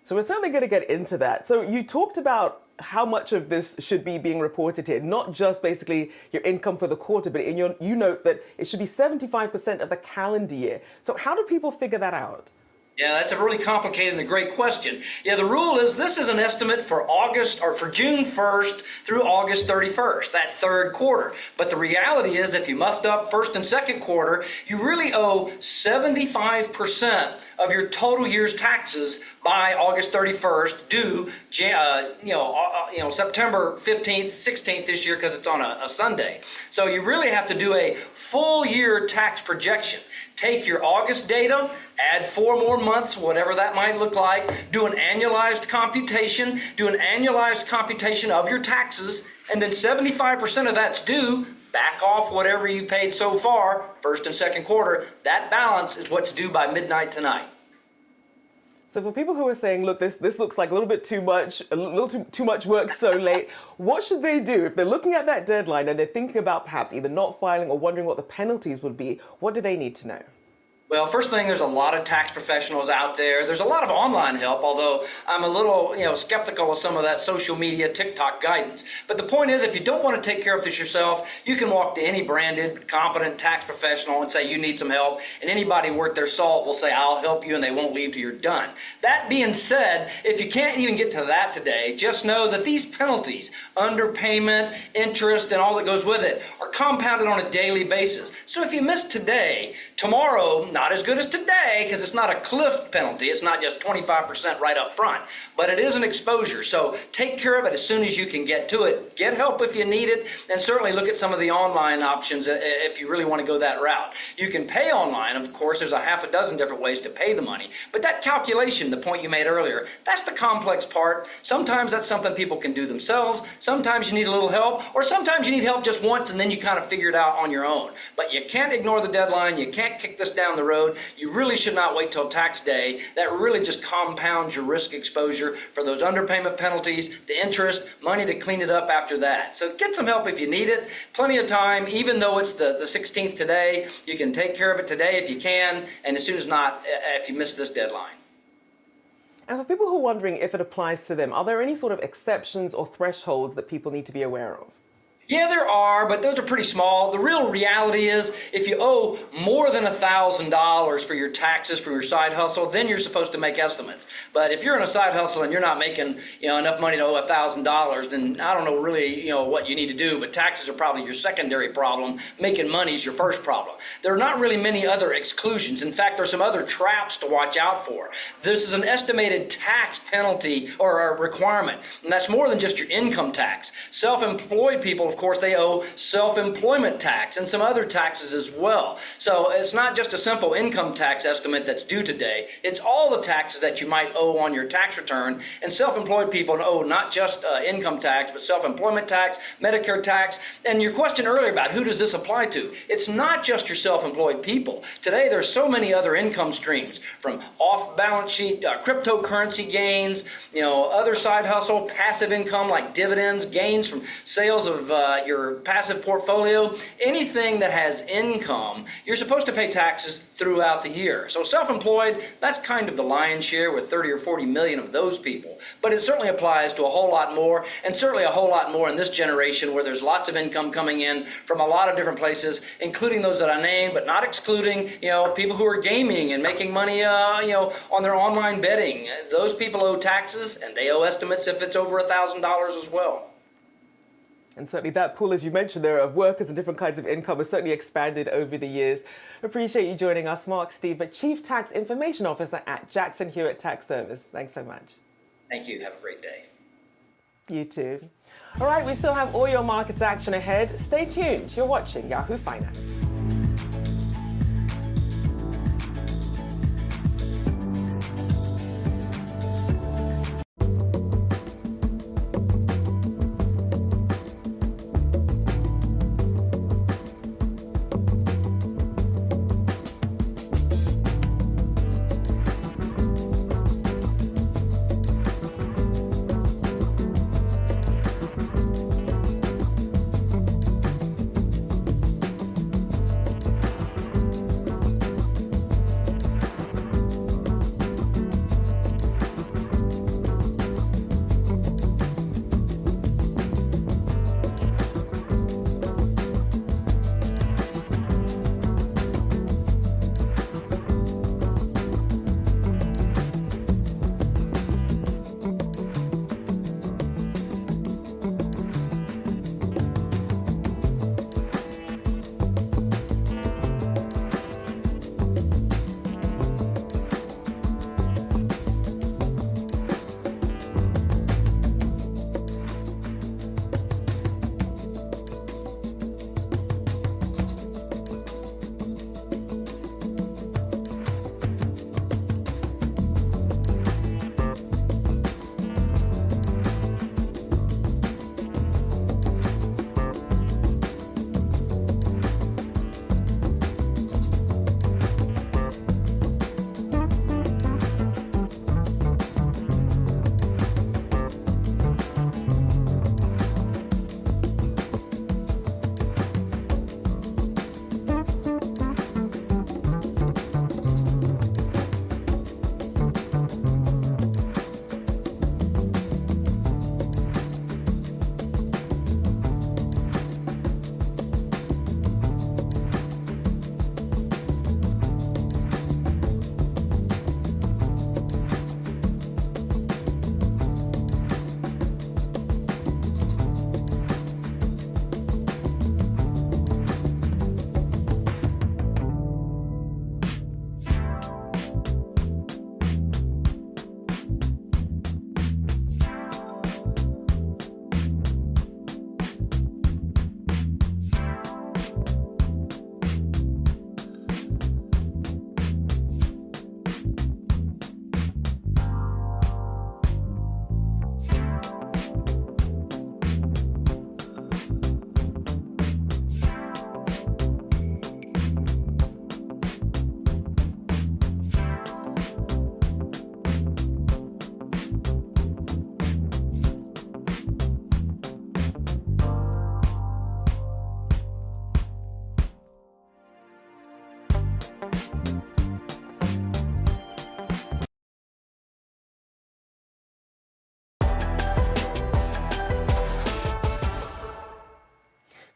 So we're certainly going to get into that. So you talked about how much of this should be being reported here, not just basically your income for the quarter, but in you note that it should be 75% of the calendar year. So how do people figure that out? Yeah, that's a really complicated and a great question. Yeah, the rule is this is an estimate for August or for June 1st through August 31st, that third quarter. But the reality is if you muffed up first and second quarter, you really owe 75% of your total year's taxes by August 31st, due September 15th, 16th this year because it's on a Sunday. So you really have to do a full year tax projection. Take your August data, add 4 more months, whatever that might look like, do an annualized computation of your taxes, and then 75% of that's due. Back off whatever you paid so far, first and second quarter. That balance is what's due by midnight tonight. So for people who are saying, look, this looks like a little bit too much, too much work so late, what should they do? If they're looking at that deadline and they're thinking about perhaps either not filing or wondering what the penalties would be, what do they need to know? Well, first thing, there's a lot of tax professionals out there. There's a lot of online help, although I'm a little, skeptical of some of that social media TikTok guidance. But the point is, if you don't want to take care of this yourself, you can walk to any branded, competent tax professional and say you need some help, and anybody worth their salt will say, I'll help you, and they won't leave till you're done. That being said, if you can't even get to that today, just know that these penalties, underpayment, interest, and all that goes with it, are compounded on a daily basis. So if you miss today, tomorrow, not as good as today because it's not a cliff penalty. It's not just 25% right up front, but it is an exposure. So take care of it as soon as you can get to it. Get help if you need it, and certainly look at some of the online options if you really want to go that route. You can pay online, of course. There's a half a dozen different ways to pay the money, but that calculation, the point you made earlier, that's the complex part. Sometimes that's something people can do themselves. Sometimes you need a little help, or sometimes you need help just once and then you kind of figure it out on your own. But you can't ignore the deadline. You can't kick this down the road. You really should not wait till tax day. That really just compounds your risk exposure for those underpayment penalties, the interest, money to clean it up after that. So get some help if you need it. Plenty of time, even though it's the 16th today. You can take care of it today if you can, and as soon as not, if you miss this deadline. And for people who are wondering if it applies to them, are there any sort of exceptions or thresholds that people need to be aware of? Yeah, there are, but those are pretty small. The real reality is if you owe more than $1,000 for your taxes for your side hustle, then you're supposed to make estimates. But if you're in a side hustle and you're not making enough money to owe $1,000, then I don't know really what you need to do, but taxes are probably your secondary problem. Making money is your first problem. There are not really many other exclusions. In fact, there's some other traps to watch out for. This is an estimated tax penalty or a requirement, and that's more than just your income tax. Self-employed people, of course, they owe self-employment tax and some other taxes as well. So it's not just a simple income tax estimate that's due today. It's all the taxes that you might owe on your tax return. And self-employed people owe not just income tax, but self-employment tax, Medicare tax. And your question earlier about who does this apply to? It's not just your self-employed people. Today, there's so many other income streams, from off-balance sheet cryptocurrency gains, other side hustle, passive income like dividends, gains from sales of your passive portfolio, anything that has income, you're supposed to pay taxes throughout the year. So self-employed, that's kind of the lion's share with 30 or 40 million of those people. But it certainly applies to a whole lot more, and certainly a whole lot more in this generation where there's lots of income coming in from a lot of different places, including those that I named, but not excluding, people who are gaming and making money, on their online betting. Those people owe taxes, and they owe estimates if it's over $1,000 as well. And certainly that pool, as you mentioned, there of workers and different kinds of income has certainly expanded over the years. Appreciate you joining us, Mark Stieber, Chief Tax Information Officer at Jackson Hewitt Tax Service. Thanks so much. Thank you. Have a great day. You too. All right, we still have all your markets action ahead. Stay tuned. You're watching Yahoo Finance.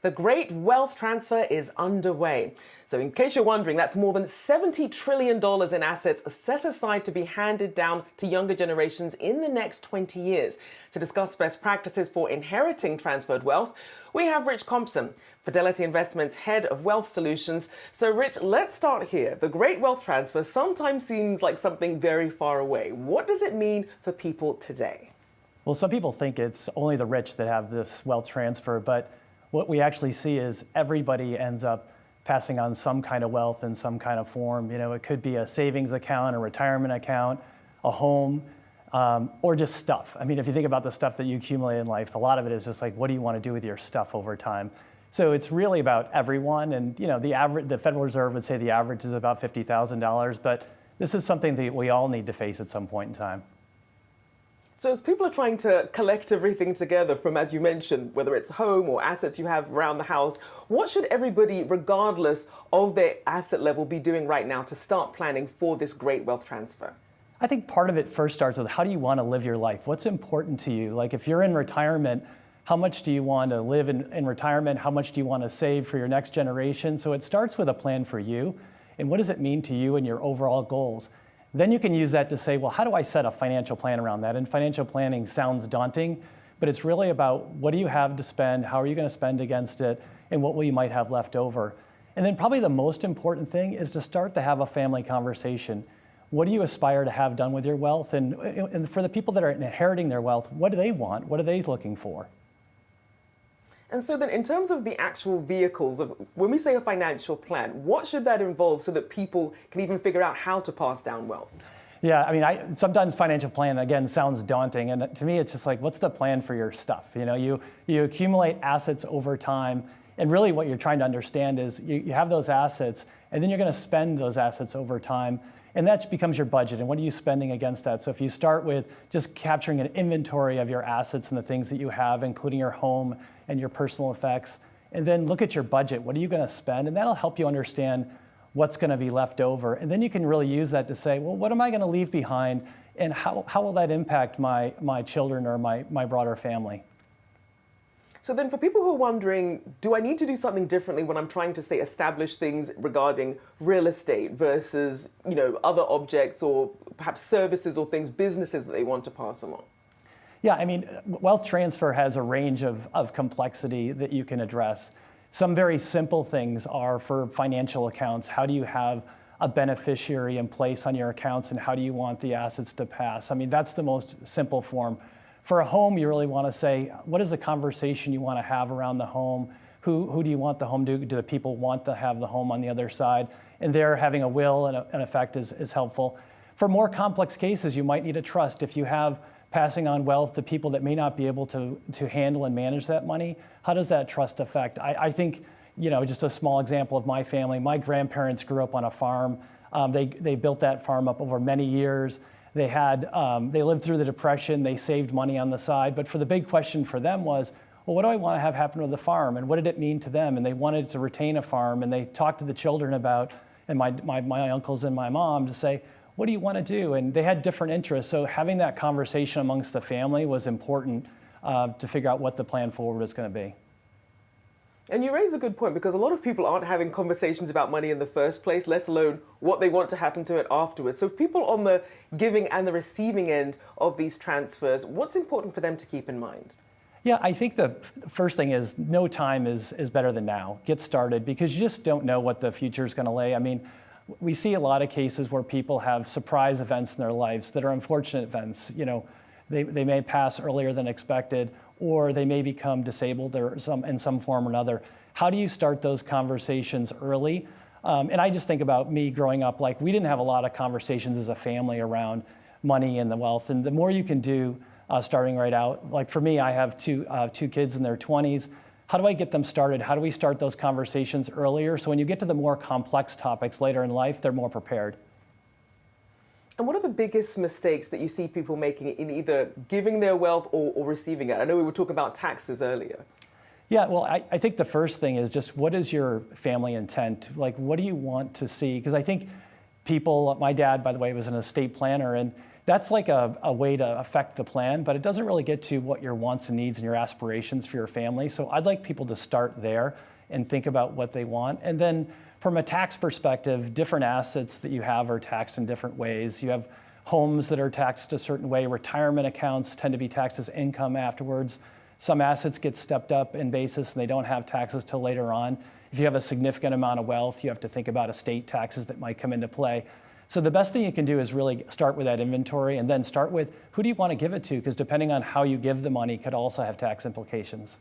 The great wealth transfer is underway. So in case you're wondering, that's more than $70 trillion in assets set aside to be handed down to younger generations in the next 20 years. To discuss best practices for inheriting transferred wealth, we have Rich Compson, Fidelity Investments Head of Wealth Solutions. So Rich, let's start here. The great wealth transfer sometimes seems like something very far away. What does it mean for people today? Well, some people think it's only the rich that have this wealth transfer, but what we actually see is everybody ends up passing on some kind of wealth in some kind of form. You know, it could be a savings account, a retirement account, a home, or just stuff. I mean, if you think about the stuff that you accumulate in life, a lot of it is just like, what do you want to do with your stuff over time? So it's really about everyone. And, you know, the Federal Reserve would say the average is about $50,000, but this is something that we all need to face at some point in time. So as people are trying to collect everything together from, as you mentioned, whether it's home or assets you have around the house, what should everybody, regardless of their asset level, be doing right now to start planning for this great wealth transfer? I think part of it first starts with how do you want to live your life? What's important to you? Like if you're in retirement, how much do you want to live in retirement? How much do you want to save for your next generation? So it starts with a plan for you. And what does it mean to you and your overall goals? Then you can use that to say, well, how do I set a financial plan around that? And financial planning sounds daunting, but it's really about what do you have to spend? How are you going to spend against it? And what will you might have left over? And then probably the most important thing is to start to have a family conversation. What do you aspire to have done with your wealth? And for the people that are inheriting their wealth, what do they want? What are they looking for? And so then in terms of the actual vehicles, of when we say a financial plan, what should that involve so that people can even figure out how to pass down wealth? Yeah, I mean, sometimes financial plan, again, sounds daunting. And to me, it's just like, what's the plan for your stuff? You know, you accumulate assets over time. And really what you're trying to understand is you have those assets, and then you're going to spend those assets over time. And that becomes your budget. And what are you spending against that? So if you start with just capturing an inventory of your assets and the things that you have, including your home and your personal effects, and then look at your budget. What are you going to spend? And that'll help you understand what's going to be left over. And then you can really use that to say, well, what am I going to leave behind? And how will that impact my children or my broader family? So then for people who are wondering, do I need to do something differently when I'm trying to, say, establish things regarding real estate versus, you know, other objects or perhaps services or things, businesses that they want to pass them on? Yeah, I mean, wealth transfer has a range of complexity that you can address. Some very simple things are for financial accounts. How do you have a beneficiary in place on your accounts, and how do you want the assets to pass? I mean, that's the most simple form. For a home, you really want to say, what is the conversation you want to have around the home? Who do you want the home to? Do the people want to have the home on the other side? And there, having a will and an effect is helpful. For more complex cases, you might need a trust. If you have passing on wealth to people that may not be able to handle and manage that money, how does that trust affect? I think, you know, just a small example of my family, my grandparents grew up on a farm. They built that farm up over many years. They lived through the Depression. They saved money on the side. But for the big question for them was, well, what do I want to have happen with the farm? And what did it mean to them? And they wanted to retain a farm. And they talked to the children about, and my uncles and my mom to say, what do you want to do? And they had different interests. So having that conversation amongst the family was important to figure out what the plan forward is going to be. And you raise a good point, because a lot of people aren't having conversations about money in the first place, let alone what they want to happen to it afterwards. So people on the giving and the receiving end of these transfers, what's important for them to keep in mind? Yeah, I think the first thing is no time is better than now. Get started, because you just don't know what the future is going to lay. I mean, we see a lot of cases where people have surprise events in their lives that are unfortunate events. You know, they may pass earlier than expected, or they may become disabled or in some form or another. How do you start those conversations early? And I just think about me growing up, like we didn't have a lot of conversations as a family around money and the wealth. And the more you can do starting right out, like for me, I have two kids in their 20s. How do I get them started? How do we start those conversations earlier? So when you get to the more complex topics later in life, they're more prepared. And what are the biggest mistakes that you see people making in either giving their wealth or receiving it? I know we were talking about taxes earlier. Yeah, well, I think the first thing is just what is your family intent? Like, what do you want to see? Because I think people, my dad, by the way, was an estate planner, and that's like a way to affect the plan, but it doesn't really get to what your wants and needs and your aspirations for your family. So I'd like people to start there and think about what they want. And then from a tax perspective, different assets that you have are taxed in different ways. You have homes that are taxed a certain way. Retirement accounts tend to be taxed as income afterwards. Some assets get stepped up in basis and they don't have taxes till later on. If you have a significant amount of wealth, you have to think about estate taxes that might come into play. So the best thing you can do is really start with that inventory, and then start with who do you want to give it to? Because depending on how you give the money could also have tax implications.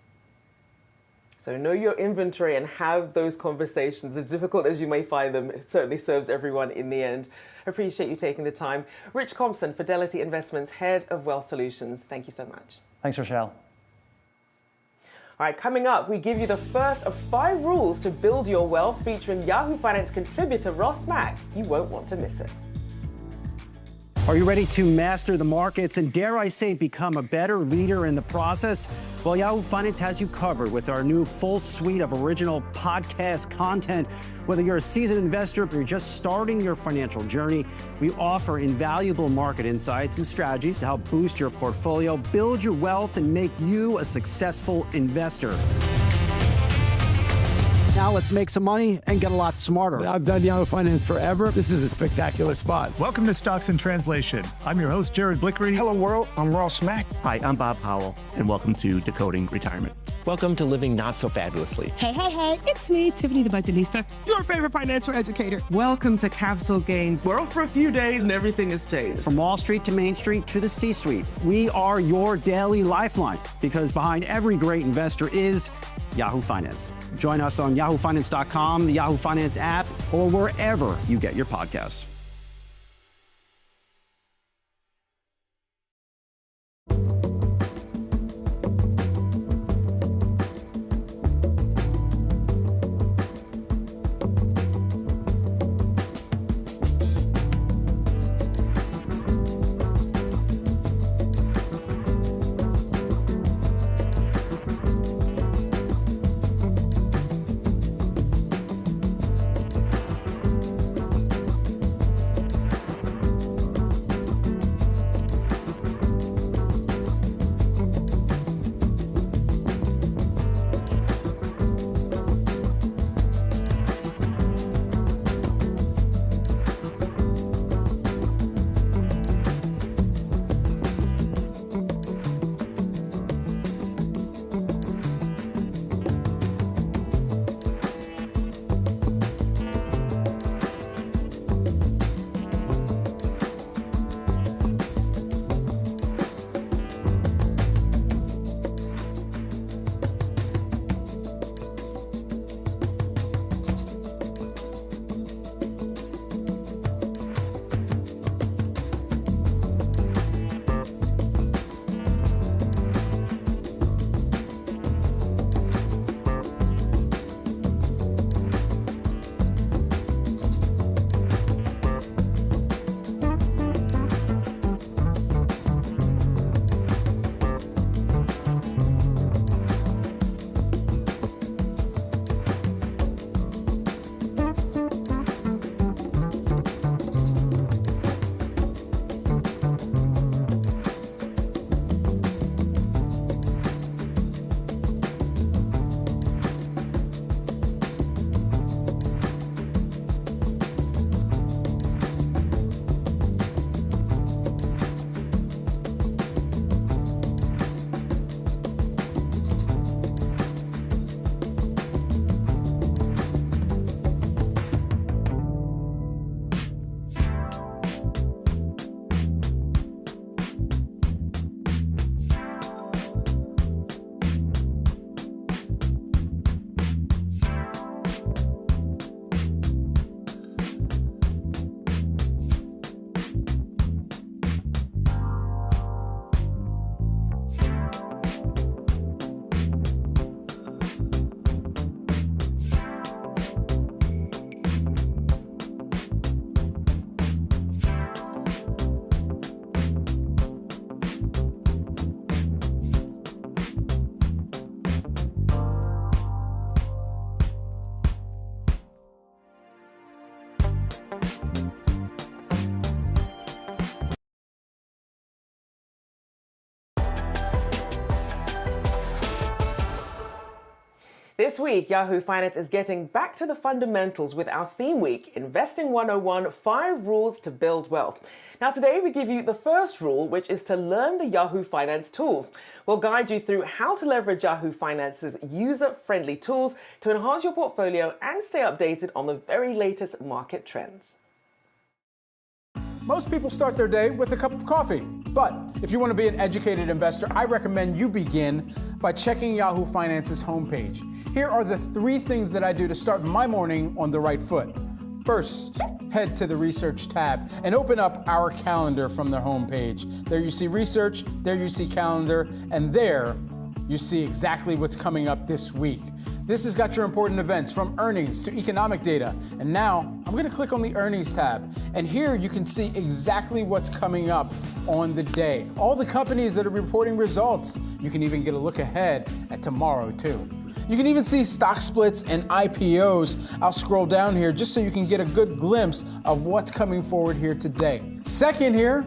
So know your inventory and have those conversations. As difficult as you may find them, it certainly serves everyone in the end. I appreciate you taking the time. Rich Compson, Fidelity Investments, Head of Wealth Solutions. Thank you so much. Thanks, Rochelle. All right, coming up, we give you the first of 5 rules to build your wealth, featuring Yahoo Finance contributor Ross Mack. You won't want to miss it. Are you ready to master the markets and, dare I say, become a better leader in the process? Well, Yahoo Finance has you covered with our new full suite of original podcast content. Whether you're a seasoned investor or you're just starting your financial journey, we offer invaluable market insights and strategies to help boost your portfolio, build your wealth, and make you a successful investor. Now let's make some money and get a lot smarter. I've done Yahoo Finance forever. This is a spectacular spot. Welcome to Stocks in Translation. I'm your host, Jared Blickery. Hello, world. I'm Ross Mack. Hi, I'm Bob Powell, and welcome to Decoding Retirement. Welcome to Living Not So Fabulously. Hey, it's me, Tiffany the Budgetista, your favorite financial educator. Welcome to Capital Gains World for a few days and everything has changed. From Wall Street to Main Street to the C-suite, we are your daily lifeline because behind every great investor is Yahoo Finance. Join us on yahoofinance.com, the Yahoo Finance app, or wherever you get your podcasts. This week, Yahoo Finance is getting back to the fundamentals with our theme week, Investing 101, 5 Rules to Build Wealth. Now today we give you the first rule, which is to learn the Yahoo Finance tools. We'll guide you through how to leverage Yahoo Finance's user-friendly tools to enhance your portfolio and stay updated on the very latest market trends. Most people start their day with a cup of coffee. But if you want to be an educated investor, I recommend you begin by checking Yahoo Finance's homepage. Here are the 3 things that I do to start my morning on the right foot. First, head to the Research tab and open up our calendar from the homepage. There you see Research, there you see Calendar, and there you see exactly what's coming up this week. This has got your important events from earnings to economic data. And now I'm going to click on the earnings tab. And here you can see exactly what's coming up on the day. All the companies that are reporting results. You can even get a look ahead at tomorrow too. You can even see stock splits and IPOs. I'll scroll down here just so you can get a good glimpse of what's coming forward here today. Second here,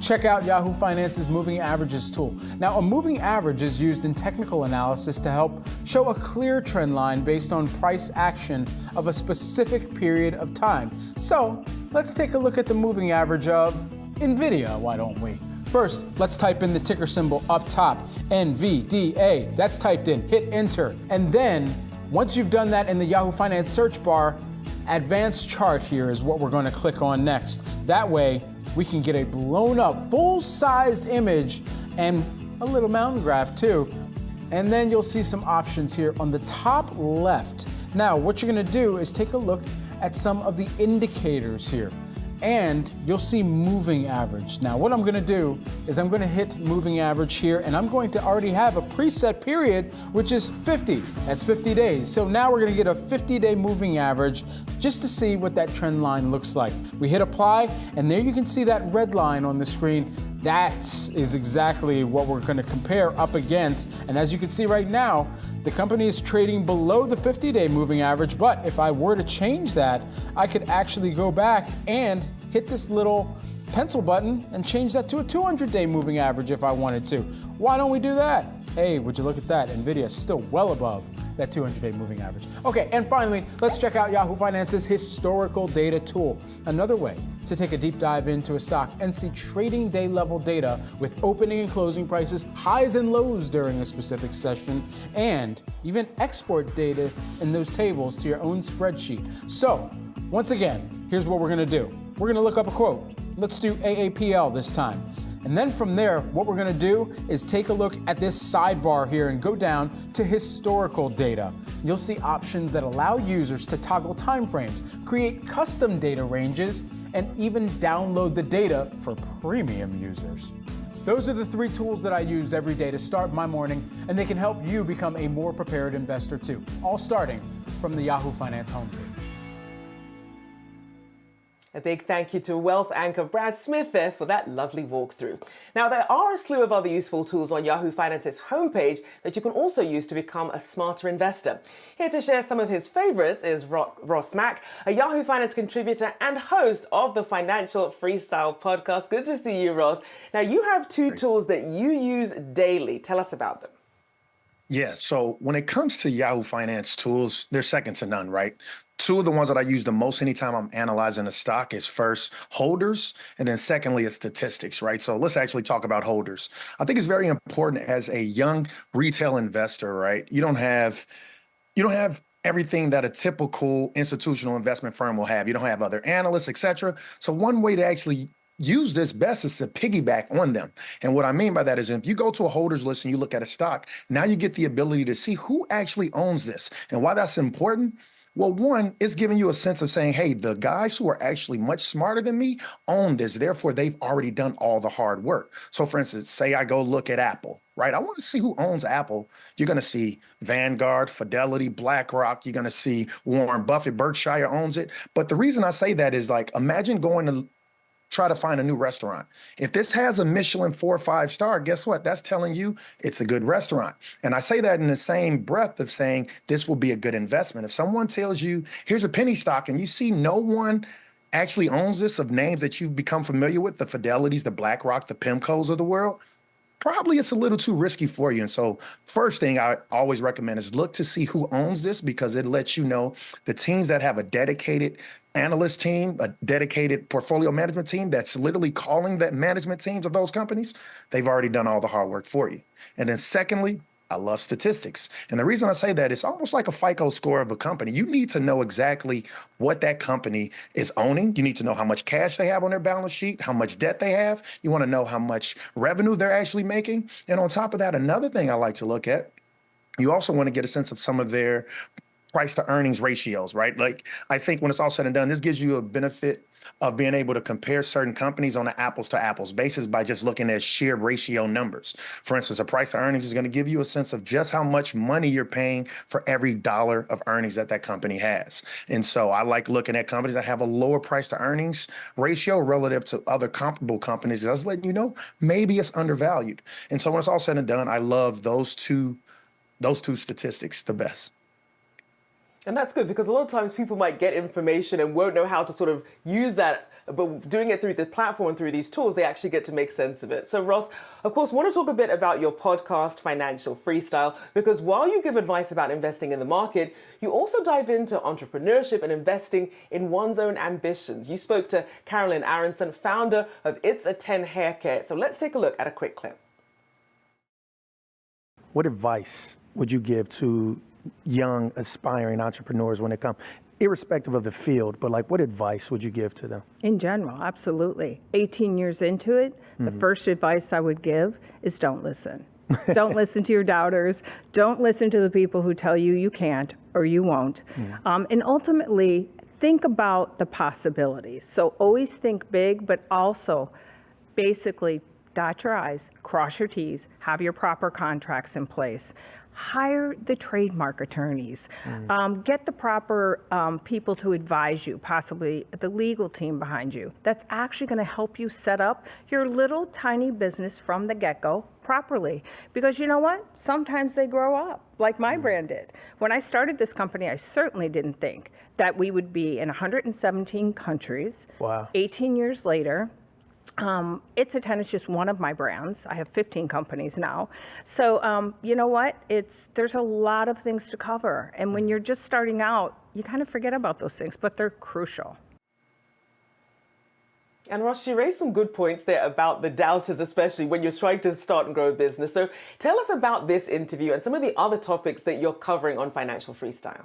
check out Yahoo Finance's moving averages tool. Now, a moving average is used in technical analysis to help show a clear trend line based on price action of a specific period of time. So let's take a look at the moving average of NVIDIA, why don't we? First, let's type in the ticker symbol up top, NVDA. That's typed in, hit enter. And then, once you've done that in the Yahoo Finance search bar, advanced chart here is what we're going to click on next. That way, we can get a blown up, full-sized image and a little mountain graph too. And then you'll see some options here on the top left. Now, what you're going to do is take a look at some of the indicators here. And you'll see moving average. Now, what I'm going to do is I'm going to hit moving average here, and I'm going to already have a preset period, which is 50. That's 50 days. So now we're going to get a 50-day moving average just to see what that trend line looks like. We hit apply, and there you can see that red line on the screen. That is exactly what we're going to compare up against. And as you can see right now, the company is trading below the 50-day moving average. But if I were to change that, I could actually go back and hit this little pencil button and change that to a 200-day moving average if I wanted to. Why don't we do that? Hey, would you look at that? NVIDIA is still well above that 200-day moving average. Okay, and finally, let's check out Yahoo Finance's historical data tool. Another way to take a deep dive into a stock and see trading day level data with opening and closing prices, highs and lows during a specific session, and even export data in those tables to your own spreadsheet. So, once again, here's what we're gonna do. We're gonna look up a quote. Let's do AAPL this time. And then from there, what we're gonna do is take a look at this sidebar here and go down to historical data. You'll see options that allow users to toggle timeframes, create custom data ranges, and even download the data for premium users. Those are the 3 tools that I use every day to start my morning, and they can help you become a more prepared investor too, all starting from the Yahoo Finance homepage. A big thank you to wealth anchor Brad Smith there for that lovely walkthrough. Now, there are a slew of other useful tools on Yahoo Finance's homepage that you can also use to become a smarter investor. Here to share some of his favorites is Ross Mack, a Yahoo Finance contributor and host of the Financial Freestyle podcast. Good to see you, Ross. Now, you have 2 tools that you use daily. Tell us about them. Yeah, so when it comes to Yahoo Finance tools, they're second to none, right? 2 of the ones that I use the most anytime I'm analyzing a stock is first holders, and then secondly is statistics, right? So let's actually talk about holders. I think it's very important as a young retail investor, right? You don't have everything that a typical institutional investment firm will have. You don't have other analysts, et cetera. So one way to actually use this best is to piggyback on them. And what I mean by that is if you go to a holders list and you look at a stock, now you get the ability to see who actually owns this. And why that's important? Well, one, it's giving you a sense of saying, hey, the guys who are actually much smarter than me own this. Therefore, they've already done all the hard work. So for instance, say I go look at Apple, right? I want to see who owns Apple. You're going to see Vanguard, Fidelity, BlackRock. You're going to see Warren Buffett, Berkshire owns it. But the reason I say that is like, imagine going to try to find a new restaurant. If this has a Michelin 4 or 5 star, guess what? That's telling you it's a good restaurant. And I say that in the same breath of saying this will be a good investment. If someone tells you, here's a penny stock, and you see no one actually owns this of names that you've become familiar with, the Fidelities, the BlackRock, the PIMCOs of the world, probably it's a little too risky for you. And so first thing I always recommend is look to see who owns this, because it lets you know the teams that have a dedicated analyst team, a dedicated portfolio management team that's literally calling the management teams of those companies, they've already done all the hard work for you. And then secondly, I love statistics. And the reason I say that, it's almost like a FICO score of a company. You need to know exactly what that company is owning. You need to know how much cash they have on their balance sheet, how much debt they have. You want to know how much revenue they're actually making. And on top of that, another thing I like to look at, you also want to get a sense of some of their price to earnings ratios, right? Like, I think when it's all said and done, this gives you a benefit of being able to compare certain companies on an apples to apples basis by just looking at sheer ratio numbers. For instance, a price to earnings is going to give you a sense of just how much money you're paying for every dollar of earnings that that company has. And so I like looking at companies that have a lower price to earnings ratio relative to other comparable companies, just letting you know maybe it's undervalued. And so when it's all said and done, I love those two statistics the best. And that's good because a lot of times people might get information and won't know how to sort of use that, but doing it through the platform and through these tools, they actually get to make sense of it. So Ross, of course, want to talk a bit about your podcast, Financial Freestyle, because while you give advice about investing in the market, you also dive into entrepreneurship and investing in one's own ambitions. You spoke to Carolyn Aronson, founder of It's a 10 Haircut. So let's take a look at a quick clip. What advice would you give to young aspiring entrepreneurs when it comes, irrespective of the field, but like what advice would you give to them? In general, absolutely. 18 years into it, the first advice I would give is don't listen. Don't listen to your doubters. Don't listen to the people who tell you you can't or you won't. And ultimately, think about the possibilities. So always think big, but also basically dot your I's, cross your T's, have your proper contracts in place. Hire the trademark attorneys. Get the proper people to advise you, possibly the legal team behind you. That's actually going to help you set up your little tiny business from the get-go properly. Because you know what? Sometimes they grow up, like my brand did. When I started this company, I certainly didn't think that we would be in 117 countries. Wow. 18 years later, It's a 10 is just one of my brands. I have 15 companies now. So you know what? There's a lot of things to cover. And when you're just starting out, you kind of forget about those things, but they're crucial. And Ross, you raised some good points there about the doubters, especially when you're trying to start and grow a business. So tell us about this interview and some of the other topics that you're covering on Financial Freestyle.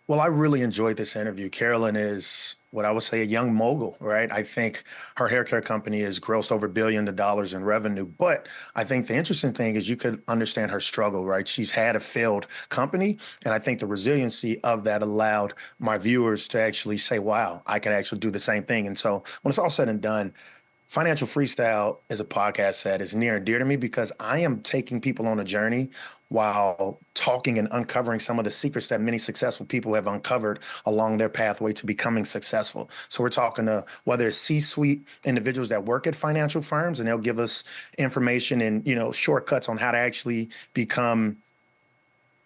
Well, I really enjoyed this interview. Carolyn is what I would say a young mogul, right? I think her hair care company has grossed over $1 billion in revenue. But I think the interesting thing is you could understand her struggle, right? She's had a failed company. And I think the resiliency of that allowed my viewers to actually say, wow, I can actually do the same thing. And so when it's all said and done, Financial Freestyle is a podcast that is near and dear to me because I am taking people on a journey while talking and uncovering some of the secrets that many successful people have uncovered along their pathway to becoming successful. So we're talking to whether it's C-suite individuals that work at financial firms, and they'll give us information and, shortcuts on how to actually become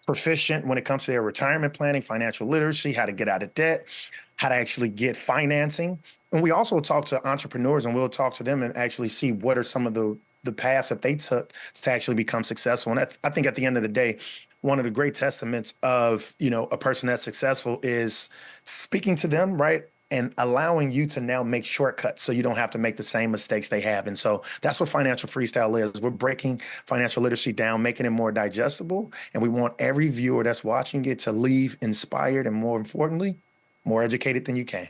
proficient when it comes to their retirement planning, financial literacy, how to get out of debt, how to actually get financing. And we also talk to entrepreneurs, and we'll talk to them and actually see what are some of the paths that they took to actually become successful. And I think at the end of the day, one of the great testaments of, a person that's successful is speaking to them, right? And allowing you to now make shortcuts so you don't have to make the same mistakes they have. And so that's what Financial Freestyle is. We're breaking financial literacy down, making it more digestible. And we want every viewer that's watching it to leave inspired and, more importantly, more educated than you can.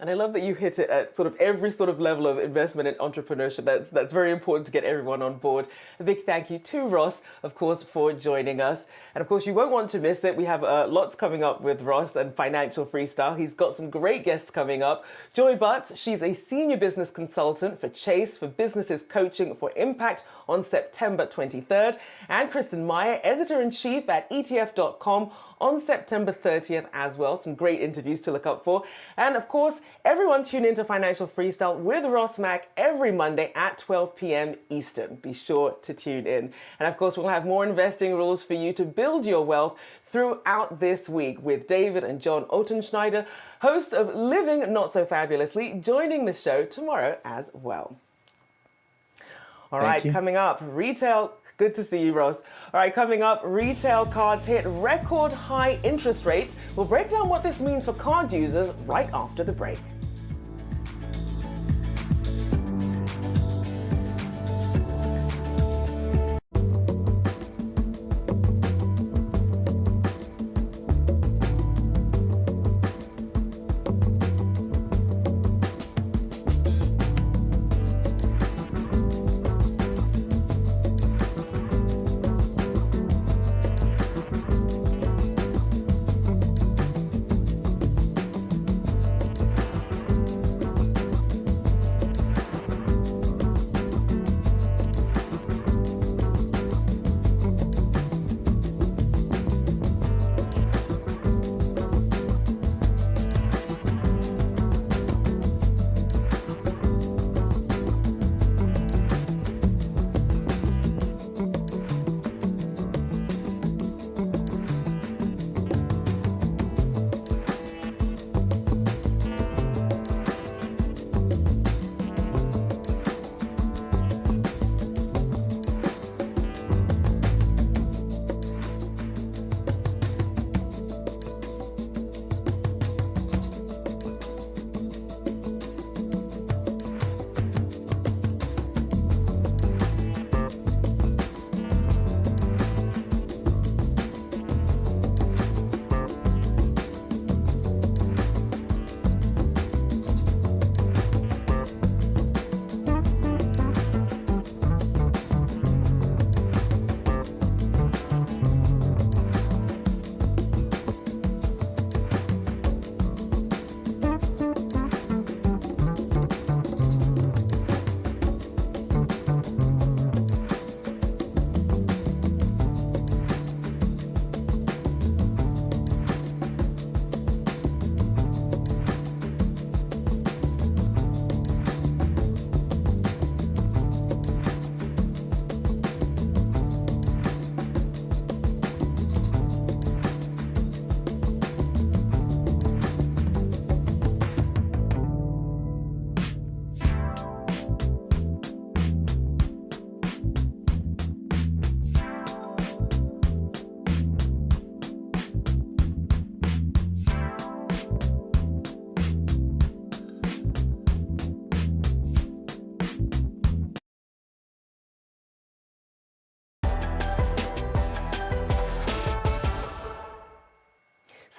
And I love that you hit it at sort of every sort of level of investment and entrepreneurship. That's very important to get everyone on board. A big thank you to Ross, of course, for joining us. And of course, you won't want to miss it. We have lots coming up with Ross and Financial Freestyle. He's got some great guests coming up. Joy Butts, she's a senior business consultant for Chase for Businesses Coaching for Impact on September 23rd. And Kristen Meyer, editor-in-chief at ETF.com on September 30th as well. Some great interviews to look up for. And of course, everyone tune into Financial Freestyle with Ross Mack every Monday at 12 p.m. Eastern. Be sure to tune in. And of course, we'll have more investing rules for you to build your wealth throughout this week with David and John Otenschneider, host of Living Not So Fabulously, joining the show tomorrow as well. All right, coming up, retail. Good to see you, Ross. All right, coming up, retail cards hit record high interest rates. We'll break down what this means for card users right after the break.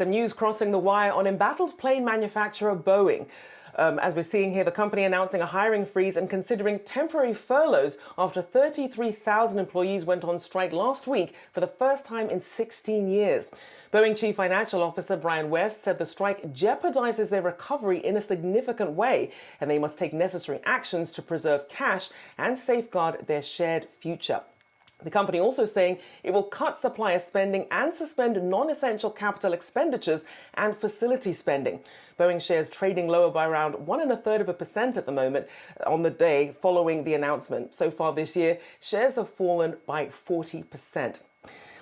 Some news crossing the wire on embattled plane manufacturer Boeing. As we're seeing here, the company announcing a hiring freeze and considering temporary furloughs after 33,000 employees went on strike last week for the first time in 16 years. Boeing Chief Financial Officer Brian West said the strike jeopardizes their recovery in a significant way, and they must take necessary actions to preserve cash and safeguard their shared future. The company also saying it will cut supplier spending and suspend non-essential capital expenditures and facility spending. Boeing shares trading lower by around 1.33% at the moment on the day following the announcement. So far this year, shares have fallen by 40%.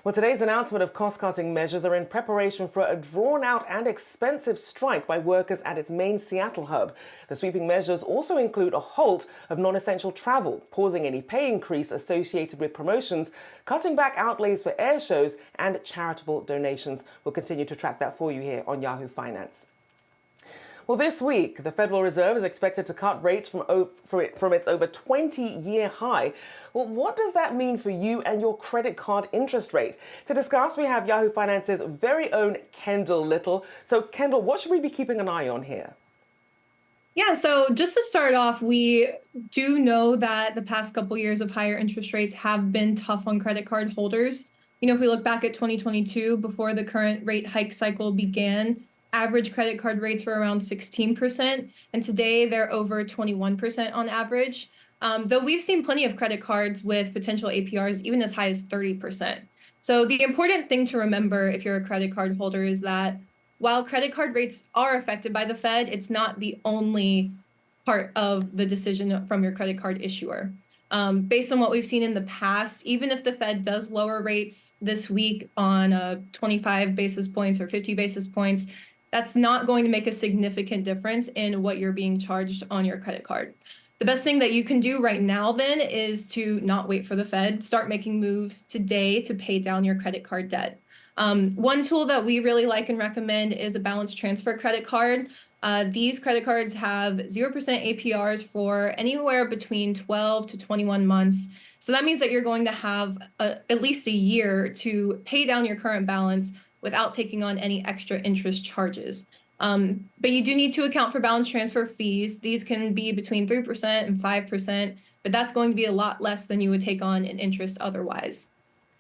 Well, today's announcement of cost-cutting measures are in preparation for a drawn-out and expensive strike by workers at its main Seattle hub. The sweeping measures also include a halt of non-essential travel, pausing any pay increase associated with promotions, cutting back outlays for air shows, and charitable donations. We'll continue to track that for you here on Yahoo Finance. Well, this week, the Federal Reserve is expected to cut rates from its over 20-year high. Well, what does that mean for you and your credit card interest rate? To discuss, we have Yahoo Finance's very own Kendall Little. So, Kendall, what should we be keeping an eye on here? Yeah, so just to start off, we do know that the past couple years of higher interest rates have been tough on credit card holders. You know, if we look back at 2022, before the current rate hike cycle began, average credit card rates were around 16%, and today they're over 21% on average. Though we've seen plenty of credit cards with potential APRs even as high as 30%. So the important thing to remember if you're a credit card holder is that while credit card rates are affected by the Fed, it's not the only part of the decision from your credit card issuer. Based on what we've seen in the past, even if the Fed does lower rates this week on 25 basis points or 50 basis points, that's not going to make a significant difference in what you're being charged on your credit card. The best thing that you can do right now then is to not wait for the Fed, start making moves today to pay down your credit card debt. One tool that we really like and recommend is a balance transfer credit card. These credit cards have 0% APRs for anywhere between 12 to 21 months. So that means that you're going to have at least a year to pay down your current balance without taking on any extra interest charges. But you do need to account for balance transfer fees. These can be between 3% and 5%, but that's going to be a lot less than you would take on in interest otherwise.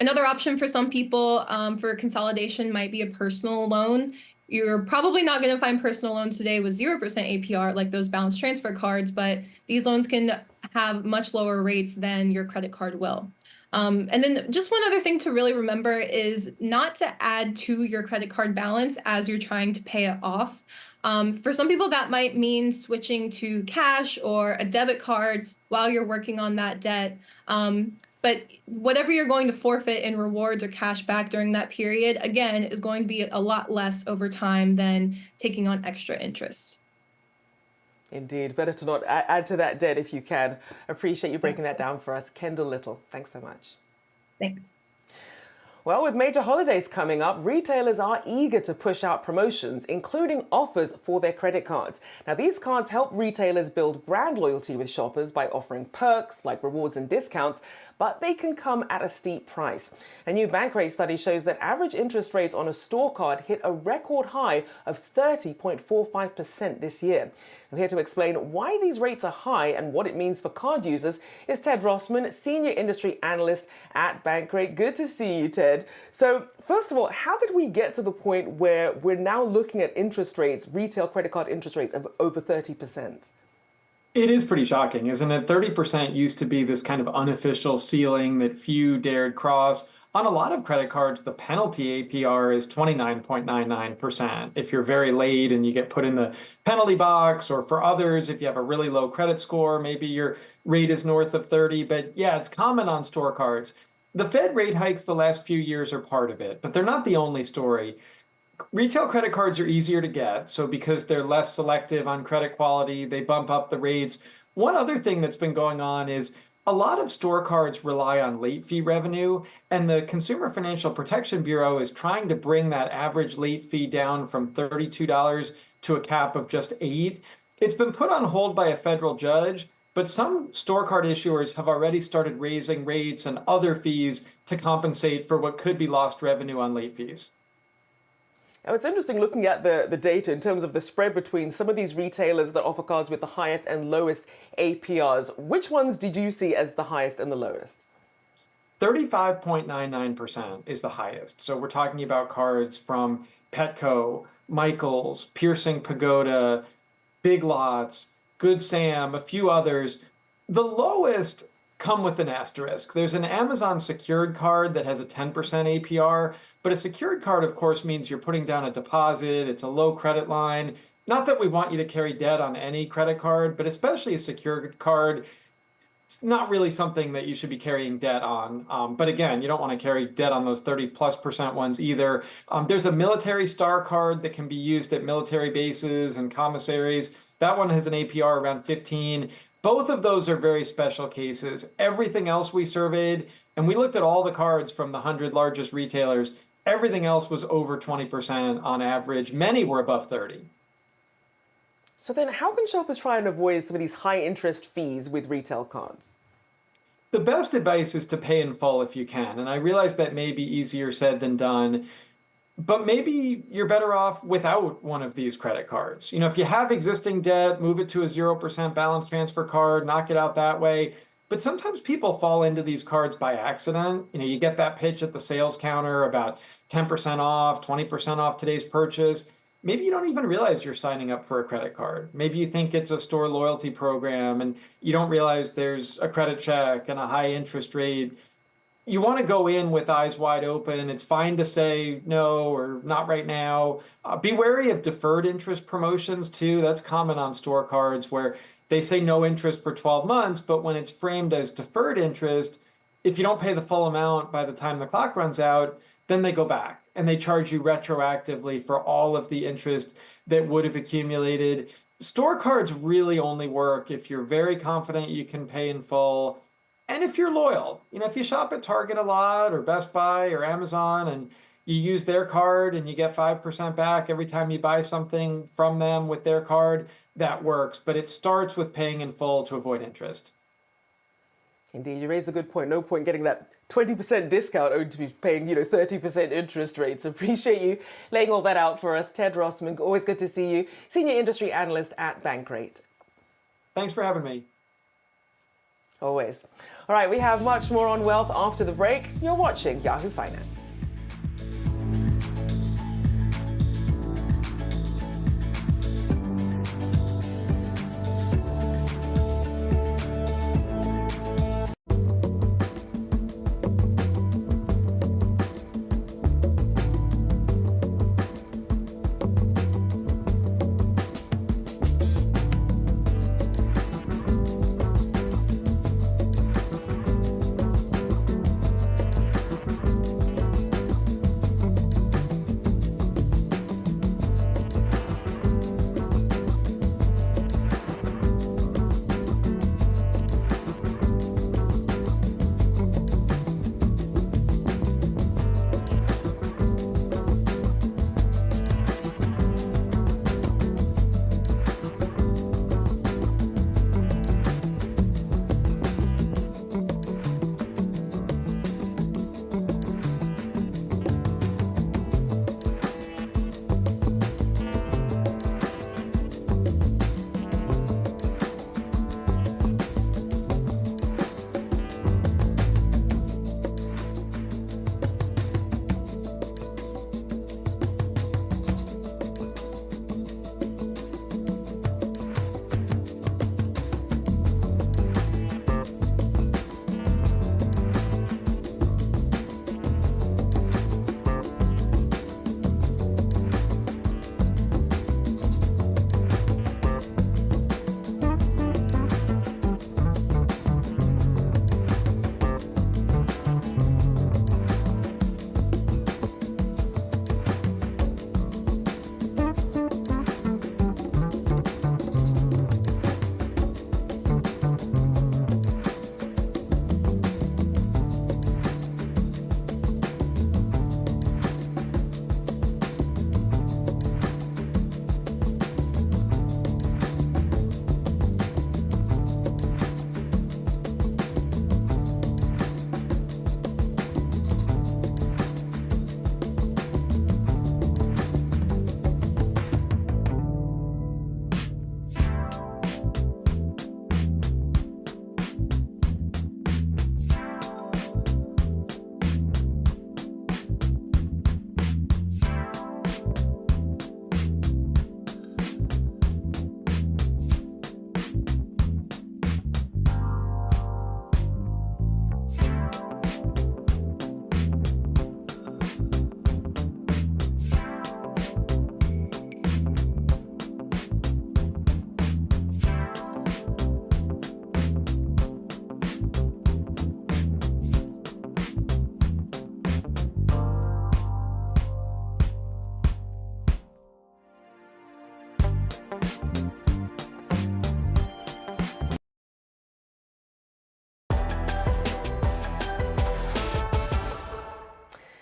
Another option for some people for consolidation might be a personal loan. You're probably not going to find personal loans today with 0% APR like those balance transfer cards, but these loans can have much lower rates than your credit card will. And then just one other thing to really remember is not to add to your credit card balance as you're trying to pay it off. For some people, that might mean switching to cash or a debit card while you're working on that debt. But whatever you're going to forfeit in rewards or cash back during that period, again, is going to be a lot less over time than taking on extra interest. Indeed. Better to not add to that debt if you can. Appreciate you breaking that down for us. Kendall Little, thanks so much. Thanks. Well, with major holidays coming up, retailers are eager to push out promotions, including offers for their credit cards. Now, these cards help retailers build brand loyalty with shoppers by offering perks like rewards and discounts, but they can come at a steep price. A new Bankrate study shows that average interest rates on a store card hit a record high of 30.45% this year. And here to explain why these rates are high and what it means for card users is Ted Rossman, Senior Industry Analyst at Bankrate. Good to see you, Ted. So first of all, how did we get to the point where we're now looking at interest rates, retail credit card interest rates of over 30%? It is pretty shocking, isn't it? 30% used to be this kind of unofficial ceiling that few dared cross. On a lot of credit cards, the penalty APR is 29.99%. If you're very late and you get put in the penalty box, or for others, if you have a really low credit score, maybe your rate is north of 30. But yeah, it's common on store cards. The Fed rate hikes the last few years are part of it, but they're not the only story. Retail credit cards are easier to get, so because they're less selective on credit quality, they bump up the rates. One other thing that's been going on is a lot of store cards rely on late fee revenue, and the Consumer Financial Protection Bureau is trying to bring that average late fee down from $32 to a cap of just $8. It's been put on hold by a federal judge, but some store card issuers have already started raising rates and other fees to compensate for what could be lost revenue on late fees. Now, it's interesting looking at the data in terms of the spread between some of these retailers that offer cards with the highest and lowest APRs. Which ones did you see as the highest and the lowest? 35.99% is the highest. So we're talking about cards from Petco, Michaels, Piercing Pagoda, Big Lots, Good Sam, a few others. The lowest come with an asterisk. There's an Amazon secured card that has a 10% APR, but a secured card, of course, means you're putting down a deposit. It's a low credit line. Not that we want you to carry debt on any credit card, but especially a secured card, it's not really something that you should be carrying debt on. But again, you don't want to carry debt on those 30+% ones either. There's a military star card that can be used at military bases and commissaries. That one has an APR around 15. Both of those are very special cases. Everything else we surveyed, and we looked at all the cards from the 100 largest retailers, everything else was over 20% on average. Many were above 30. So then how can shoppers try and avoid some of these high interest fees with retail cards? The best advice is to pay in full if you can. And I realize that may be easier said than done, but maybe you're better off without one of these credit cards. You know, if you have existing debt, move it to a 0% balance transfer card, knock it out that way. But sometimes people fall into these cards by accident. You know, you get that pitch at the sales counter about 10% off, 20% off today's purchase. Maybe you don't even realize you're signing up for a credit card. Maybe you think it's a store loyalty program and you don't realize there's a credit check and a high interest rate. You want to go in with eyes wide open. It's fine to say no or not right now. Be wary of deferred interest promotions too. That's common on store cards where they say no interest for 12 months, but when it's framed as deferred interest, if you don't pay the full amount by the time the clock runs out, then they go back and they charge you retroactively for all of the interest that would have accumulated. Store cards really only work if you're very confident you can pay in full and if you're loyal. You know, if you shop at Target a lot or Best Buy or Amazon and you use their card and you get 5% back every time you buy something from them with their card, that works. But it starts with paying in full to avoid interest. Indeed, you raise a good point. No point getting that 20% discount owed to be paying, 30% interest rates. Appreciate you laying all that out for us. Ted Rossman, always good to see you. Senior Industry Analyst at Bankrate. Thanks for having me. Always. All right, we have much more on wealth after the break. You're watching Yahoo Finance.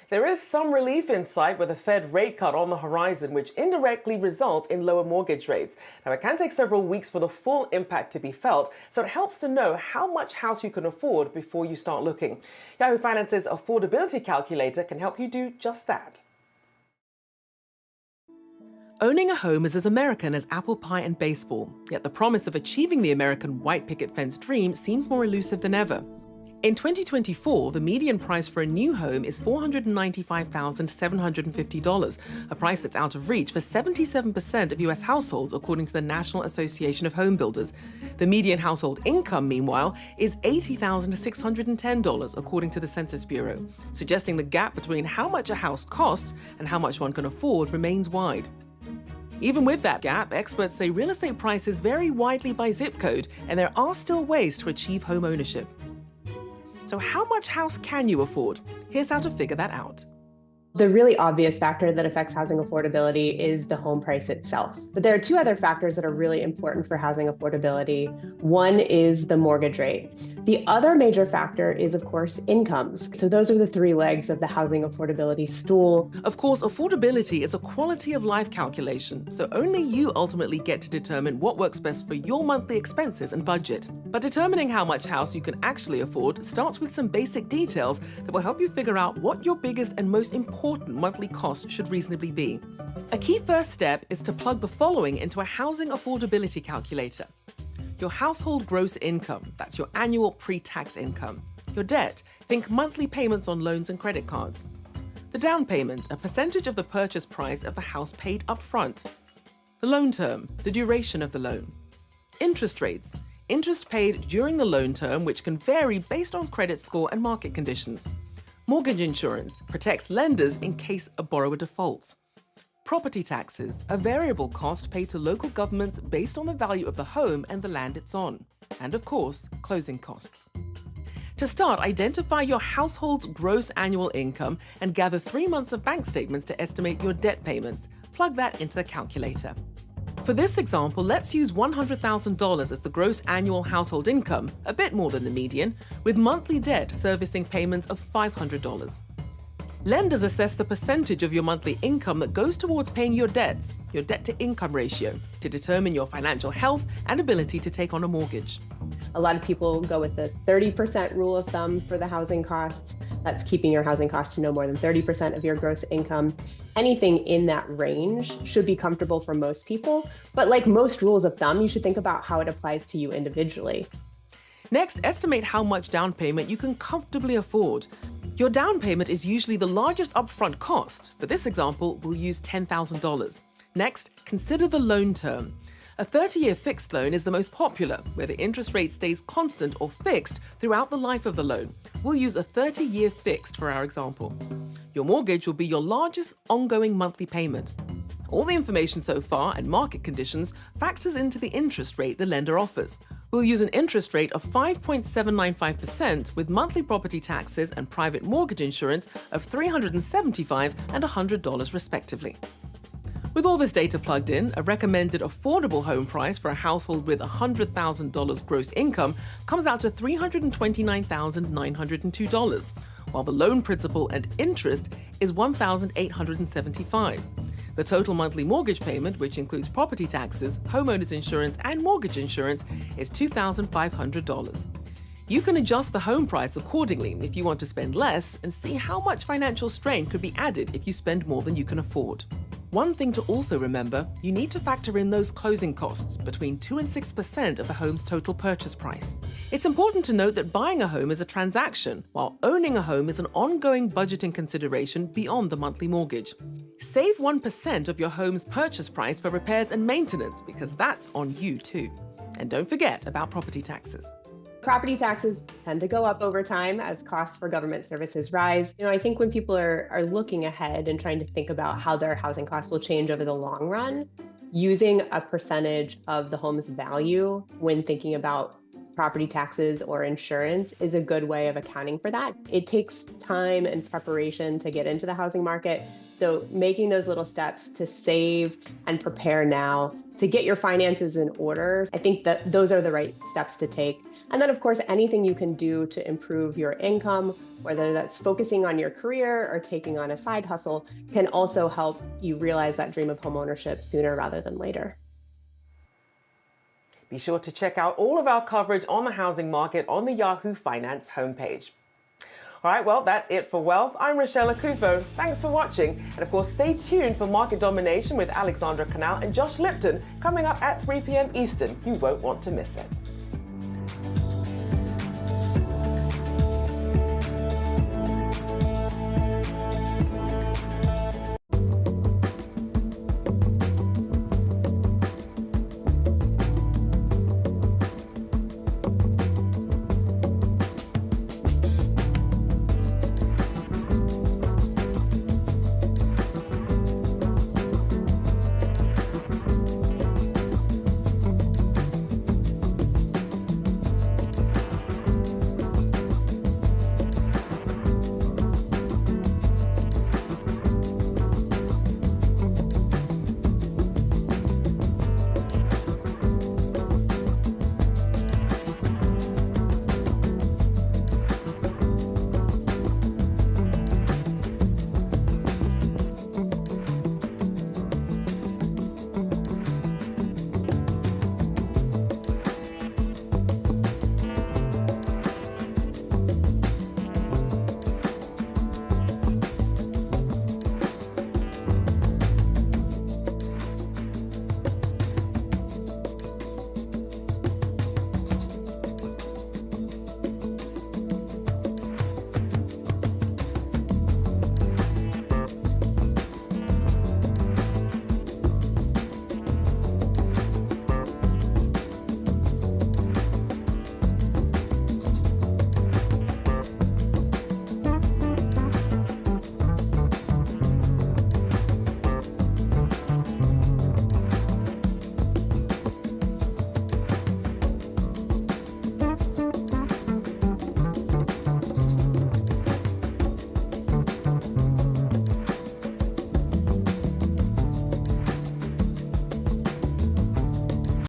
There is some relief in sight with a Fed rate cut on the horizon, which indirectly results in lower mortgage rates. Now, it can take several weeks for the full impact to be felt, so it helps to know how much house you can afford before you start looking. Yahoo Finance's affordability calculator can help you do just that. Owning a home is as American as apple pie and baseball, yet the promise of achieving the American white picket fence dream seems more elusive than ever. In 2024, the median price for a new home is $495,750, a price that's out of reach for 77% of U.S. households, according to the National Association of Home Builders. The median household income, meanwhile, is $80,610, according to the Census Bureau, suggesting the gap between how much a house costs and how much one can afford remains wide. Even with that gap, experts say real estate prices vary widely by zip code, and there are still ways to achieve home ownership. So how much house can you afford? Here's how to figure that out. The really obvious factor that affects housing affordability is the home price itself. But there are two other factors that are really important for housing affordability. One is the mortgage rate. The other major factor is, of course, incomes. So those are the three legs of the housing affordability stool. Of course, affordability is a quality of life calculation, so only you ultimately get to determine what works best for your monthly expenses and budget. But determining how much house you can actually afford starts with some basic details that will help you figure out what your biggest and most important monthly cost should reasonably be. A key first step is to plug the following into a housing affordability calculator. Your household gross income, that's your annual pre-tax income. Your debt, think monthly payments on loans and credit cards. The down payment, a percentage of the purchase price of the house paid up front. The loan term, the duration of the loan. Interest rates, interest paid during the loan term, which can vary based on credit score and market conditions. Mortgage insurance protects lenders in case a borrower defaults. Property taxes, a variable cost paid to local governments based on the value of the home and the land it's on. And of course, closing costs. To start, identify your household's gross annual income and gather 3 months of bank statements to estimate your debt payments. Plug that into the calculator. For this example, let's use $100,000 as the gross annual household income, a bit more than the median, with monthly debt servicing payments of $500. Lenders assess the percentage of your monthly income that goes towards paying your debts, your debt-to-income ratio, to determine your financial health and ability to take on a mortgage. A lot of people go with the 30% rule of thumb for the housing costs. That's keeping your housing costs to no more than 30% of your gross income. Anything in that range should be comfortable for most people, but like most rules of thumb, you should think about how it applies to you individually. Next, estimate how much down payment you can comfortably afford. Your down payment is usually the largest upfront cost. For this example, we'll use $10,000. Next, consider the loan term. A 30-year fixed loan is the most popular, where the interest rate stays constant or fixed throughout the life of the loan. We'll use a 30-year fixed for our example. Your mortgage will be your largest ongoing monthly payment. All the information so far and market conditions factors into the interest rate the lender offers. We'll use an interest rate of 5.795% with monthly property taxes and private mortgage insurance of $375 and $100 respectively. With all this data plugged in, a recommended affordable home price for a household with $100,000 gross income comes out to $329,902, while the loan principal and interest is $1,875. The total monthly mortgage payment, which includes property taxes, homeowners insurance, and mortgage insurance, is $2,500. You can adjust the home price accordingly if you want to spend less and see how much financial strain could be added if you spend more than you can afford. One thing to also remember, you need to factor in those closing costs, between 2 and 6% of a home's total purchase price. It's important to note that buying a home is a transaction, while owning a home is an ongoing budgeting consideration beyond the monthly mortgage. Save 1% of your home's purchase price for repairs and maintenance, because that's on you too. And don't forget about property taxes. Property taxes tend to go up over time as costs for government services rise. I think when people are looking ahead and trying to think about how their housing costs will change over the long run, using a percentage of the home's value when thinking about property taxes or insurance is a good way of accounting for that. It takes time and preparation to get into the housing market. So making those little steps to save and prepare now to get your finances in order, I think that those are the right steps to take. And then, of course, anything you can do to improve your income, whether that's focusing on your career or taking on a side hustle, can also help you realize that dream of homeownership sooner rather than later. Be sure to check out all of our coverage on the housing market on the Yahoo Finance homepage. All right, well, that's it for Wealth. I'm Rochelle Akufo. Thanks for watching. And of course, stay tuned for Market Domination with Alexandra Canal and Josh Lipton coming up at 3 p.m. Eastern. You won't want to miss it.